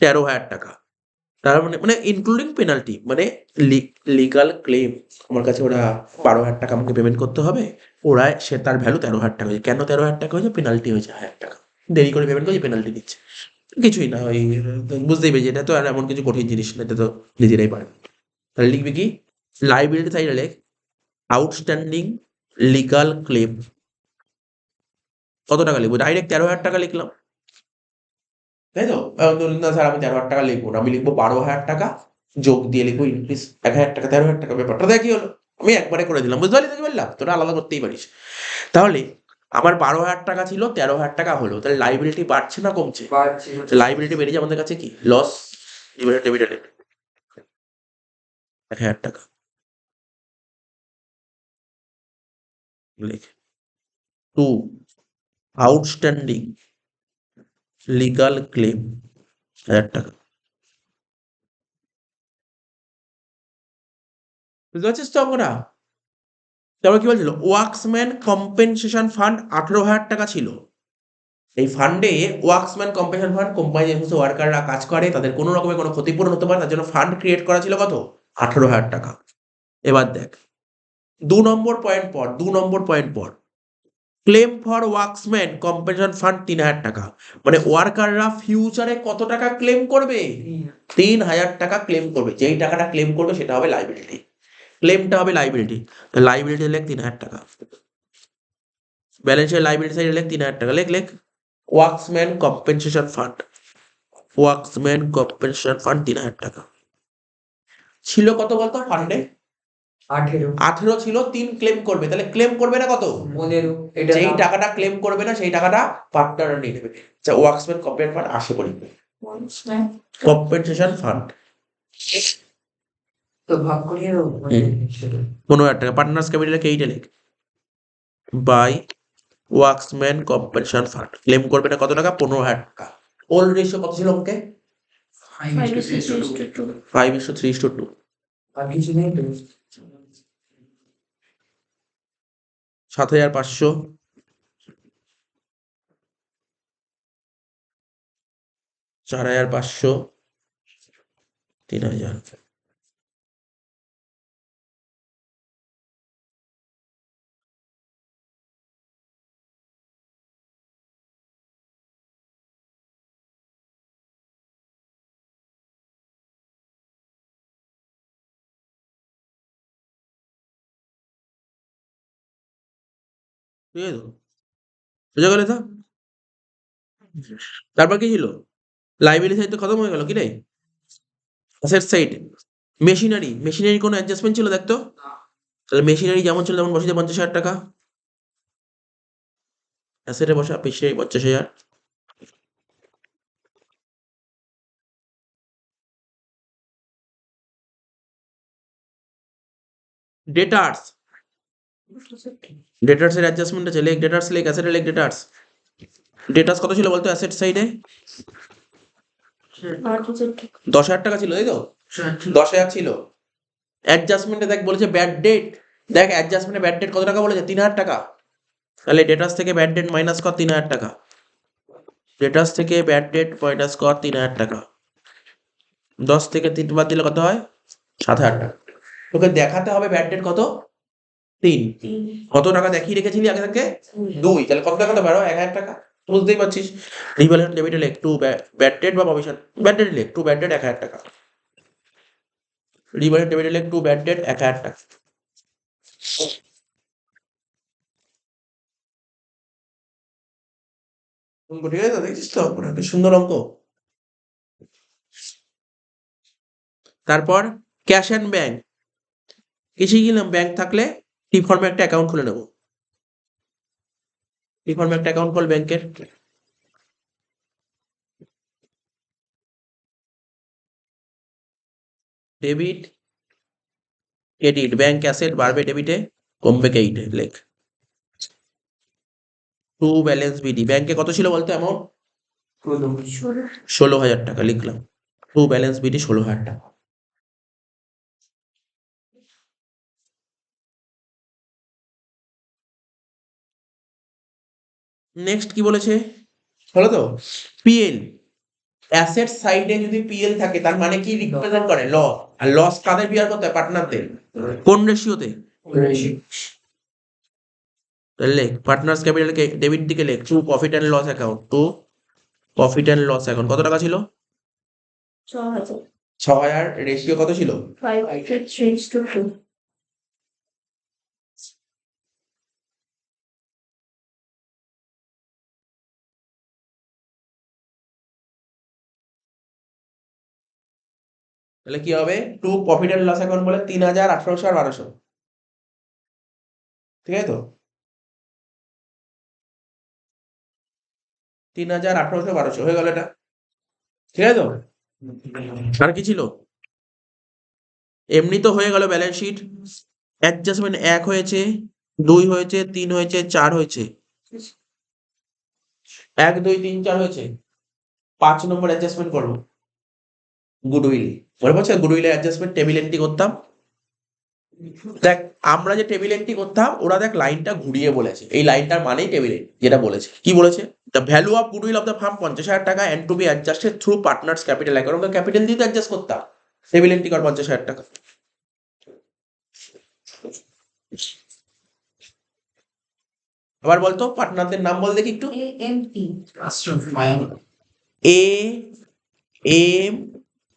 13,000 টাকা। তার মানে মানে ইনক্লুডিং পেনাল্টি, মানে লিগাল ক্লেম আমার কাছে ওরা 12,000 টাকা আমাকে পেমেন্ট করতে হবে, ওরা সে তার ভ্যালু 13,000 টাকা হয়েছে। কেন 13,000 টাকা হয়েছে? পেনাল্টি হয়েছে 1,000 টাকা, দেরি করে পেমেন্ট করছে, পেনাল্টি দিচ্ছে। কিছুই না, ওই বুঝতেই পেরেছি, এটা তো আর এমন কিছু কঠিন জিনিস না, এটা তো নিজেরাই পারে। তাহলে লিখবি কি? লাইবিলিটি সাইডে লেখ আউটস্ট্যান্ডিং লিগাল ক্লেম কত টাকা লিখবো? ডাইরেক্ট 13,000 টাকা লিখলাম, তাই তো? ধরুন না স্যার আমি 13,000 টাকা লিখবো না, আমি লিখবো 12,000 টাকা, যোগ দিয়ে লিখবো ইনক্রিজ 1,000 টাকা, 13,000 টাকা। ব্যাপারটা দেখ কি হলো, আমি একবারে করে দিলাম, বুঝতে পারলি? বললাম তোরা আলাদা করতেই পারিস। তাহলে আমার 12,000 টাকা ছিল, 13,000 টাকা হলো, তাহলে লাইবিলিটি বাড়ছে না কমছে? লাইবিলিটি বেড়েছে, আমাদের কাছে কি লস ডিভিডেন্ড 1,000 টাকা লিখ। 2 আউটস্ট্যান্ডিং লিগাল ক্লেম 1,000 টাকা। বুঝতে পারছিস তো আমরা? তারপর কি বলছিল? ওয়ার্কসম্যান কম্পেনসেশন ফান্ড 18,000 টাকা ছিল। এই ফান্ডে ওয়ার্কসম্যান কম্পেনসেশন ফান্ড, কোম্পানি যে সমস্ত ওয়ার্কাররা কাজ করে তাদের কোনো রকমের কোনো ক্ষতিপূরণ হতে পারে, তার জন্য ফান্ড ক্রিয়েট করা ছিল কত? 18,000 টাকা। এবার দেখ 2 নম্বর পয়েন্ট পর, ক্লেম ফর ওয়ার্কসম্যান কম্পেনসেশন ফান্ড 3,000 টাকা। মানে ওয়ার্কাররা ফিউচারে কত টাকা ক্লেম করবে? 3,000 টাকা ক্লেম করবে। যেই টাকাটা ক্লেম করবে সেটা হবে লাইবিলিটি, ক্লেমটা হবে লাইবিলিটি। লাইবিলিটি লেখ 3,000 টাকা। ব্যালেন্সের লাইবিলিটি সাইডে লেখ 3,000 টাকা, লেখ ওয়ার্কসম্যান কম্পেনসেশন ফান্ড, ওয়ার্কসম্যান কম্পেনসেশন ফান্ড 3,000 টাকা। ছিল কত বলতো ফান্ডে? 18 ছিল, 3 ক্লেম করবে, তাহলে ক্লেম করবে না কত? 15। যেই টাকাটা ক্লেম করবে না সেই টাকাটা পার্টনার নিয়ে নেবে। আচ্ছা, ওয়ার্কসম্যান কম্পেনসেশন ফান্ড আসে পড়ি, কম্পেনসেশন ফান্ড তো ভাগ করিয়ে দেবো। 15,000 টাকা। পার্টনার্স ক্যাপিটাল এইটা লেখ বাই ওয়ার্কসম্যান কম্পেনসেশন ফান্ড, ক্লেম করবে না কত টাকা? 15,000 টাকা। ওল্ড রেশিও কত ছিল অঙ্কে? 5:3:2। আর কিছু নেই তো? 7,500, 4,500, 3,000। ঠিক আছে তো? বুঝা গেল তো? তারপর কি ছিল? লাইবিলিটি সাইড তো খতম হয়ে গেল, কি রে? অ্যাসেট সাইড মেশিনারি কোনো অ্যাডজাস্টমেন্ট ছিল দেখতো? তাহলে মেশিনারি যেমন ছিল তেমন বসিয়ে 50,000 টাকা। অ্যাসেটে বসা মেশিনারি 50,000। ডেটার্স, ডেটার্সের অ্যাডজাস্টমেন্ট আছে, লেখ ডেটার্স, লেখ অ্যাসেটে লেখ ডেটার্স। ডেটার্স কত ছিল বলতো অ্যাসেট সাইডে? 10,000 টাকা ছিল, তাই তো? 10,000 ছিল। অ্যাডজাস্টমেন্টে দেখ বলেছে ব্যাড ডেট, দেখ অ্যাডজাস্টমেন্টে ব্যাড ডেট কত টাকা বলেছে? 3,000 টাকা। তাহলে ডেটার্স থেকে ব্যাড ডেট মাইনাস কর 3,000 টাকা, ডেটার্স থেকে ব্যাড ডেট মাইনাস কর 3,000 টাকা। 10 থেকে 3 বাদ দিলে কত হয়? 7,000 টাকা। তোকে দেখাতে হবে ব্যাড ডেট কত? 3। কত টাকা দেখিয়ে রেখেছিলি আগে থেকে? 2। তাহলে কত দেখাতে পারো? 1,000 টাকা। বুঝতেই পারছিস। রিভ্যালুয়েট ডেবিটে লেখ টু ব্যাড ডেট বা প্রভিশন। ব্যাড ডেট লেখ টু ব্যাড ডেট 1,000 টাকা। রিভ্যালুয়েট ডেবিটে লেখ টু ব্যাড ডেট 1,000 টাকা। অঙ্ক ঠিক আছে তো? দেখছিস তো? একটা সুন্দর অঙ্ক। তারপর ক্যাশ অ্যান্ড ব্যাংক। কিছুই গেলাম ব্যাংক থাকলে টি ফর্মে একটা অ্যাকাউন্ট খুলে নেবো। টি ফর্মে একটা অ্যাকাউন্ট খোল ব্যাংকের। ডেবিট ক্রেডিট ব্যাংক অ্যাসেট বাড়বে ডেবিটে, কমবে ক্রেডিটে লেখ। টু ব্যালেন্স বিডি ব্যাংকে কত ছিল বলতো অ্যামাউন্ট? 16,000 টাকা লিখলাম। টু ব্যালেন্স বিডি 16,000 টাকা। নেক্সট কি বলেছে বলো তো? পিএল অ্যাসেট সাইডে যদি পিএল থাকে তার মানে কি রিপ্রেজেন্ট করে? লস। আর লস কাদের বিয়ার করতে হয়? পার্টনারদের। কোন রেশিওতে? তাহলে লেখ পার্টনার্স ক্যাপিটাল কে ডেবিট দিকে লেখ to profit and loss account. To profit and loss account কত টাকা ছিল? 6,000। রেশিও কত ছিল? 5:3:2. তাহলে কি হবে? To profit and loss account বলে 3,000, 1,800 আর 1,200। ঠিক আছে তো? 3,000, 1,800, 1,200 হয়ে গেল এটা। ঠিক আছে তো? আর কি ছিল? এমনি তো হয়ে গেল ব্যালেন্স শিট। অ্যাডজাস্টমেন্ট 1 হয়েছে, 2 হয়েছে, 3 হয়েছে, 4 হয়েছে। 1, 2, 3, 4 হয়েছে। 5 নম্বর অ্যাডজাস্টমেন্ট করবো গুডউইল। মনে পড়ছে গুডউইলের অ্যাডজাস্টমেন্ট টেবিল এন্ট্রি করতাম। দেখ আমরা যে টেবিল এন্ট্রি করতাম ওরা দেখ লাইনটা ঘুরিয়ে বলেছে। এই লাইনটার মানেই টেবিল এন্ট্রি যেটা বলেছে। কি বলেছে? The value of goodwill of the firm 50,000 টাকা and to be adjusted through partners capital account. Okay capital দিয়ে অ্যাডজাস্ট করতাম। টেবিল এন্ট্রি কর 50,000 টাকা। আবার বলতো পার্টনারদের নাম বল দেখি একটু। AMP. Mayank. A M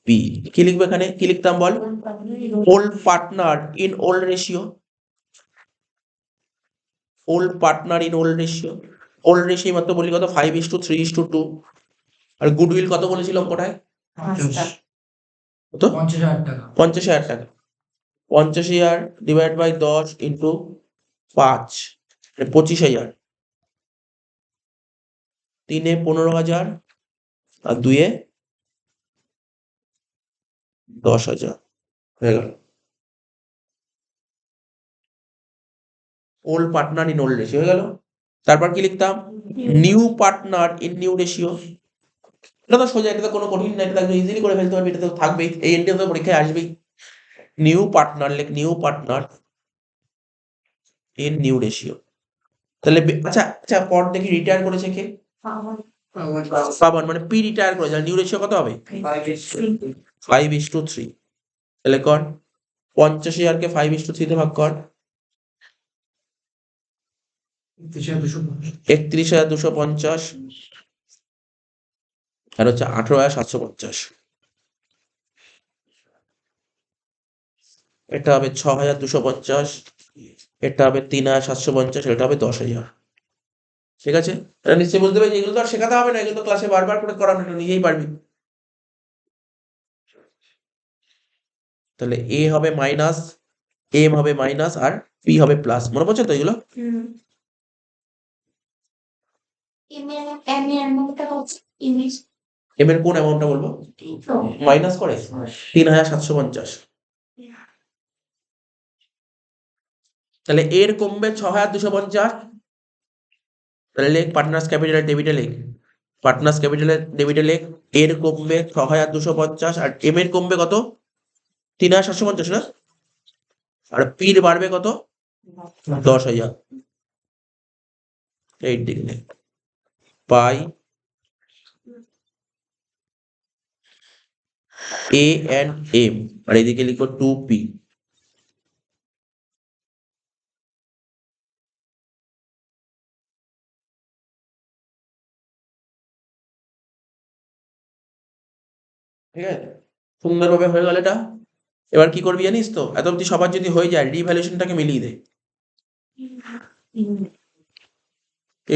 P. কি লিখবে এখানে? কি লিখতাম বল? Old partner in old ratio. Old partner in old ratio. Old ratio মাত্র বলি কত? 5:3:2। আর গুডউইল কত বলেছিলাম কোটায়? কত? 50,000 টাকা। 50,000 টাকা। 50,000 ডিভাইড বাই 10 ইন্টু 5 25,000। 3 15,000 আর 2 10,000 হয়ে গেল। Old partner in old ratio হয়ে গেল। তারপর কি লিখতাম? New partner in new ratio. এটা তো সোজা, এটা তো কোনো কঠিন না, এটা তো ইজিলি করে ফেলতে পারবি, এটা তো থাকবেই, এই এন্ট্রি তো পরীক্ষায় আসবেই। নিউ পার্টনার লেখ new partner in new ratio. তাহলে আচ্ছা আচ্ছা পর দেখি রিটায়ার করেছে কে? পাবন মানে পি রিটায়ার করেছে। নিউ রেশিও কত হবে? 5:3। তাহলে কর 50,000 কে 5:3 তে ভাগ কর। 31,250 আর হচ্ছে 18,750। এটা হবে 6,250, এটা হবে 3,750, এটা হবে 10,000। ঠিক আছে? এটা নিশ্চয়ই বুঝতে পারছি। এগুলো তো আর শেখাতে হবে না, এগুলো তো ক্লাসে বারবার করে করানো, এটা নিজেই পারবি। তাহলে এ হবে মাইনাস, এম হবে মাইনাস আর পি হবে প্লাস। মনে পড়ছে তো এগুলো? এম এর কোন অ্যামাউন্টটা বলবো? মাইনাস করে 3,750। তাহলে এর কমবে 6,250। তাহলে লেখ পার্টনার্স ক্যাপিটাল ডেবিটে লেখ। পার্টনার্স ক্যাপিটালের ডেবিটে লেখ এর কমবে 6,250 আর এম এর কমবে কত? 3,750 না? আর পির বাড়বে কত? 10,000। এই দিক নে পাই এ অ্যান্ড এম, আর এদিকে লিখবো 2p। ঠিক আছে, সুন্দরভাবে হয়ে গেল এটা। এবার কি করবি জানিস তো, এত অব্দি সবার যদি হয়ে যায় রিভ্যালুয়েশনটাকে মিলিয়ে দে।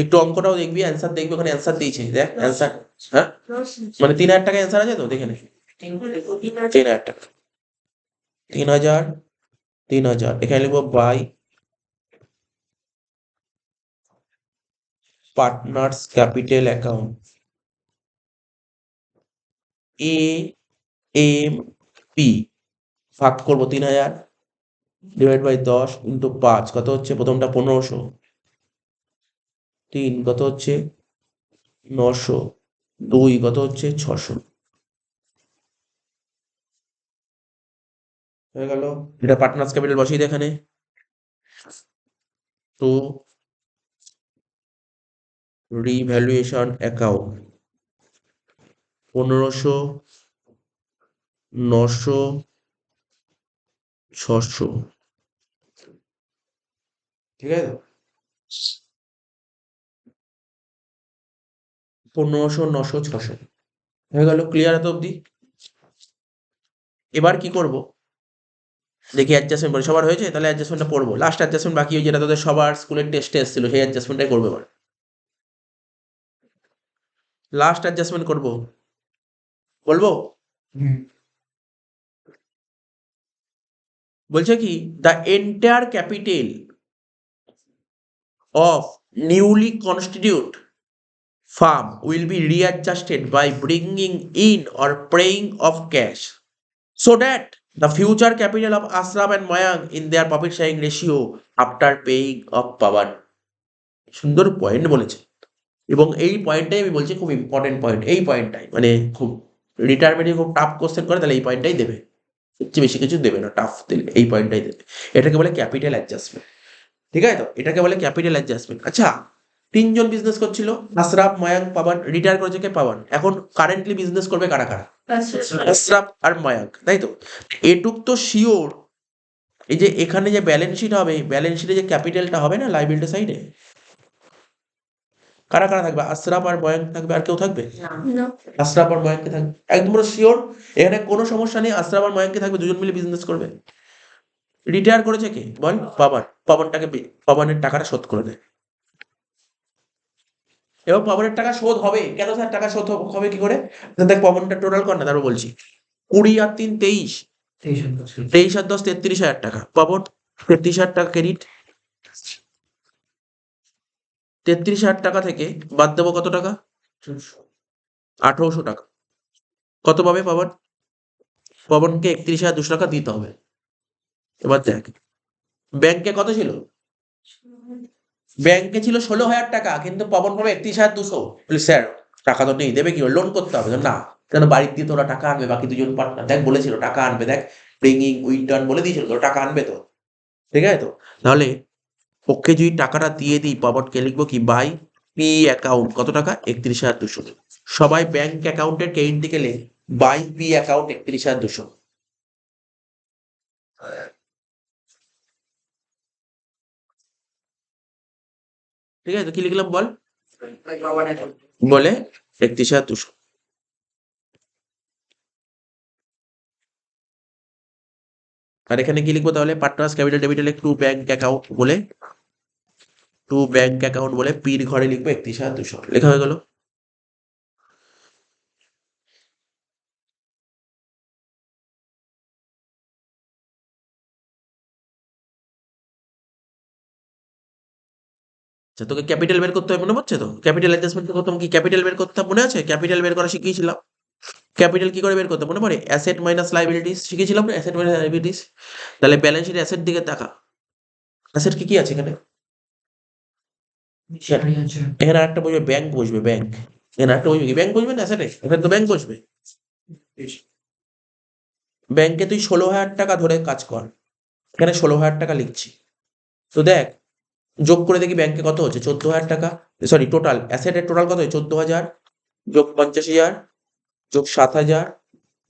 একটু অঙ্কটাও দেখবি, অ্যান্সার দেখবি, ওখানে অ্যান্সার দিয়েছে, দেখ অ্যান্সার। হ্যাঁ, মানে 3,000 টাকা অ্যান্সার আছে তো, দেখে নে। 3,000 টাকা, 3,000, 3,000, এখানে লিখবো by partners capital account, A M P, ভাগ করবো 3,000 ডিভাইড বাই 10 ইন্টু 5, কত হচ্ছে? প্রথমটা 1,500, 3 কত হচ্ছে? 900, 2 কত হচ্ছে? 600। হয়ে গেল। এটা পার্টনার্স ক্যাপিটাল বসিয়ে দে এখানে। তো রিভ্যালুয়েশন অ্যাকাউন্ট 1,500, 900, 600, ঠিক আছে? 1,500, 900, 600 হয়ে গেল। ক্লিয়ার এত অব্দি? এবার কি করব দেখি, অ্যাডজাস্টমেন্ট করে সবার হয়েছে, তাহলে অ্যাডজাস্টমেন্টটা পড়বো। লাস্ট অ্যাডজাস্টমেন্ট বাকি, যেটা তোদের সবার স্কুলের টেস্টে এসেছিল, সেই অ্যাডজাস্টমেন্টটাই করবো এবার। লাস্ট অ্যাডজাস্টমেন্ট করবো, বলবো? বলছে কি, the entire capital of newly constitute firm will be readjusted by bringing in or paying off cash, so that the future capital of Ashraf and Mayank in their profit sharing ratio after paying of Pawan। সুন্দর point বলেছে, এবং এই পয়েন্টটাই আমি বলছি খুব important point. এই পয়েন্টটাই মানে খুব রিটায়ারমেন্টে খুব টাফ কোশ্চেন করে, তাহলে এই পয়েন্টটাই দেবে, এর চেয়ে বেশি কিছু দেবে না। টাফ দিলে এই পয়েন্টটাই দেবে। এটাকে বলে ক্যাপিটাল অ্যাডজাস্টমেন্ট, ঠিক আছে তো? এটাকে বলে ক্যাপিটাল অ্যাডজাস্টমেন্ট। আচ্ছা, 3 জন বিজনেস করছিল, আশরাফ, মায়াঙ্ক, পাবান। রিটায়ার করেছে কে? পাবান। এখন কারেন্টলি বিজনেস করবে কারা কারা? আশরাফ আর মায়াঙ্ক, তাই তো? এটুক তো শিওর, এই যে এখানে যে ব্যালেন্স শিট হবে, ব্যালেন্স শিটে যে ক্যাপিটালটা হবে না লাইবিলিটি সাইডে, কারা কারা থাকবে? আশরাফ আর মায়াঙ্ক থাকবে, আর কেউ থাকবে? আশরাফ আর মায়াঙ্কে থাকবে, একদম পুরো শিওর। এখানে কোনো সমস্যা নেই, আশরাফ আর মায়াঙ্কে থাকবে, দুজন মিলে বিজনেস করবে। রিটায়ার করেছে কে বল? পাবান। পাবানের টাকাটা শোধ করে দেয়, এবং পাবনের টাকা শোধ হবে। কেন স্যার টাকা শোধ হবে কি করে? দেখ, পাবনটা টোটাল কর না, তারপর বলছি। 20 আর 3 23, 23 আর 10 33,000 টাকা। পাবন 33,000 টাকা ক্রেডিট। 33,000 টাকা থেকে বাদ দেবো কত টাকা? 1,800 টাকা। কত পাবে পাবন? পাবনকে 31,200 টাকা দিতে হবে। এবার দেখ, ব্যাংকে কত ছিল? ব্যাংকে ছিল 16,000 টাকা, কিন্তু পবন পাবে 31,200। বলি স্যার টাকা তো নেই, দেবে কি? লোন করতে হবে। না, কেন? বাড়ির দিয়ে তোরা টাকা আনবে, বাকি 2জন পার্টনার। দেখ বলেছিল টাকা আনবে, দেখ ব্রিঙ্গিং উইটার্ন বলে দিয়েছিল তো, টাকা আনবে তো, ঠিক আছে তো? তাহলে ওকে যদি টাকাটা দিয়ে দিই, পবনকে লিখবো কি? বাই পি অ্যাকাউন্ট কত টাকা? 31,200। সবাই ব্যাংক অ্যাকাউন্টের ক্রেডিট দিকে লেখ, বাই পি অ্যাকাউন্ট 31,200। ঠিক আছে তো? কি লিখলাম বল? বলে 31,200। আর এখানে কি লিখবো তাহলে? Partners capital debit to bank account বলে, পির ঘরে লিখবো 31,200। লেখা হয়ে গেল। আচ্ছা, তোকে ক্যাপিটাল বের করতে হবে মনে পড়ছে তো? ক্যাপিটাল অ্যাডজাস্টমেন্ট প্রথম কি ক্যাপিটাল বের করতে হবে মনে আছে? ক্যাপিটাল বের করা শিখিয়েছিলাম। ক্যাপিটাল কি করে বের করতে মনে পড়ে? অ্যাসেট মাইনাস লাইবিলিটিস শিখেছিলাম না? Asset minus liabilities. তাহলে ব্যালেন্স শিট অ্যাসেট দিকে তাকা। অ্যাসেট কি কি আছে এখানে? এখানে আরেকটা বসবে, ব্যাংক বসবে, ব্যাংক। এখানে আরেকটা বসবে কি? ব্যাংক বসবে না অ্যাসেটে? এখানে তো ব্যাংক বসবে। ব্যাংকে তুই 16,000 টাকা ধরে কাজ কর, এখানে 16,000 টাকা লিখছি। তো দেখ, যোগ করে দেখি ব্যাংকে কত হচ্ছে? 14,000 টাকা। সরি, টোটাল অ্যাসেটের টোটাল কত হয়? 14,000 যোগ 50,000 যোগ 7,000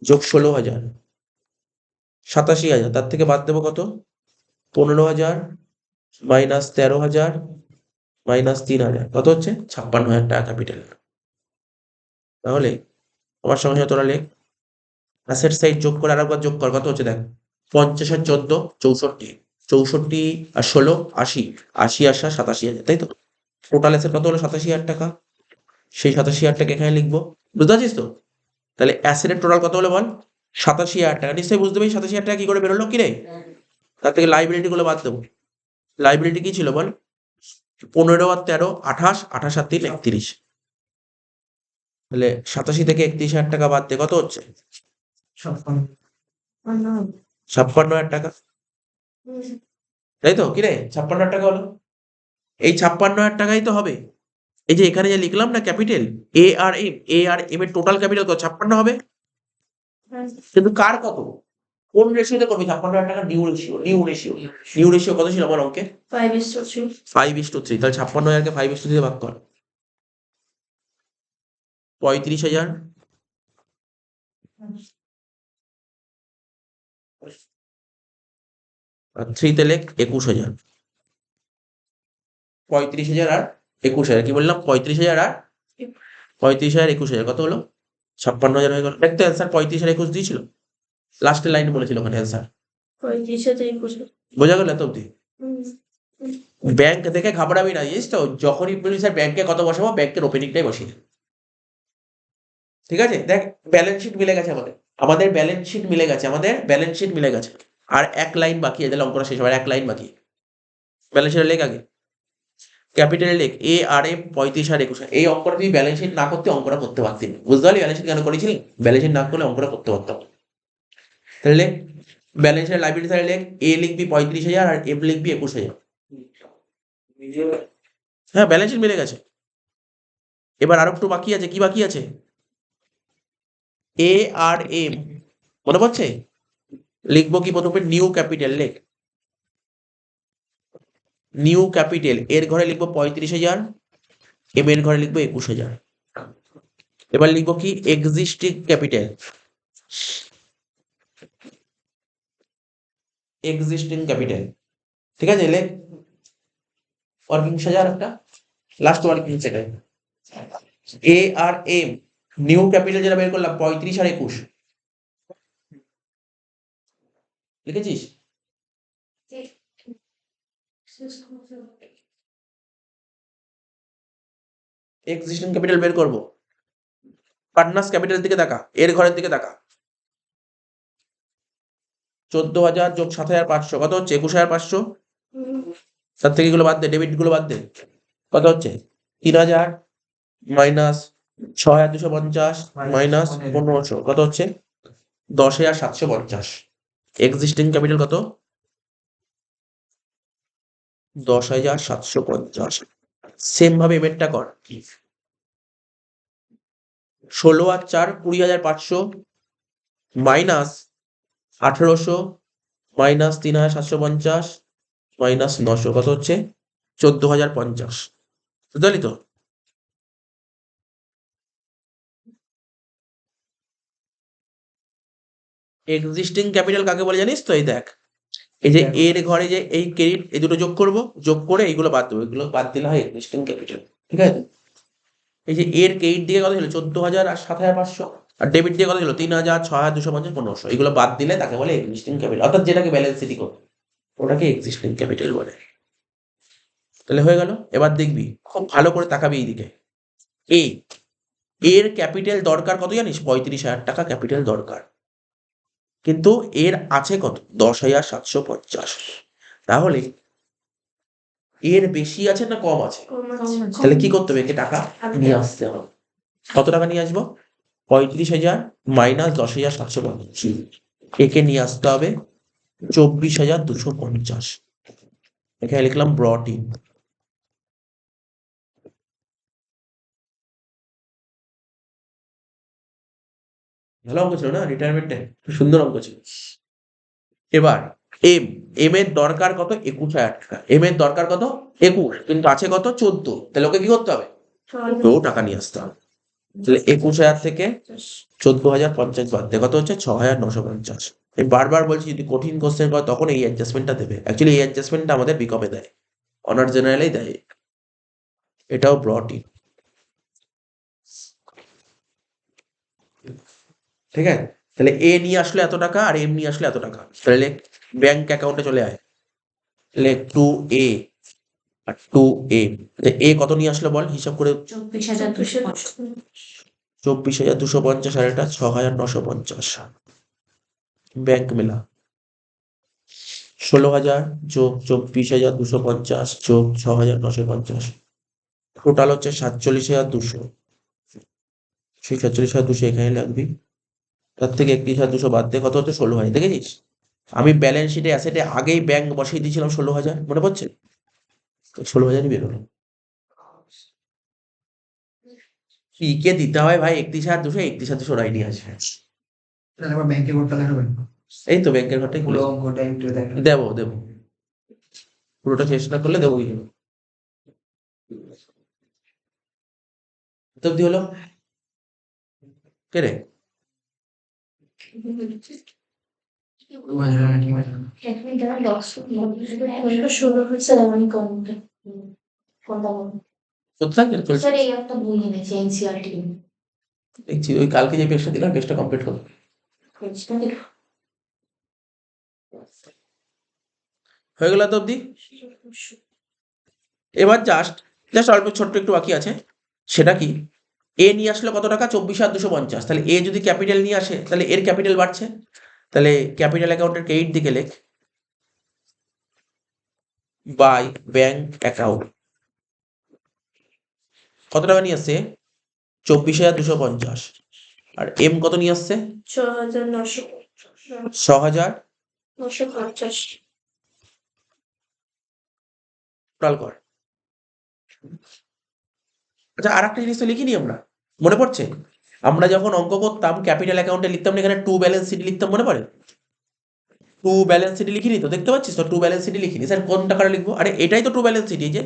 যোগ 16,000 87,000, তার থেকে বাদ দেবো কত? 15,000 মাইনাস 13,000 মাইনাস 3,000, কত হচ্ছে? 56,000 টাকা ক্যাপিটাল। তাহলে আমার সঙ্গে সঙ্গে তোরা লেখ, অ্যাসেট সাইড যোগ করে আরেকবার যোগ কর, কত হচ্ছে দেখ। 50 আর 14 64, 64 আর 16 80, 80 আর 7 87,000, তাই তো? টোটাল অ্যাসেট কত হলো? 87,000 টাকা। সেই 87,000 টাকা এখানে লিখবো, বুঝতে পারছিস তো? তাহলে অ্যাসেটের টোটাল কত হলো বল? 87,000 টাকা। নিশ্চয়ই বুঝতে পারি 87,000 টাকা কি করে বেরোলো, কি রে? তার থেকে লাইবিলিটি গুলো বাদ দেবো। লাইবিলিটি কি ছিল বল? 15 আর 13 28, 28 আর 3 31। তাহলে 87 থেকে 31,000 টাকা বাদ দিয়ে কত হচ্ছে? 56,000 টাকা, তাই তো? কি রে, 56,000 টাকা হলো। এই 56,000 টাকাই তো হবে। এই যে এখানে যে লিখলাম না ক্যাপিটাল এ আর এম এর টোটাল ক্যাপিটাল কত? 56 হবে। কিন্তু কার কত? কোন রেশিওতে করবি? 56,000 টাকা নিউ রেশিও কত ছিল আমার অঙ্কে? 5:3. 5:3। তাহলে 56,000কে 5:3 দিয়ে ভাগ কর, 35,000। আর 3 তে লেখ 21,000। 35,000 আর 21,000, কি বললাম? 35,000 আর 35,000 21,000 কত হলো? 56,000 হয়ে গেল। দেখ তো অ্যান্সার 35 আর 21 দিয়েছিল, লাস্টের লাইন বলেছিল ওখানে অ্যান্সার। 35,000. বোঝা গেল এত অব্দি? ব্যাংক দেখে ঘাবড়াবি না, জানিস তো? যখনই বলি স্যার ব্যাংকে কত বসাবো, ব্যাংকের ওপেনিংটাই বসিয়ে দে। ঠিক আছে? দেখ ব্যালেন্স শিট মিলে গেছে আমাদের ব্যালেন্স শিট মিলে গেছে। আর এক লাইন বাকি আছে, অঙ্কটা শেষ হবে, আর এক লাইন বাকি। ব্যালেন্স শিটের লেখ আগে, ক্যাপিটাল লেখ এ আর এম 35 আর 21। এই অঙ্কটা তুই ব্যালেন্স শিট না করতে অঙ্কটা করতে পারতি না, বুঝতে পারলি ব্যালেন্স শিট কেন করেছিলি? ব্যালেন্স শিট না করলে অঙ্কটা করতে পারতাম। তাহলে লেখ ব্যালেন্স শিটের লাইবিলিটি, তাহলে লেখ এ লিখবি 35,000 আর এম লিখবি 21,000। হ্যাঁ, ব্যালেন্স শিট মিলে গেছে। এবার আর একটু বাকি আছে, কি বাকি আছে? এ আর এম, মনে পড়ছে? লিখবো কি প্রথমে? নিউ ক্যাপিটাল লেখ, নিউ ক্যাপিটাল এর ঘরে লিখবো 35,000, এম এর ঘরে লিখবো 21,000। এবার লিখবো কি? এক্সিস্টিং ক্যাপিটাল, ঠিক আছে? লেখ ওয়ার্কিং সাজার একটা লাস্ট ওয়ার্কিং সেটাই। এ আর এম নিউ ক্যাপিটাল যেটা বের করলাম 35 আর 21, লিখেছিস? এক্সিস্টিং ক্যাপিটাল বের করবো। পার্টনার্স ক্যাপিটাল দিকে তাকা, এর ঘরের দিকে তাকা। 14,000 যোগ 7,500 কত হচ্ছে? 21,500। তার থেকে এগুলো বাদ দে, ডেবিট গুলো বাদ দে, কত হচ্ছে? 3,000 মাইনাস 6,250 মাইনাস 1,500, কত হচ্ছে? 10,750। এক্সিস্টিং ক্যাপিটাল কত? 10,750। সেম ভাবে এমেরটা কর। 16 আর 4 20,500 মাইনাস 1,800 মাইনাস 3,750 মাইনাস 900, কত হচ্ছে? 14,050। বুঝতে পারলি তো? এক্সিস্টিং ক্যাপিটাল কাকে বলে জানিস তো? এই দেখ, এই যে এর ঘরে যে এই ক্রেডিট, এই দুটো যোগ করব, যোগ করে এইগুলো বাদ দেবো, এগুলো বাদ দিলে হয় এক্সিস্টিং ক্যাপিটাল। ঠিক আছে? এই যে এর ক্রেডিট দিকে কত ছিল? 14,000 আর 7,500, আর ডেবিট দিয়ে কত ছিল? 3,000 6,250 1500। এগুলো বাদ দিলে তাকে বলে এক্সিস্টিং ক্যাপিটাল, অর্থাৎ যেটাকে ব্যালেন্স শিট করে ওটাকে এক্সিস্টিং ক্যাপিটাল বলে। তাহলে হয়ে গেল। এবার দেখবি, খুব ভালো করে তাকাবি এইদিকে। এ এর ক্যাপিটাল দরকার কত জানিস? 35,000 টাকা ক্যাপিটাল দরকার, কিন্তু এর আছে কত? 10,750। তাহলে এর বেশি আছে না কম আছে? তাহলে কি করতে হবে? একে টাকা নিয়ে আসতে হবে। কত টাকা নিয়ে আসবো? 35,000 মাইনাস 10,750, একে নিয়ে আসতে হবে 24,250। এখানে লিখলাম ব্রট ইন। ভালো অঙ্ক ছিল না রিটায়ারমেন্টে? সুন্দর অঙ্ক ছিল। এবার এম এর দরকার কত? 21,000 টাকা। এম এর দরকার কত? 21, কিন্তু আছে কত? 14। তাহলে ওকে কি করতে হবে? তো টাকা নিয়ে আসতে হবে। তাহলে 21,000 থেকে 14,050 বাদ দিয়ে কত হচ্ছে 6,950। আমি বারবার বলছি যদি কঠিন কোশ্চেন করে তখন এই অ্যাডজাস্টমেন্টটা দেবে। অ্যাকচুয়ালি এই অ্যাডজাস্টমেন্টটা আমাদের বিকমে দেয়, অনার্স জেনারেলেই দেয়, এটাও ব্রট ইন। ঠিক আছে, তাহলে এ নিয়ে আসলে এত টাকা আর এম নিয়ে আসলে এত টাকা, তাহলে ব্যাংক অ্যাকাউন্টে চলে আয়। তাহলে 2A আর 2A, এ কত নিয়ে আসলো বল হিসাব করে? 24,250 আর এটা 6,950। ব্যাংক মেলা 16,000 যোগ 24,250 যোগ 6,950, টোটাল হচ্ছে 47,200। সেই 47,200 এখানে লাগবি, তার থেকে 31,200 বাদ দিয়ে কত হচ্ছে 16,000। দেখেছিস আমি ব্যালেন্স শিটে অ্যাসেটে আগেই ব্যাংক বসিয়ে দিয়েছিলাম 16,000, মনে পড়ছে? 16,000ই বেরোলো। কে দিতে হয় ভাই 31,200, 31,200 আইডি আছে। তাহলে আবার ব্যাংকে করতে লাগবে। এই তো ব্যাংকের ঘরটাই পুরো খুলে অঙ্কটা একটু দেখো। দেবো পুরোটা শেষ না করলে দেবো। তো অব্দি হলো কে রে? দেখছি ওই কালকে যে পেজটা দিলাম পেজটা কমপ্লিট করো। হয়ে গেল তো অব্দি? এবার জাস্ট অল্প ছোট্ট একটু বাকি আছে, সেটা কি? এ নিয়ে আসলে কত টাকা? 24,250। তাহলে এ যদি ক্যাপিটাল নিয়ে আসে তাহলে এর ক্যাপিটাল বাড়ছে, তাহলে ক্যাপিটাল অ্যাকাউন্টের ক্রেডিট দিকে লেখ বাই ব্যাংক অ্যাকাউন্ট। কত টাকা নিয়ে আসছে? 24,250। আর এম কত নিয়ে আসছে? 6,950। টোটাল কর। আচ্ছা আর একটা জিনিস তো লিখিনি আমরা, মনে পড়ছে? আমরা যখন অঙ্ক করতাম ক্যাপিটাল অ্যাকাউন্টে লিখতাম না, এখানে টু ব্যালেন্স শিট লিখতাম, মনে পড়ে? টু ব্যালেন্স শিট লিখিনি তো, দেখতে পাচ্ছিস তো টু ব্যালেন্স শিট লিখিনি। স্যার কোন টাকাটা লিখবো? আরে এটাই তো টু ব্যালেন্স শিট, এই যে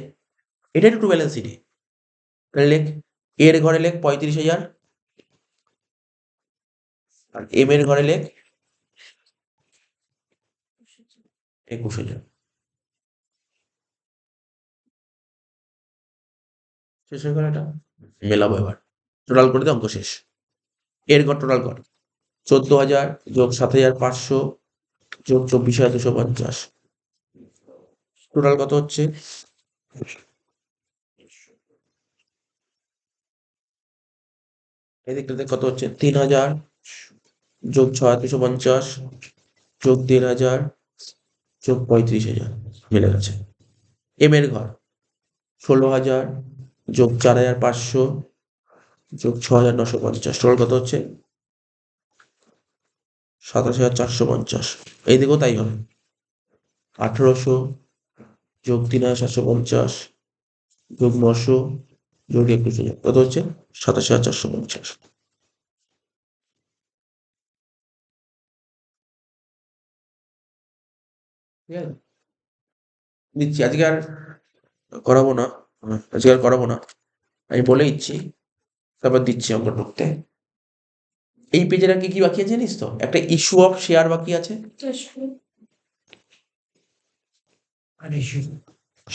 এটাই তো টু ব্যালেন্স শিট। তাহলে লেখ এর ঘরে লেখ 35,000 আর এম এর ঘরে লেখ 21,000। শেষ হয়ে গেল এটা, মেলাবো এবার, টোটাল করে দিয়ে অঙ্ক শেষ। এর ঘর টোটাল কর 14,000 যোগ 7,500 যোগ 24,250, টোটাল কত হচ্ছে? এদিকটাতে কত হচ্ছে? 3,000 যোগ 6,350 যোগ 1,500 যোগ 35,000, মিলে গেছে। এম এর ঘর 16,000 যোগ 4,500 যোগ 6,950, টোটাল কত হচ্ছে? 27,450। এইদিকেও তাই হবে, 1,800 যোগ 3,750 যোগ 900 যোগ 21,000, কত হচ্ছে? 27,450। ঠিক আছে, দিচ্ছি। আজকে আর করাবো না, আমি বলে দিচ্ছি, তারপর দিচ্ছি অঙ্ক ঢুকতে। এই পেজের আগে কি বাকি আছে জানিস তো? একটা ইস্যু অফ শেয়ার বাকি আছে,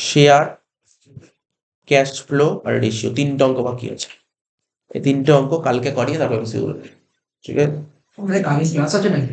শেয়ার, ক্যাশ ফ্লো আর রেশিও, 3টে অঙ্ক বাকি আছে। এই 3টে অঙ্ক কালকে করিয়ে তারপর এমসিকিউ, ঠিক আছে? আমাদের কালকে ক্লাস আছে নাকি?